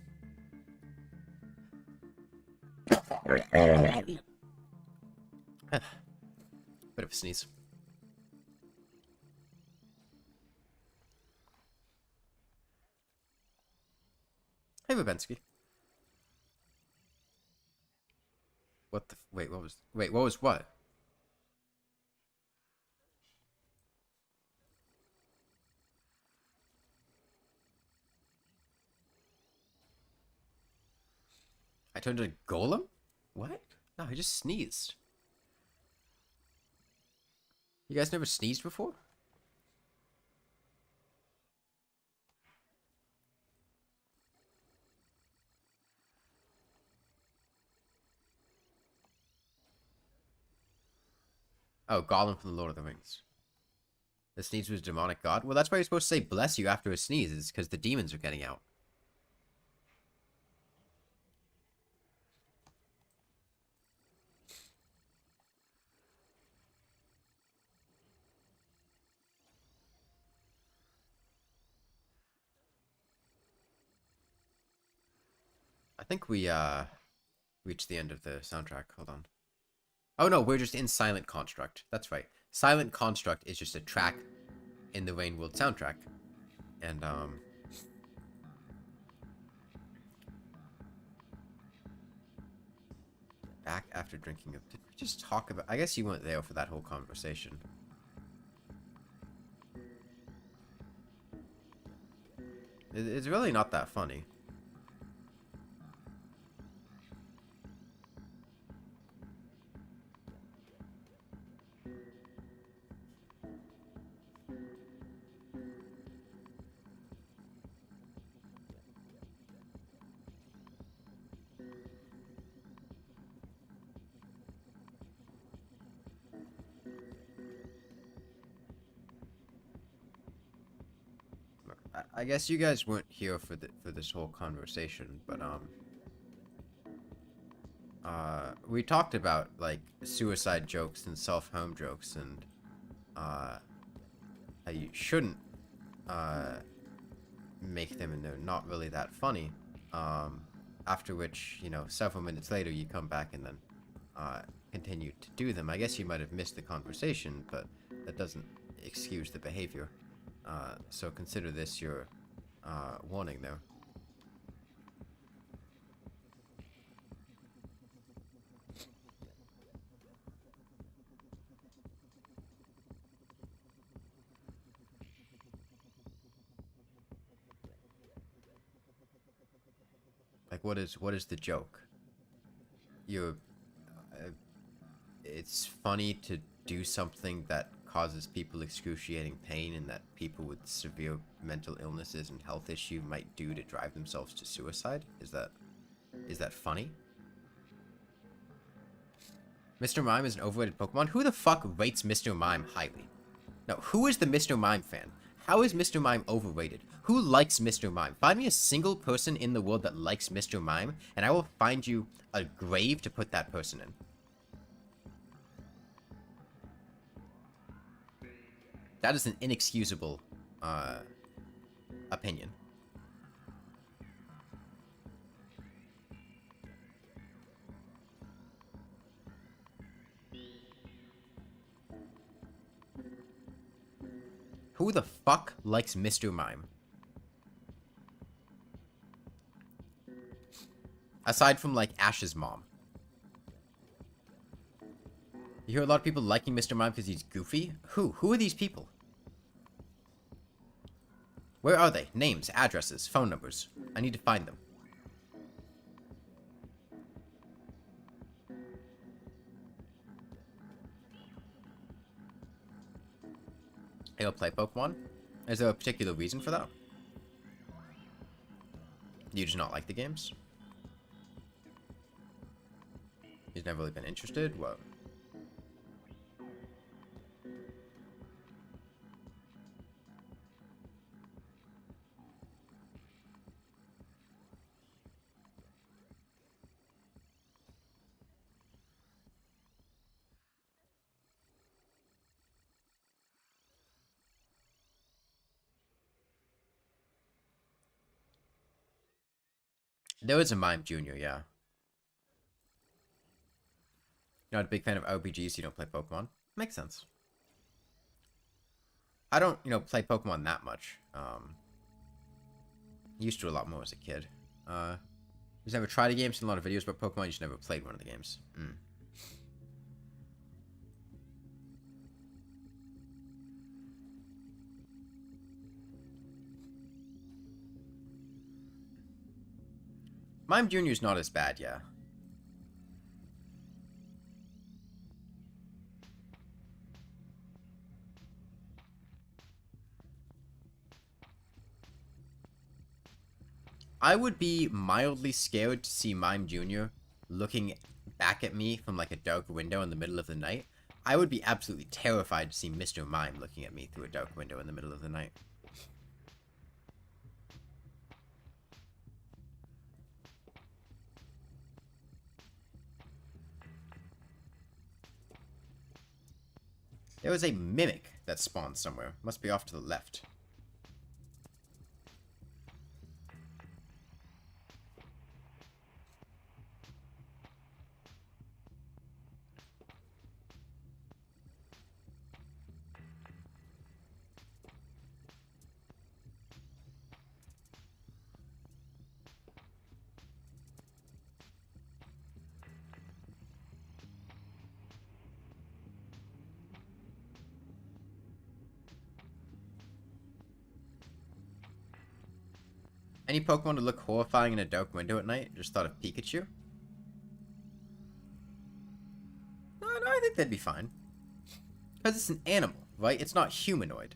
Bit of a sneeze. Hey, Babensky. What the... Wait, what was... Wait, what was what? I turned into a golem? What? No, I just sneezed. You guys never sneezed before? Oh, Gollum from the Lord of the Rings. The sneeze was a demonic god? Well, that's why you're supposed to say bless you after a sneeze, is because the demons are getting out. I think we, reached the end of the soundtrack. Hold on. Oh, no, we're just in Silent Construct. That's right. Silent Construct is just a track in the Rain World soundtrack. And, back after drinking a... Did we just talk about... I guess you weren't there for that whole conversation. It's really not that funny. I guess you guys weren't here for this whole conversation, but we talked about like suicide jokes and self-harm jokes and how you shouldn't make them and they're not really that funny. After which, you know, several minutes later you come back and then continue to do them. I guess you might have missed the conversation, but that doesn't excuse the behavior. So consider this your warning there. Like, what is the joke? You're... it's funny to do something that causes people excruciating pain and that people with severe mental illnesses and health issue might do to drive themselves to suicide? Is that funny? Mr. Mime is an overrated Pokemon? Who the fuck rates Mr. Mime highly? No, who is the Mr. Mime fan? How is Mr. Mime overrated? Who likes Mr. Mime? Find me a single person in the world that likes Mr. Mime, and I will find you a grave to put that person in. That is an inexcusable opinion. Who the fuck likes Mr. Mime? Aside from, like, Ash's mom. You hear a lot of people liking Mr. Mime because he's goofy? Who? Who are these people? Where are they? Names, addresses, phone numbers. I need to find them. He'll play Pokemon? Is there a particular reason for that? You just not like the games? He's never really been interested? What? There was a Mime Jr., yeah. You're not a big fan of RPGs, so you don't play Pokemon? Makes sense. I don't, play Pokemon that much. Used to a lot more as a kid. Just never tried a game, seen a lot of videos about Pokemon, just never played one of the games. Mime Jr. is not as bad, yeah. I would be mildly scared to see Mime Jr. looking back at me from like a dark window in the middle of the night. I would be absolutely terrified to see Mr. Mime looking at me through a dark window in the middle of the night. There was a Mimic that spawned somewhere. Must be off to the left. Any Pokemon to look horrifying in a dark window at night? Just thought of Pikachu. No, I think that'd be fine. Because it's an animal, right? It's not humanoid.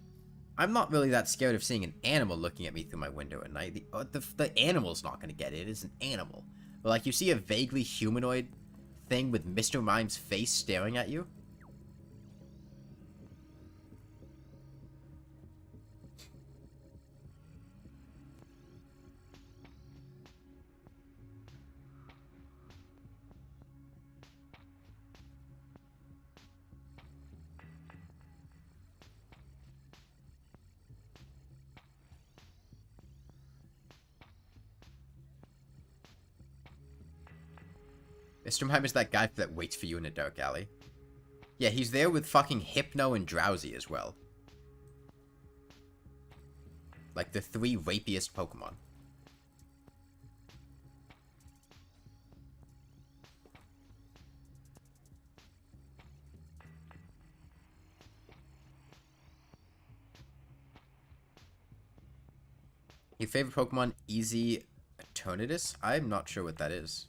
I'm not really that scared of seeing an animal looking at me through my window at night. The animal's not going to get it. It's an animal. But, like, you see a vaguely humanoid thing with Mr. Mime's face staring at you? Mr. Mime is that guy that waits for you in a dark alley. Yeah, he's there with fucking Hypno and Drowsy as well. Like the 3 rapiest Pokemon. Your favorite Pokemon, Easy Eternatus? I'm not sure what that is.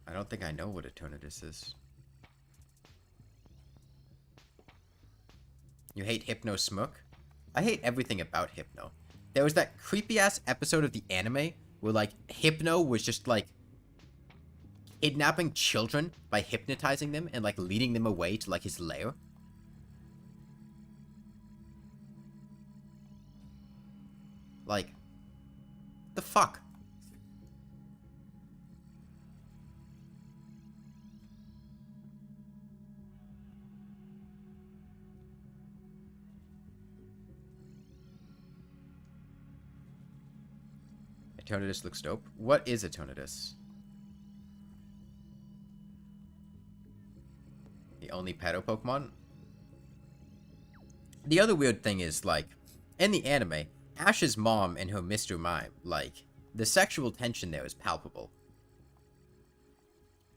I don't think I know what Eternatus is. You hate Hypno Smook? I hate everything about Hypno. There was that creepy-ass episode of the anime where, like, Hypno was just, like, kidnapping children by hypnotizing them and, like, leading them away to, like, his lair. Like, the fuck? Eternatus looks dope. What is Eternatus? The only pedo Pokemon? The other weird thing is, like, in the anime, Ash's mom and her Mr. Mime, like, the sexual tension there is palpable.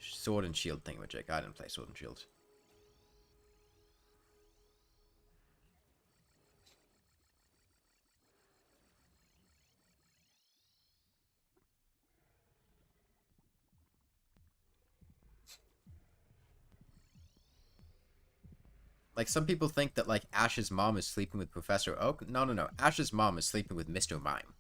Sword and Shield thingamajig. I didn't play Sword and Shield. Like, some people think that, like, Ash's mom is sleeping with Professor Oak. No, no, no. Ash's mom is sleeping with Mr. Mime.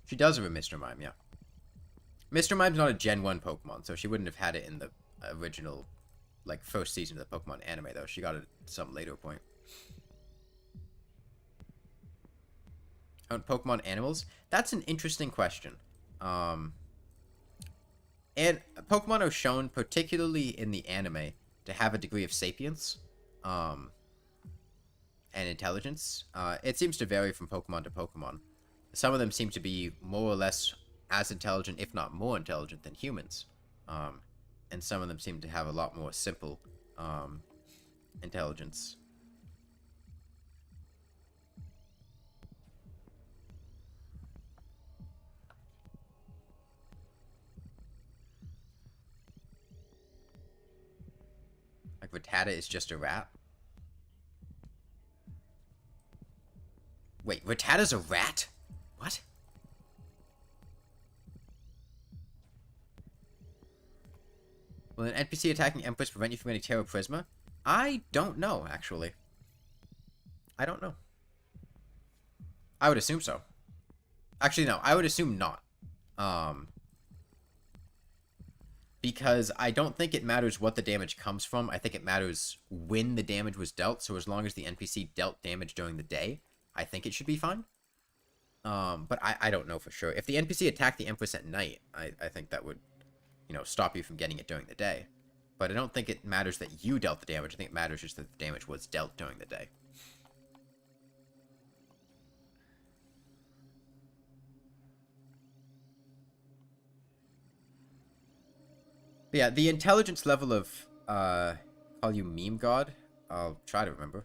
She does have a Mr. Mime, yeah. Mr. Mime's not a Gen 1 Pokemon, so she wouldn't have had it in the original, like, first season of the Pokemon anime, though. She got it at some later point. On Pokemon animals? That's an interesting question. And Pokemon are shown, particularly in the anime, to have a degree of sapience, and intelligence. It seems to vary from Pokemon to Pokemon. Some of them seem to be more or less as intelligent, if not more intelligent, than humans. And some of them seem to have a lot more simple, intelligence. Like, Rattata is just a rat? Wait, Rattata's a rat? What? Will an NPC attacking Empress prevent you from getting Terra Prisma? I don't know, actually. I don't know. I would assume so. Actually, no. I would assume not. Because I don't think it matters what the damage comes from. I think it matters when the damage was dealt. So as long as the NPC dealt damage during the day, I think it should be fine. But I don't know for sure. If the NPC attacked the Empress at night, I think that would, you know, stop you from getting it during the day. But I don't think it matters that you dealt the damage. I think it matters just that the damage was dealt during the day. But yeah, the intelligence level of, call you Meme God. I'll try to remember.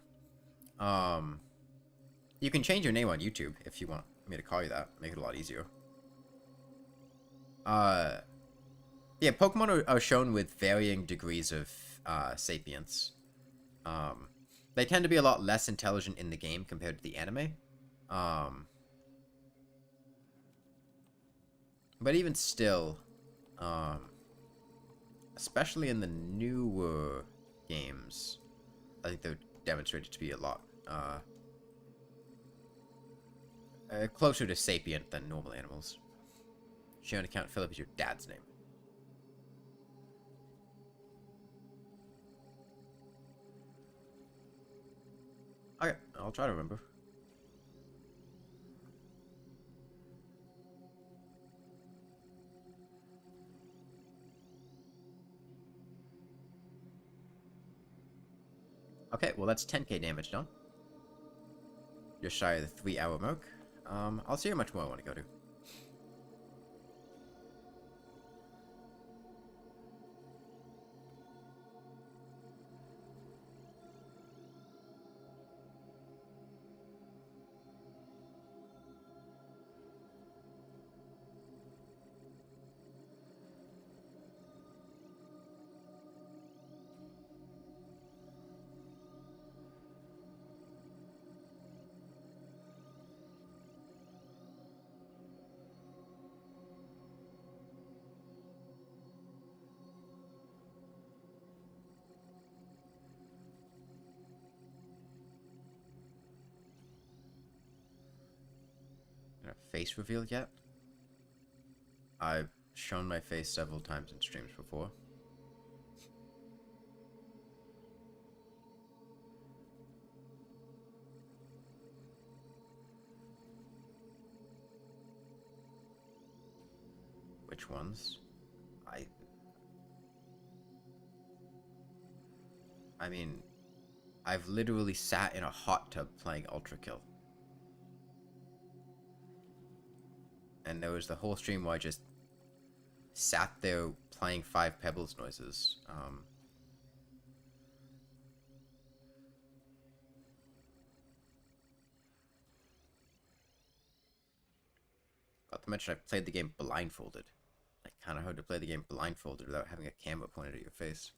You can change your name on YouTube if you want me to call you that. Make it a lot easier. Yeah, Pokemon are shown with varying degrees of sapience. They tend to be a lot less intelligent in the game compared to the anime. But even still, especially in the newer games, I think they're demonstrated to be a lot closer to sapient than normal animals. Sharing account Philip is your dad's name. Okay, I'll try to remember. Okay, well that's 10k damage done. Just shy of the 3-hour mark. I'll see how much more I want to go to. a face reveal yet. I've shown my face several times in streams before. Which ones? I mean, I've literally sat in a hot tub playing Ultra Kill. And there was the whole stream where I just sat there playing 5 Pebbles noises. Not to mention I played the game blindfolded. Like, kind of hard to play the game blindfolded without having a camera pointed at your face.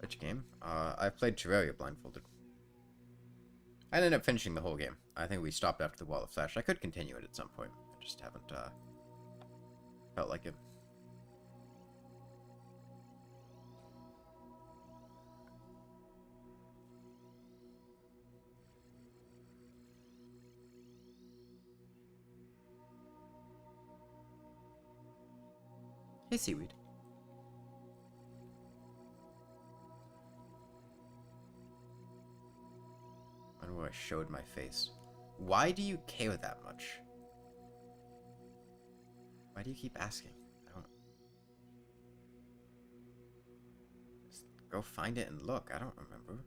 Which game? I played Terraria blindfolded. I ended up finishing the whole game. I think we stopped after the Wall of Flash. I could continue it at some point. I just haven't felt like it. Hey, Seaweed. I wonder where I showed my face. Why do you care that much? Why do you keep asking? I don't... Just go find it and look. I don't remember.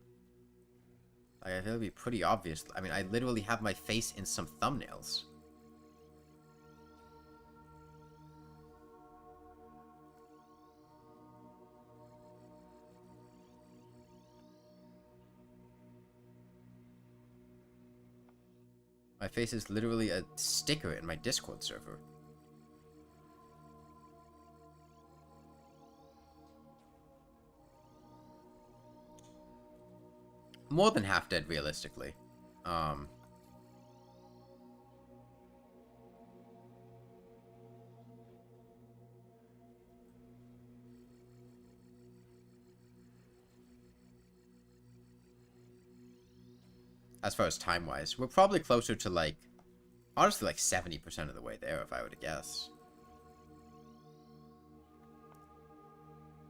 Like, I feel it'd be pretty obvious. I mean, I literally have my face in some thumbnails. My face is literally a sticker in my Discord server. More than half dead, realistically. As far as time-wise, we're probably closer to, like, honestly, like 70% of the way there, if I were to guess.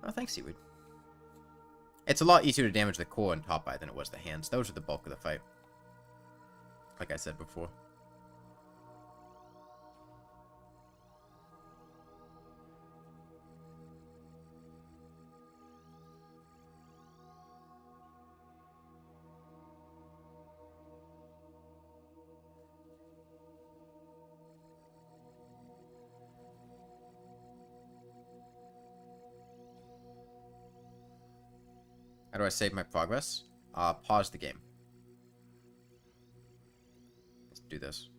Oh, thanks, Seaweed. It's a lot easier to damage the core and top eye than it was the hands. Those are the bulk of the fight. Like I said before. How do I save my progress? Pause the game. Let's do this.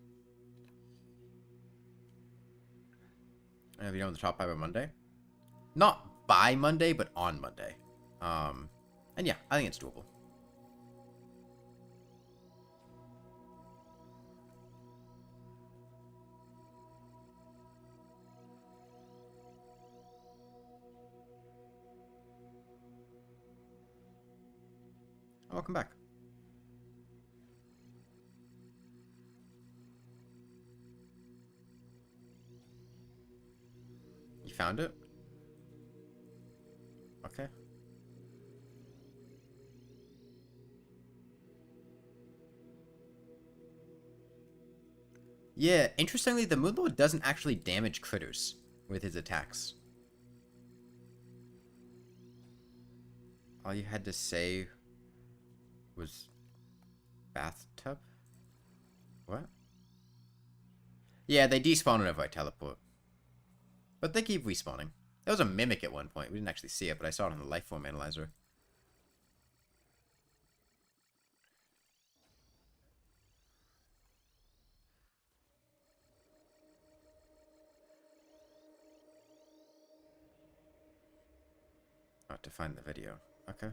I have you on the top by Monday. Not by Monday, but on Monday. And yeah, I think it's doable. Welcome back. You found it? Okay. Yeah, interestingly, the Moonlord doesn't actually damage critters with his attacks. All you had to say was bathtub? What? Yeah, they despawn whenever I teleport. But they keep respawning. There was a mimic at one point. We didn't actually see it, but I saw it on the lifeform analyzer. to find the video. Okay.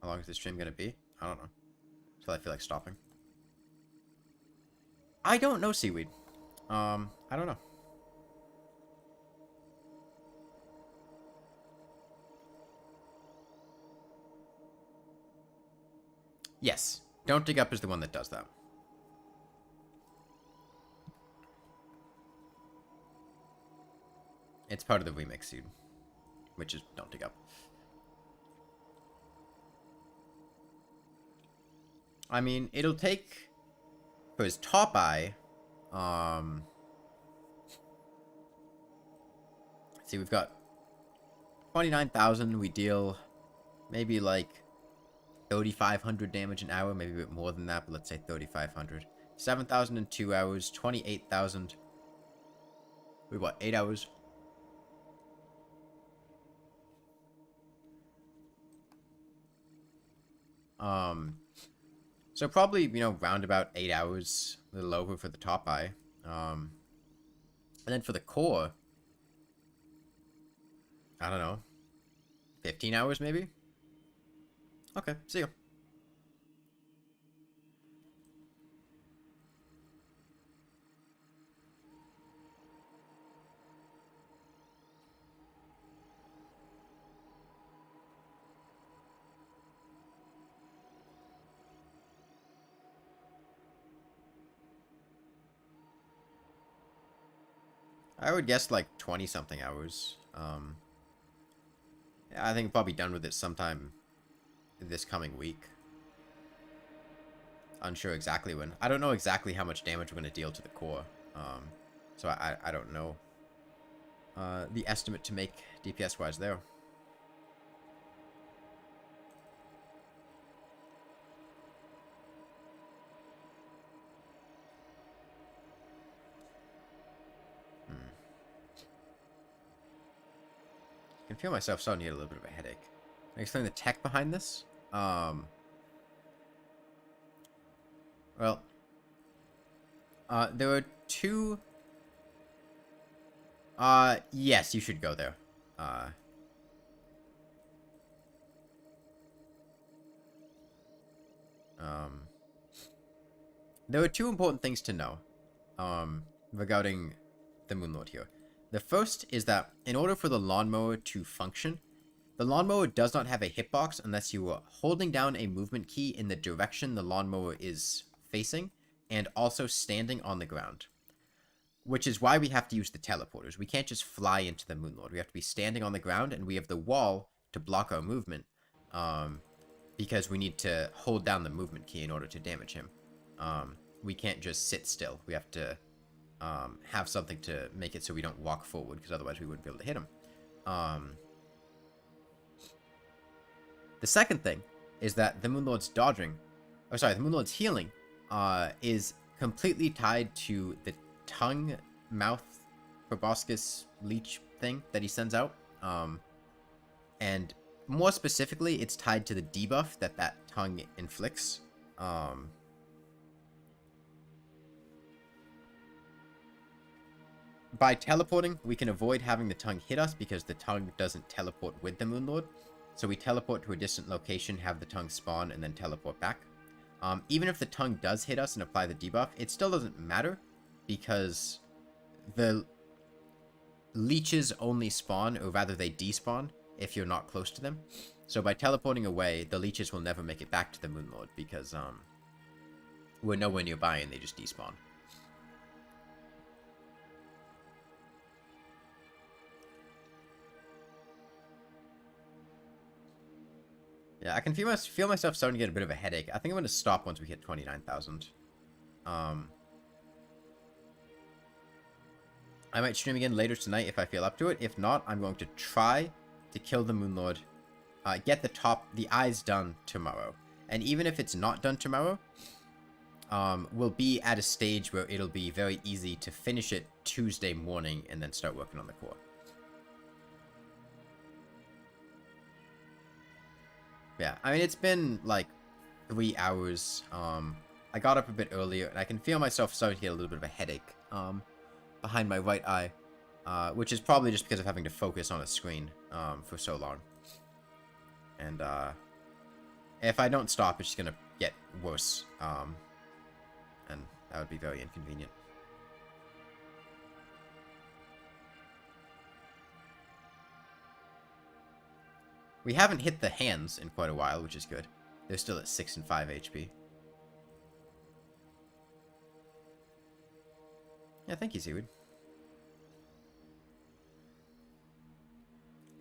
How long is this stream gonna be? I don't know. Until I feel like stopping. I don't know, Seaweed. I don't know. Yes. Don't Dig Up is the one that does that. It's part of the remix, dude. Which is Don't Dig Up. I mean, it'll take... For his top eye... See, we've got 29,000. We deal maybe like 3,500 damage an hour. Maybe a bit more than that, but let's say 3,500. 7,000 in 2 hours. 28,000. We've got 8 hours. So probably, you know, round about 8 hours, a little over for the top eye. And then for the core, I don't know, 15 hours maybe? Okay, see you. I would guess like 20-something hours. I think I'll be done with it sometime this coming week. Unsure exactly when. I don't know exactly how much damage we're going to deal to the core. So I don't know the estimate to make DPS-wise there. I can feel myself starting to get a little bit of a headache. Can I explain the tech behind this? Well, there were two... yes, you should go there. There were two important things to know, regarding the Moonlord here. The first is that in order for the Lawnmower to function, the Lawnmower does not have a hitbox unless you are holding down a movement key in the direction the Lawnmower is facing, and also standing on the ground. Which is why we have to use the teleporters. We can't just fly into the Moonlord. We have to be standing on the ground, and we have the wall to block our movement, because we need to hold down the movement key in order to damage him. We can't just sit still. We have to have something to make it so we don't walk forward, because otherwise we wouldn't be able to hit him. The second thing is that the Moonlord's the Moonlord's healing is completely tied to the tongue, mouth, proboscis, leech thing that he sends out. And more specifically, it's tied to the debuff that tongue inflicts. By teleporting, we can avoid having the tongue hit us because the tongue doesn't teleport with the Moonlord. So we teleport to a distant location, have the tongue spawn, and then teleport back. Even if the tongue does hit us and apply the debuff, it still doesn't matter because the leeches only spawn, or rather they despawn, if you're not close to them. So by teleporting away, the leeches will never make it back to the Moonlord because we're nowhere nearby and they just despawn. Yeah, I can feel myself starting to get a bit of a headache. I think I'm going to stop once we hit 29,000. I might stream again later tonight if I feel up to it. If not, I'm going to try to kill the Moonlord. Get the eyes done tomorrow. And even if it's not done tomorrow, we'll be at a stage where it'll be very easy to finish it Tuesday morning and then start working on the core. Yeah, I mean, it's been like 3 hours. I got up a bit earlier, and I can feel myself starting to get a little bit of a headache behind my right eye, which is probably just because of having to focus on a screen for so long. And if I don't stop, it's just going to get worse, and that would be very inconvenient. We haven't hit the hands in quite a while, which is good. They're still at 6 and 5 HP. Yeah, thank you, Seaweed.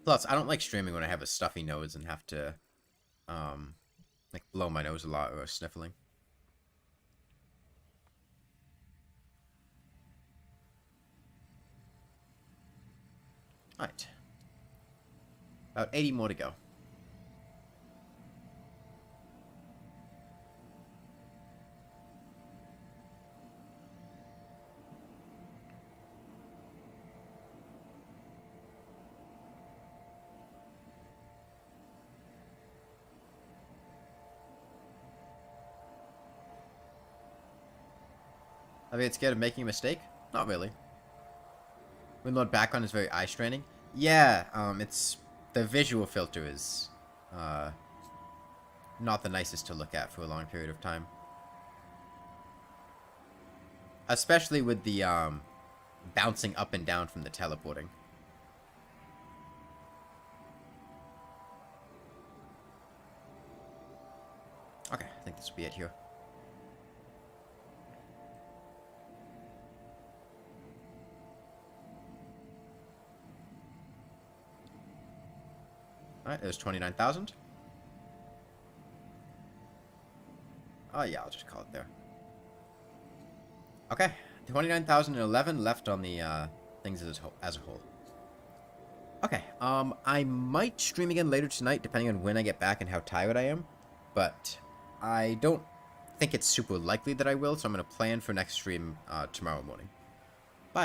Plus, I don't like streaming when I have a stuffy nose and have to, like, blow my nose a lot or sniffling. Alright. About 80 more to go. Have you get scared of making a mistake? Not really. Moonlord background is very eye straining. Yeah, it's the visual filter is not the nicest to look at for a long period of time. Especially with the bouncing up and down from the teleporting. Okay, I think this will be it here. Alright, there's 29,000. Oh yeah, I'll just call it there. Okay, 29,011 left on the things as a whole. Okay, I might stream again later tonight, depending on when I get back and how tired I am. But I don't think it's super likely that I will, so I'm going to plan for next stream tomorrow morning.